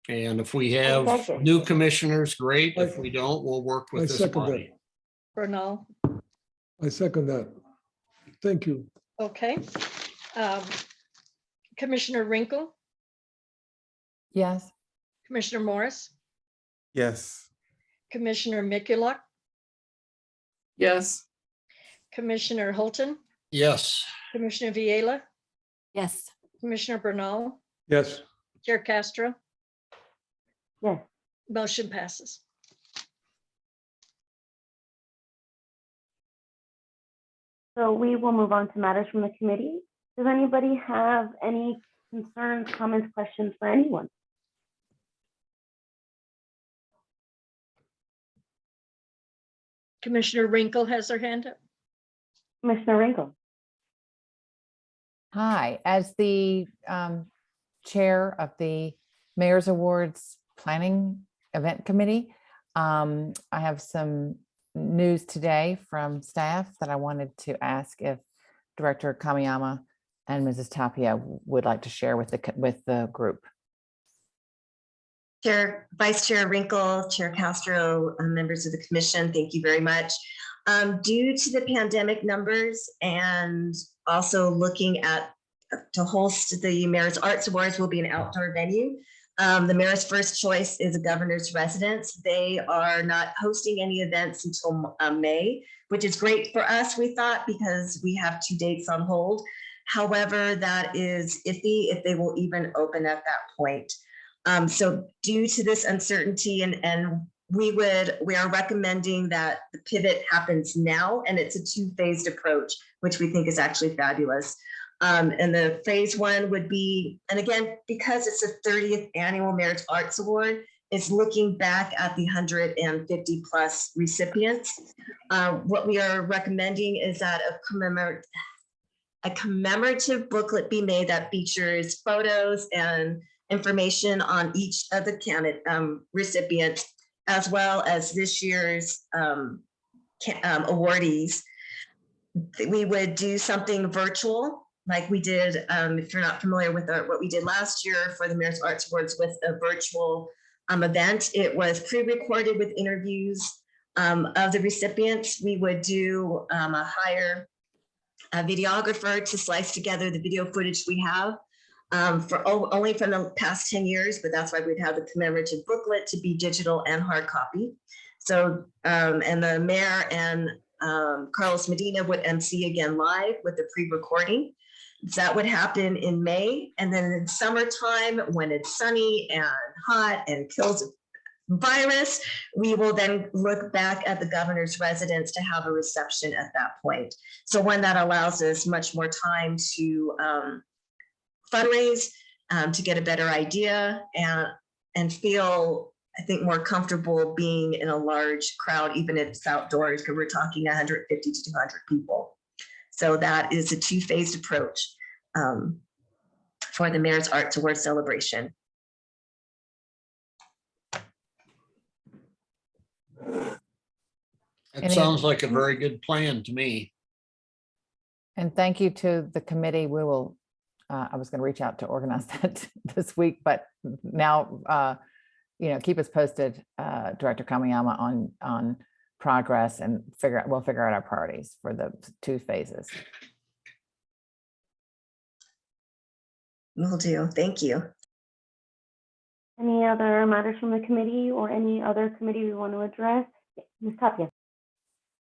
And if we have Second. new commissioners, great. If we don't, we'll work with I this second that. body. Bernal. I second that. Thank you. Okay. Commissioner Wrinkle, Yes. Commissioner Morris, Yes. Commissioner Miculac, Yes. Commissioner Holton, Yes. Commissioner Villela, Yes. Commissioner Bernal, Yes. Chair Castro. Yes. Motion passes. So we will move on to matters from the committee. Does anybody have any concerns, comments, questions for anyone? Commissioner Wrinkle has her hand up. Commissioner Wrinkle. Hi, as the chair of the Mayor's Awards Planning Event Committee, I have some news today from staff that I wanted to ask if Director Kamiyama and Mrs. Tapia would like to share with the group. Chair, Vice Chair Wrinkle, Chair Castro, members of the commission, thank you very much. Due to the pandemic numbers and also looking at to host the Mayor's Arts Awards will be an outdoor venue. The mayor's first choice is a governor's residence. They are not hosting any events until May, which is great for us, we thought, because we have 2 dates on hold. However, that is iffy if they will even open at that point. So due to this uncertainty, and we are recommending that the pivot happens now, and it's a 2-phased approach, which we think is actually fabulous. And the phase 1 would be, and again, because it's the 30th annual Mayor's Arts Award, it's looking back at the 150 plus recipients. What we are recommending is that a commemorative booklet be made that features photos and information on each of the candidate recipients, as well as this year's awardees. We would do something virtual, like we did, if you're not familiar with what we did last year for the Mayor's Arts Awards with a virtual event. It was pre-recorded with interviews of the recipients. We would do hire a videographer to slice together the video footage we have only from the past 10 years, but that's why we'd have the commemorative booklet to be digital and hard copy. So, and the mayor and Carlos Medina would MC again live with the pre-recording. That would happen in May. And then in summertime, when it's sunny and hot and kills virus, we will then look back at the governor's residence to have a reception at that point. So when that allows us much more time to fundraise, to get a better idea and feel, I think, more comfortable being in a large crowd, even if it's outdoors, because we're talking 150 to 200 people. So that is a 2-phased approach for the Mayor's Arts Award celebration. It sounds like a very good plan to me. And thank you to the committee. We will, I was going to reach out to organize that this week, but now, keep us posted, Director Kamiyama, on progress, and we'll figure out our priorities for the 2 phases. Will do. Thank you. Any other matters from the committee or any other committee we want to address? Ms. Tapia.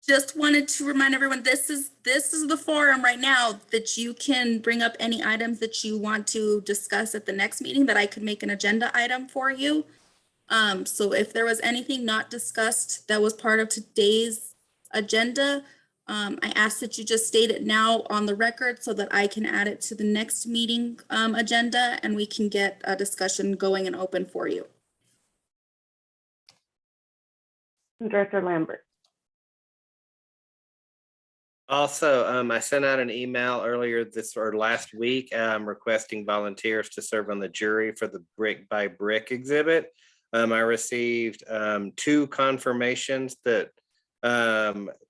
Just wanted to remind everyone, this is the forum right now that you can bring up any items that you want to discuss at the next meeting, that I could make an agenda item for you. So if there was anything not discussed that was part of today's agenda, I ask that you just state it now on the record so that I can add it to the next meeting agenda, and we can get a discussion going and open for you. Director Lambert. Also, I sent out an email earlier last week requesting volunteers to serve on the jury for the Brick by Brick exhibit. I received 2 confirmations that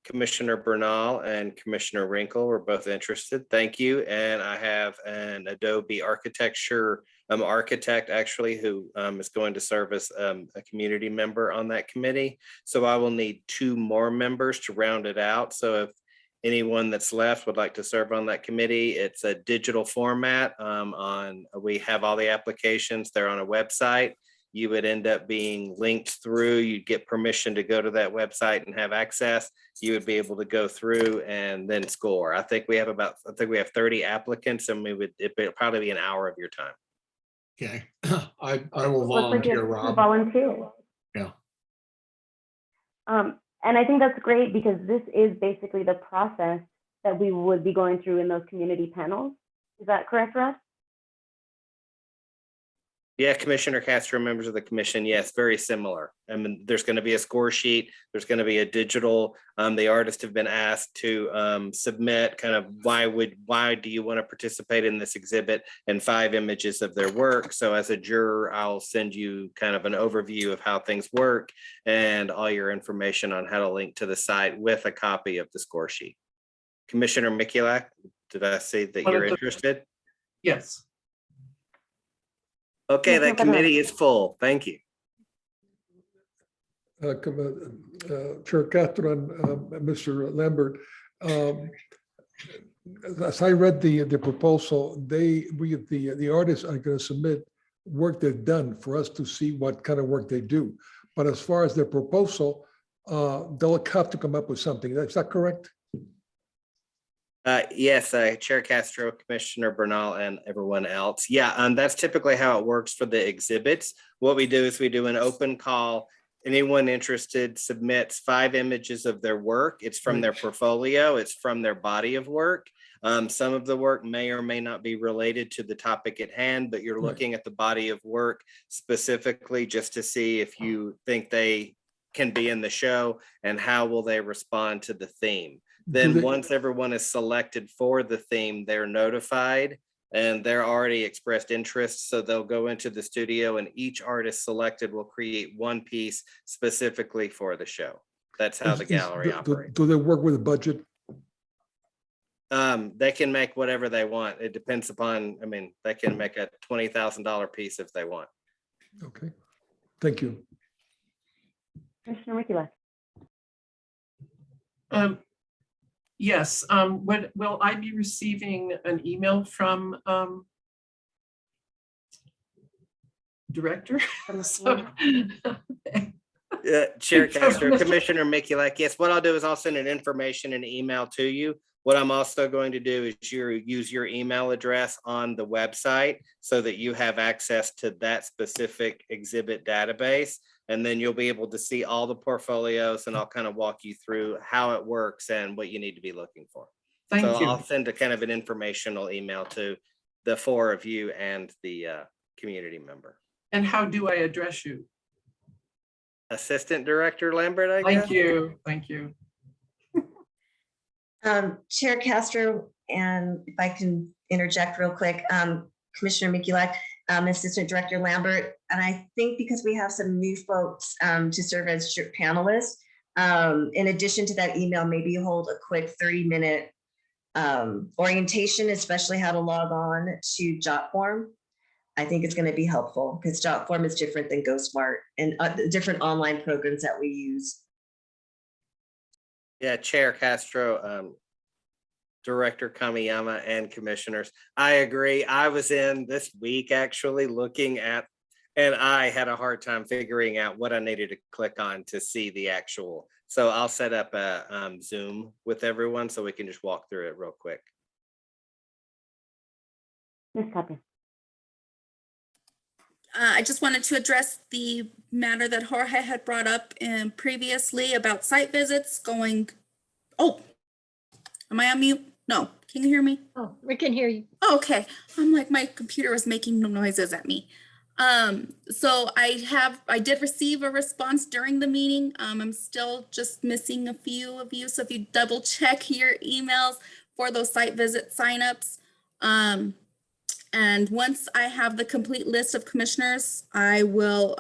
Commissioner Bernal and Commissioner Wrinkle were both interested. Thank you. And I have an Adobe architecture architect actually who is going to serve as a community member on that committee. So I will need 2 more members to round it out. So if anyone that's left would like to serve on that committee, it's a digital format. We have all the applications. They're on a website. You would end up being linked through. You'd get permission to go to that website and have access. You would be able to go through and then score. I think we have 30 applicants, and it'd probably be an hour of your time. Okay, I will volunteer, Rob. Volunteer. Yeah. And I think that's great, because this is basically the process that we would be going through in those community panels. Is that correct, Rod? Yeah, Commissioner Castro, members of the commission, yes, very similar. I mean, there's going to be a score sheet. There's going to be a digital. The artists have been asked to submit kind of why do you want to participate in this exhibit, and 5 images of their work. So as a juror, I'll send you kind of an overview of how things work and all your information on how to link to the site with a copy of the score sheet. Commissioner Mikulak, did I say that you're interested? Yes. Okay, that committee is full. Thank you. Chair Castro and Mr. Lambert, as I read the proposal, the artists are going to submit work they've done for us to see what kind of work they do. But as far as their proposal, they'll have to come up with something. Is that correct? Yes, Chair Castro, Commissioner Bernal, and everyone else. Yeah, that's typically how it works for the exhibits. What we do is we do an open call. Anyone interested submits 5 images of their work. It's from their portfolio. It's from their body of work. Some of the work may or may not be related to the topic at hand, but you're looking at the body of work specifically just to see if you think they can be in the show and how will they respond to the theme. Then once everyone is selected for the theme, they're notified and they're already expressed interest. So they'll go into the studio and each artist selected will create one piece specifically for the show. That's how the gallery operates. Do they work with a budget? They can make whatever they want. It depends upon, I mean, they can make a $20,000 piece if they want. Okay, thank you. Commissioner Mikulak. Yes, will I be receiving an email from director? Chair Castro, Commissioner Mikulak, yes, what I'll do is I'll send an information and email to you. What I'm also going to do is use your email address on the website so that you have access to that specific exhibit database. And then you'll be able to see all the portfolios and I'll kind of walk you through how it works and what you need to be looking for. Thank you. I'll send a kind of an informational email to the 4 of you and the community member. And how do I address you? Assistant Director Lambert, I guess. Thank you. Thank you. Chair Castro, and if I can interject real quick, Commissioner Mikulak, Assistant Director Lambert, and I think because we have some new folks to serve as panelists, in addition to that email, maybe you hold a quick 30-minute orientation, especially how to log on to JotForm. I think it's going to be helpful because JotForm is different than GoSmart and different online programs that we use. Yeah, Chair Castro, Director Kamiyama, and commissioners, I agree. I was in this week actually looking at, and I had a hard time figuring out what I needed to click on to see the actual. So I'll set up a Zoom with everyone so we can just walk through it real quick. Ms. Tapia. I just wanted to address the matter that Jorge had brought up previously about site visits going. Oh, am I on mute? No, can you hear me? Oh, we can hear you. Oh, okay, I'm like, my computer was making noises at me. So I did receive a response during the meeting. I'm still just missing a few of you. So if you double check your emails for those site visit signups. And once I have the complete list of commissioners, I will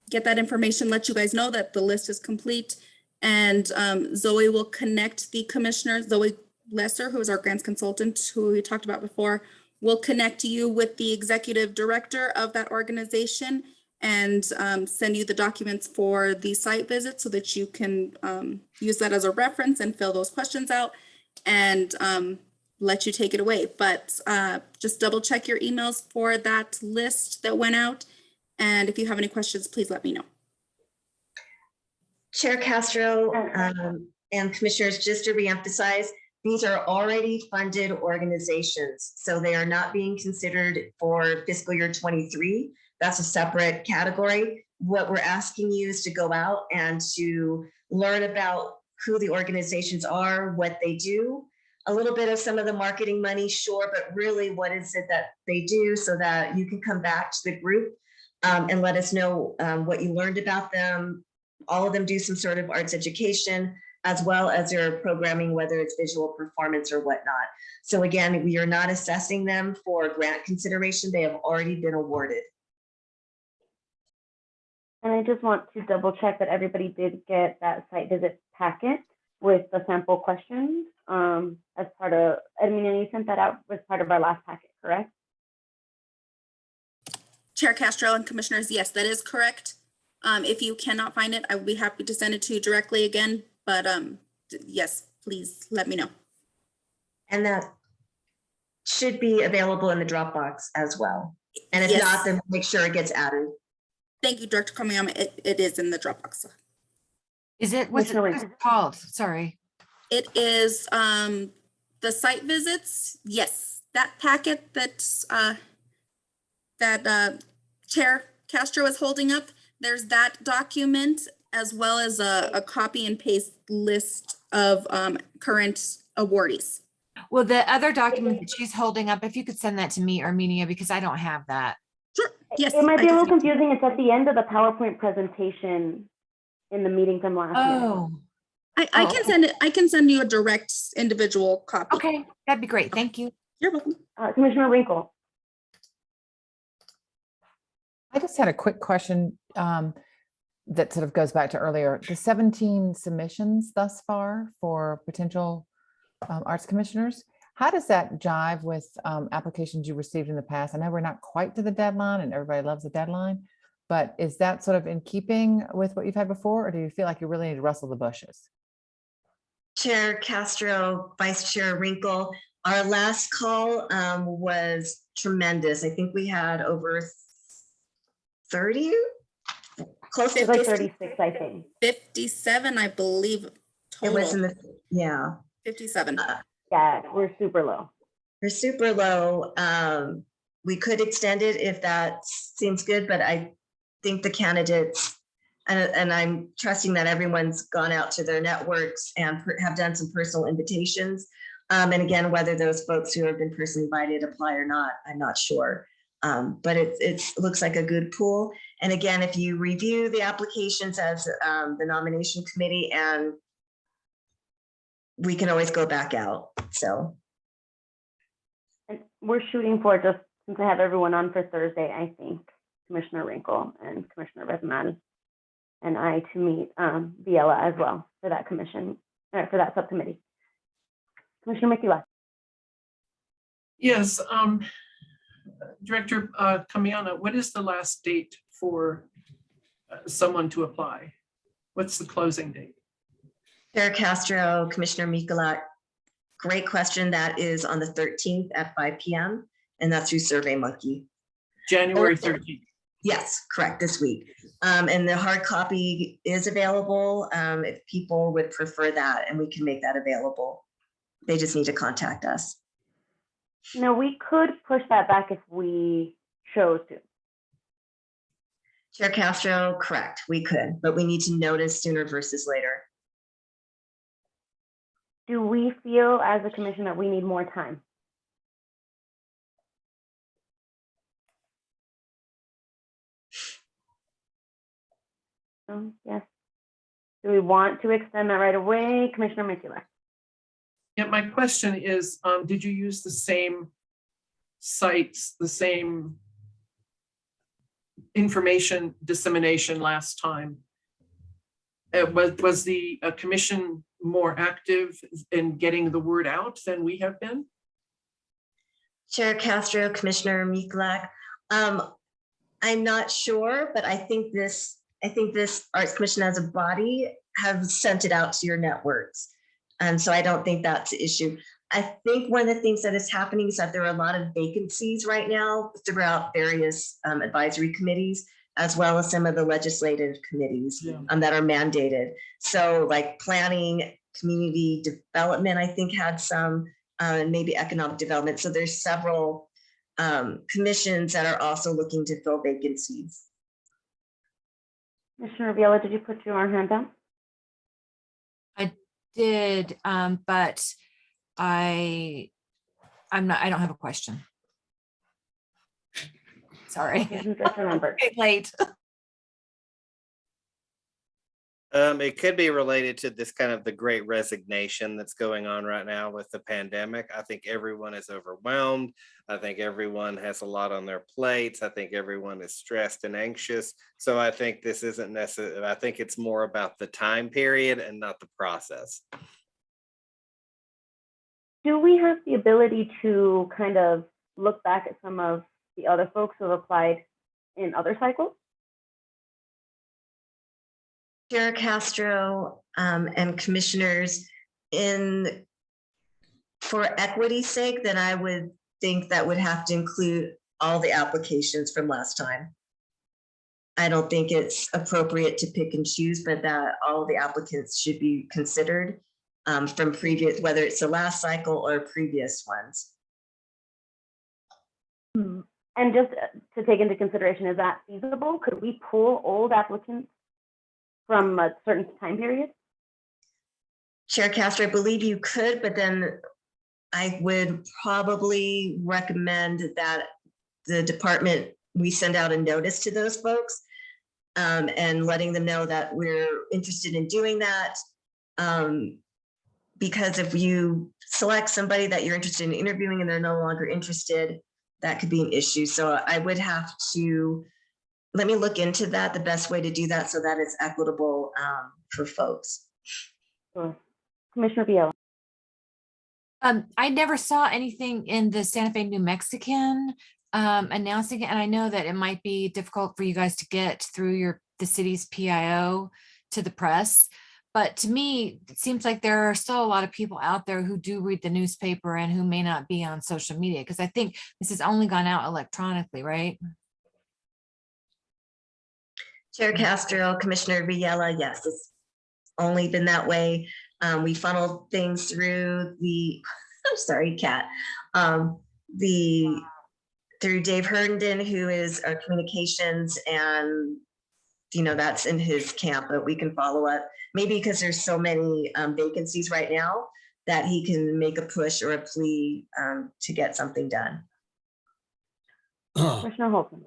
get that information, let you guys know that the list is complete. And Zoe will connect the commissioners, Zoe Lesser, who is our grants consultant, who we talked about before, will connect you with the executive director of that organization and send you the documents for the site visit so that you can use that as a reference and fill those questions out and let you take it away. But just double check your emails for that list that went out. And if you have any questions, please let me know. Chair Castro and commissioners, just to reemphasize, these are already funded organizations, so they are not being considered for fiscal year 23. That's a separate category. What we're asking you is to go out and to learn about who the organizations are, what they do, a little bit of some of the marketing money, sure, but really what is it that they do so that you can come back to the group and let us know what you learned about them. All of them do some sort of arts education, as well as their programming, whether it's visual performance or whatnot. So again, we are not assessing them for grant consideration. They have already been awarded. And I just want to double check that everybody did get that site visit packet with the sample questions as part of, Edmina, you sent that out as part of our last packet, correct? Chair Castro and commissioners, yes, that is correct. If you cannot find it, I would be happy to send it to you directly again, but yes, please let me know. And that should be available in the Dropbox as well. And if Yes. not, then make sure it gets added. Thank you, Director Kamiyama. It is in the Dropbox. Is it, what's it called? Sorry. It is the site visits. Yes, that packet that Chair Castro is holding up. There's that document as well as a copy and paste list of current awardees. Well, the other document that she's holding up, if you could send that to me, Armenia, because I don't have that. Sure. Yes. It might I be a little can- confusing. It's at the end of the PowerPoint presentation in the meeting from last night. Oh, I can send it. I can send you a direct individual copy. okay. That'd be great. Thank you. You're welcome. Commissioner Winkle. I just had a quick question that sort of goes back to earlier. The 17 submissions thus far for potential arts commissioners, how does that jive with applications you received in the past? I know we're not quite to the deadline and everybody loves the deadline, but is that sort of in keeping with what you've had before, or do you feel like you really need to rustle the bushes? Chair Castro, Vice Chair Wrinkle, our last call was tremendous. I think we had over 30, close to It's like 50. 36, I think. 57, I believe. It Total. was in the, yeah. 57. Yeah, we're super low. We're super low. We could extend it if that seems good, but I think the candidates, and I'm trusting that everyone's gone out to their networks and have done some personal invitations. And again, whether those folks who have been personally invited apply or not, I'm not sure. But it looks like a good pool. And again, if you review the applications as the nomination committee, and we can always go back out, so. And we're shooting for, just since I have everyone on for Thursday, I think Commissioner Wrinkle and Commissioner Resman and I to meet Viela as well for that commission, or for that subcommittee. Commissioner Mikula. Yes, Director Kamiana, what is the last date for someone to apply? What's the closing date? Chair Castro, Commissioner Mikulak, great question. That is on the 13th at 5 p.m. and that's through SurveyMonkey. January 13th. Yes, correct, this week. And the hard copy is available if people would prefer that, and we can make that available. They just need to contact us. No, we could push that back if we chose to. Chair Castro, correct, we could, but we need to notice sooner versus later. Do we feel as a commission that we need more time? Yes. Do we want to extend that right away? Commissioner Mikula? Yeah, my question is, did you use the same sites, the same information dissemination last time? Was the commission more active in getting the word out than we have been? Chair Castro, Commissioner Mikulak, I'm not sure, but I think this Arts Commission as a body have sent it out to your networks. And so I don't think that's the issue. I think one of the things that is happening is that there are a lot of vacancies right now throughout various advisory committees, as well as some of the legislative committees that are mandated. So like planning, community development, I think had some, maybe economic development. So there's several commissions that are also looking to fill vacancies. Commissioner Viela, did you put your hand down? I did, but I don't have a question. Sorry. Just remember. Getting late. It could be related to this kind of the great resignation that's going on right now with the pandemic. I think everyone is overwhelmed. I think everyone has a lot on their plates. I think everyone is stressed and anxious. So I think this isn't necessary. I think it's more about the time period and not the process. Do we have the ability to kind of look back at some of the other folks who have applied in other cycles? Chair Castro and commissioners, for equity's sake, then I would think that would have to include all the applications from last time. I don't think it's appropriate to pick and choose, but that all the applicants should be considered from previous, whether it's the last cycle or previous ones. And just to take into consideration, is that feasible? Could we pull old applicants from a certain time period? Chair Castro, I believe you could, but then I would probably recommend that the department, we send out a notice to those folks and letting them know that we're interested in doing that. Because if you select somebody that you're interested in interviewing and they're no longer interested, that could be an issue. So I would have to, let me look into that, the best way to do that so that it's equitable for folks. Sure. Commissioner Viola. I never saw anything in the Santa Fe, New Mexican announcing it. And I know that it might be difficult for you guys to get through the city's PIO to the press. But to me, it seems like there are still a lot of people out there who do read the newspaper and who may not be on social media, because I think this has only gone out electronically, right? Chair Castro, Commissioner Villela, yes, it's only been that way. We funneled things through I'm sorry, Kat, through Dave Herndon, who is our communications, and that's in his camp, but we can follow up. Maybe because there's so many vacancies right now that he can make a push or a plea to get something done. Commissioner Holton.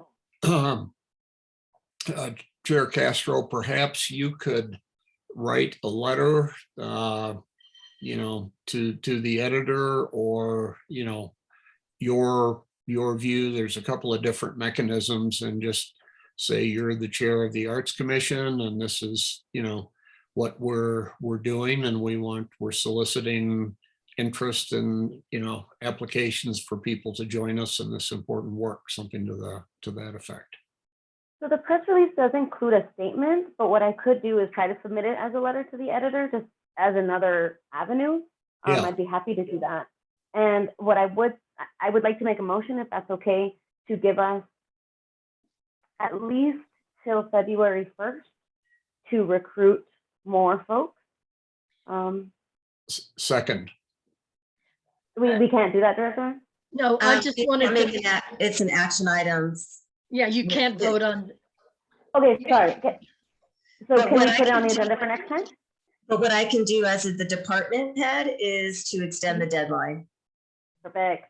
Chair Castro, perhaps you could write a letter, to the editor, or, your view. There's a couple of different mechanisms, and just say you're the chair of the Arts Commission, and this is, what we're doing, and we're soliciting interest in, applications for people to join us in this important work, something to that effect. So the press release does include a statement, but what I could do is try to submit it as a letter to the editor, just as another avenue. Yeah. I'd be happy to do that. And what I would like to make a motion, if that's okay, to give us at least till February 1st to recruit more folks. Second. We can't do that, Director? No, I just wanted to, it's an action item. yeah, you can't vote on. Okay, sorry. So But can we what I put it on can the do- agenda for next time? But what I can do as the department head is to extend the deadline. Perfect.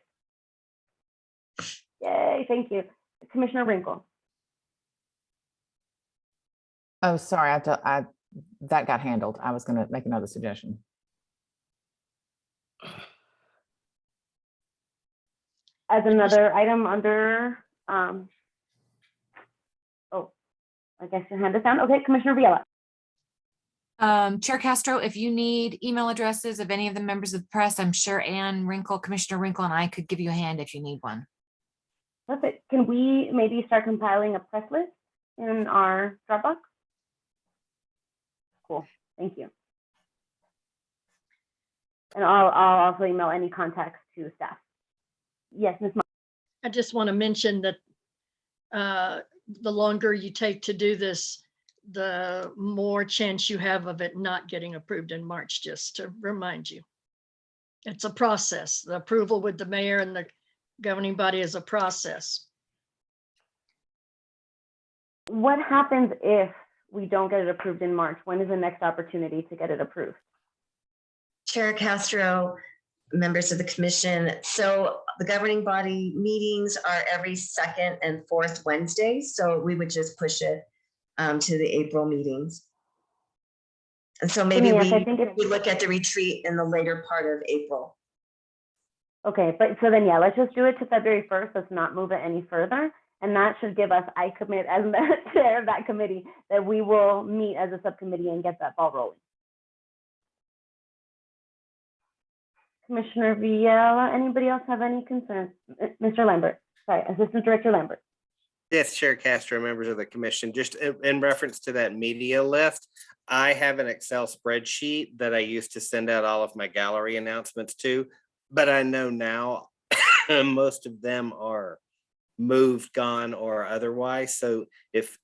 Yay, thank you. Commissioner Wrinkle. Oh, sorry, that got handled. I was gonna make another suggestion. As another item under, I guess your hand is down. Okay, Commissioner Villela. Chair Castro, if you need email addresses of any of the members of the press, I'm sure Commissioner Wrinkle and I could give you a hand if you need one. Perfect. Can we maybe start compiling a press list in our Dropbox? Cool, thank you. And I'll also email any contacts to staff. Yes, Ms. I just want to mention that the longer you take to do this, the more chance you have of it not getting approved in March, just to remind you. It's a process. The approval with the mayor and the governing body is a process. What happens if we don't get it approved in March? When is the next opportunity to get it approved? Chair Castro, members of the commission. So the governing body meetings are every second and fourth Wednesday. So we would just push it to the April meetings. And so maybe Yes, I we think it's look at the retreat in the later part of April. okay. But so then, yeah, let's just do it to February 1st. Let's not move it any further. And that should give us, I commit as the chair of that committee, that we will meet as a subcommittee and get that ball rolling. Commissioner Villela, anybody else have any concerns? Mr. Lambert, sorry, Assistant Director Lambert. Yes, Chair Castro, members of the commission, just in reference to that media list, I have an Excel spreadsheet that I used to send out all of my gallery announcements to, but I know now most of them are moved, gone, or otherwise. So if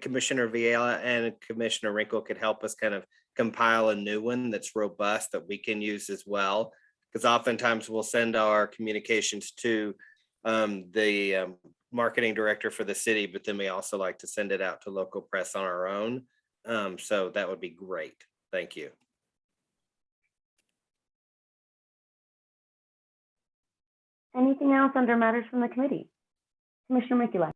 Commissioner Villela and Commissioner Wrinkle could help us kind of compile a new one that's robust that we can use as well, because oftentimes we'll send our communications to the marketing director for the city, but then we also like to send it out to local press on our own. So that would be great. Thank you. Anything else under matters from the committee? Commissioner Mikula.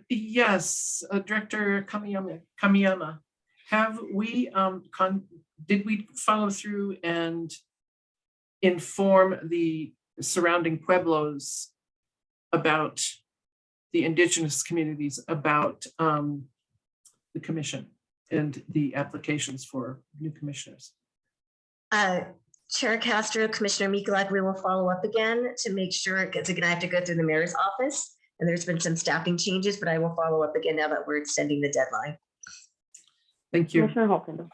Yes, Director Kamiyama, have we, did we follow through and inform the surrounding pueblos about the indigenous communities about the commission and the applications for new commissioners? Chair Castro, Commissioner Mikulak, we will follow up again to make sure, because again, I have to go through the mayor's office and there's been some staffing changes, but I will follow up again now that we're extending the deadline. Thank you. Commissioner Holton.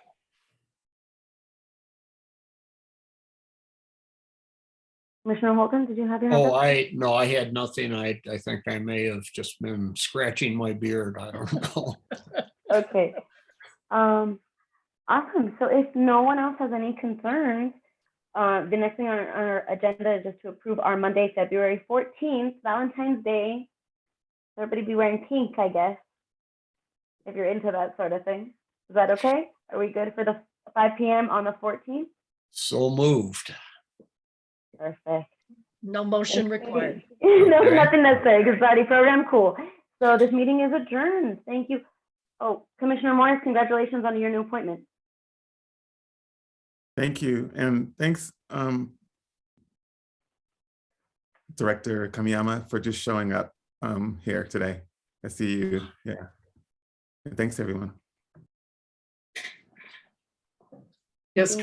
Commissioner Holton, did you have your hand Oh, up? no, I had nothing. I think I may have just been scratching my beard. I don't know. Okay. Awesome. So if no one else has any concerns, the next thing on our agenda is just to approve our Monday, February 14th, Valentine's Day. Everybody be wearing pink, I guess, if you're into that sort of thing. Is that okay? Are we good for the 5 p.m. on the 14th? So moved. Perfect. No motion required. No, Okay. nothing necessary. Good Friday program, cool. So this meeting is adjourned. Thank you. Oh, Commissioner Morris, congratulations on your new appointment. Thank you. And thanks, Director Kamiyama, for just showing up here today. I see you. Yeah. And thanks, everyone. Yes,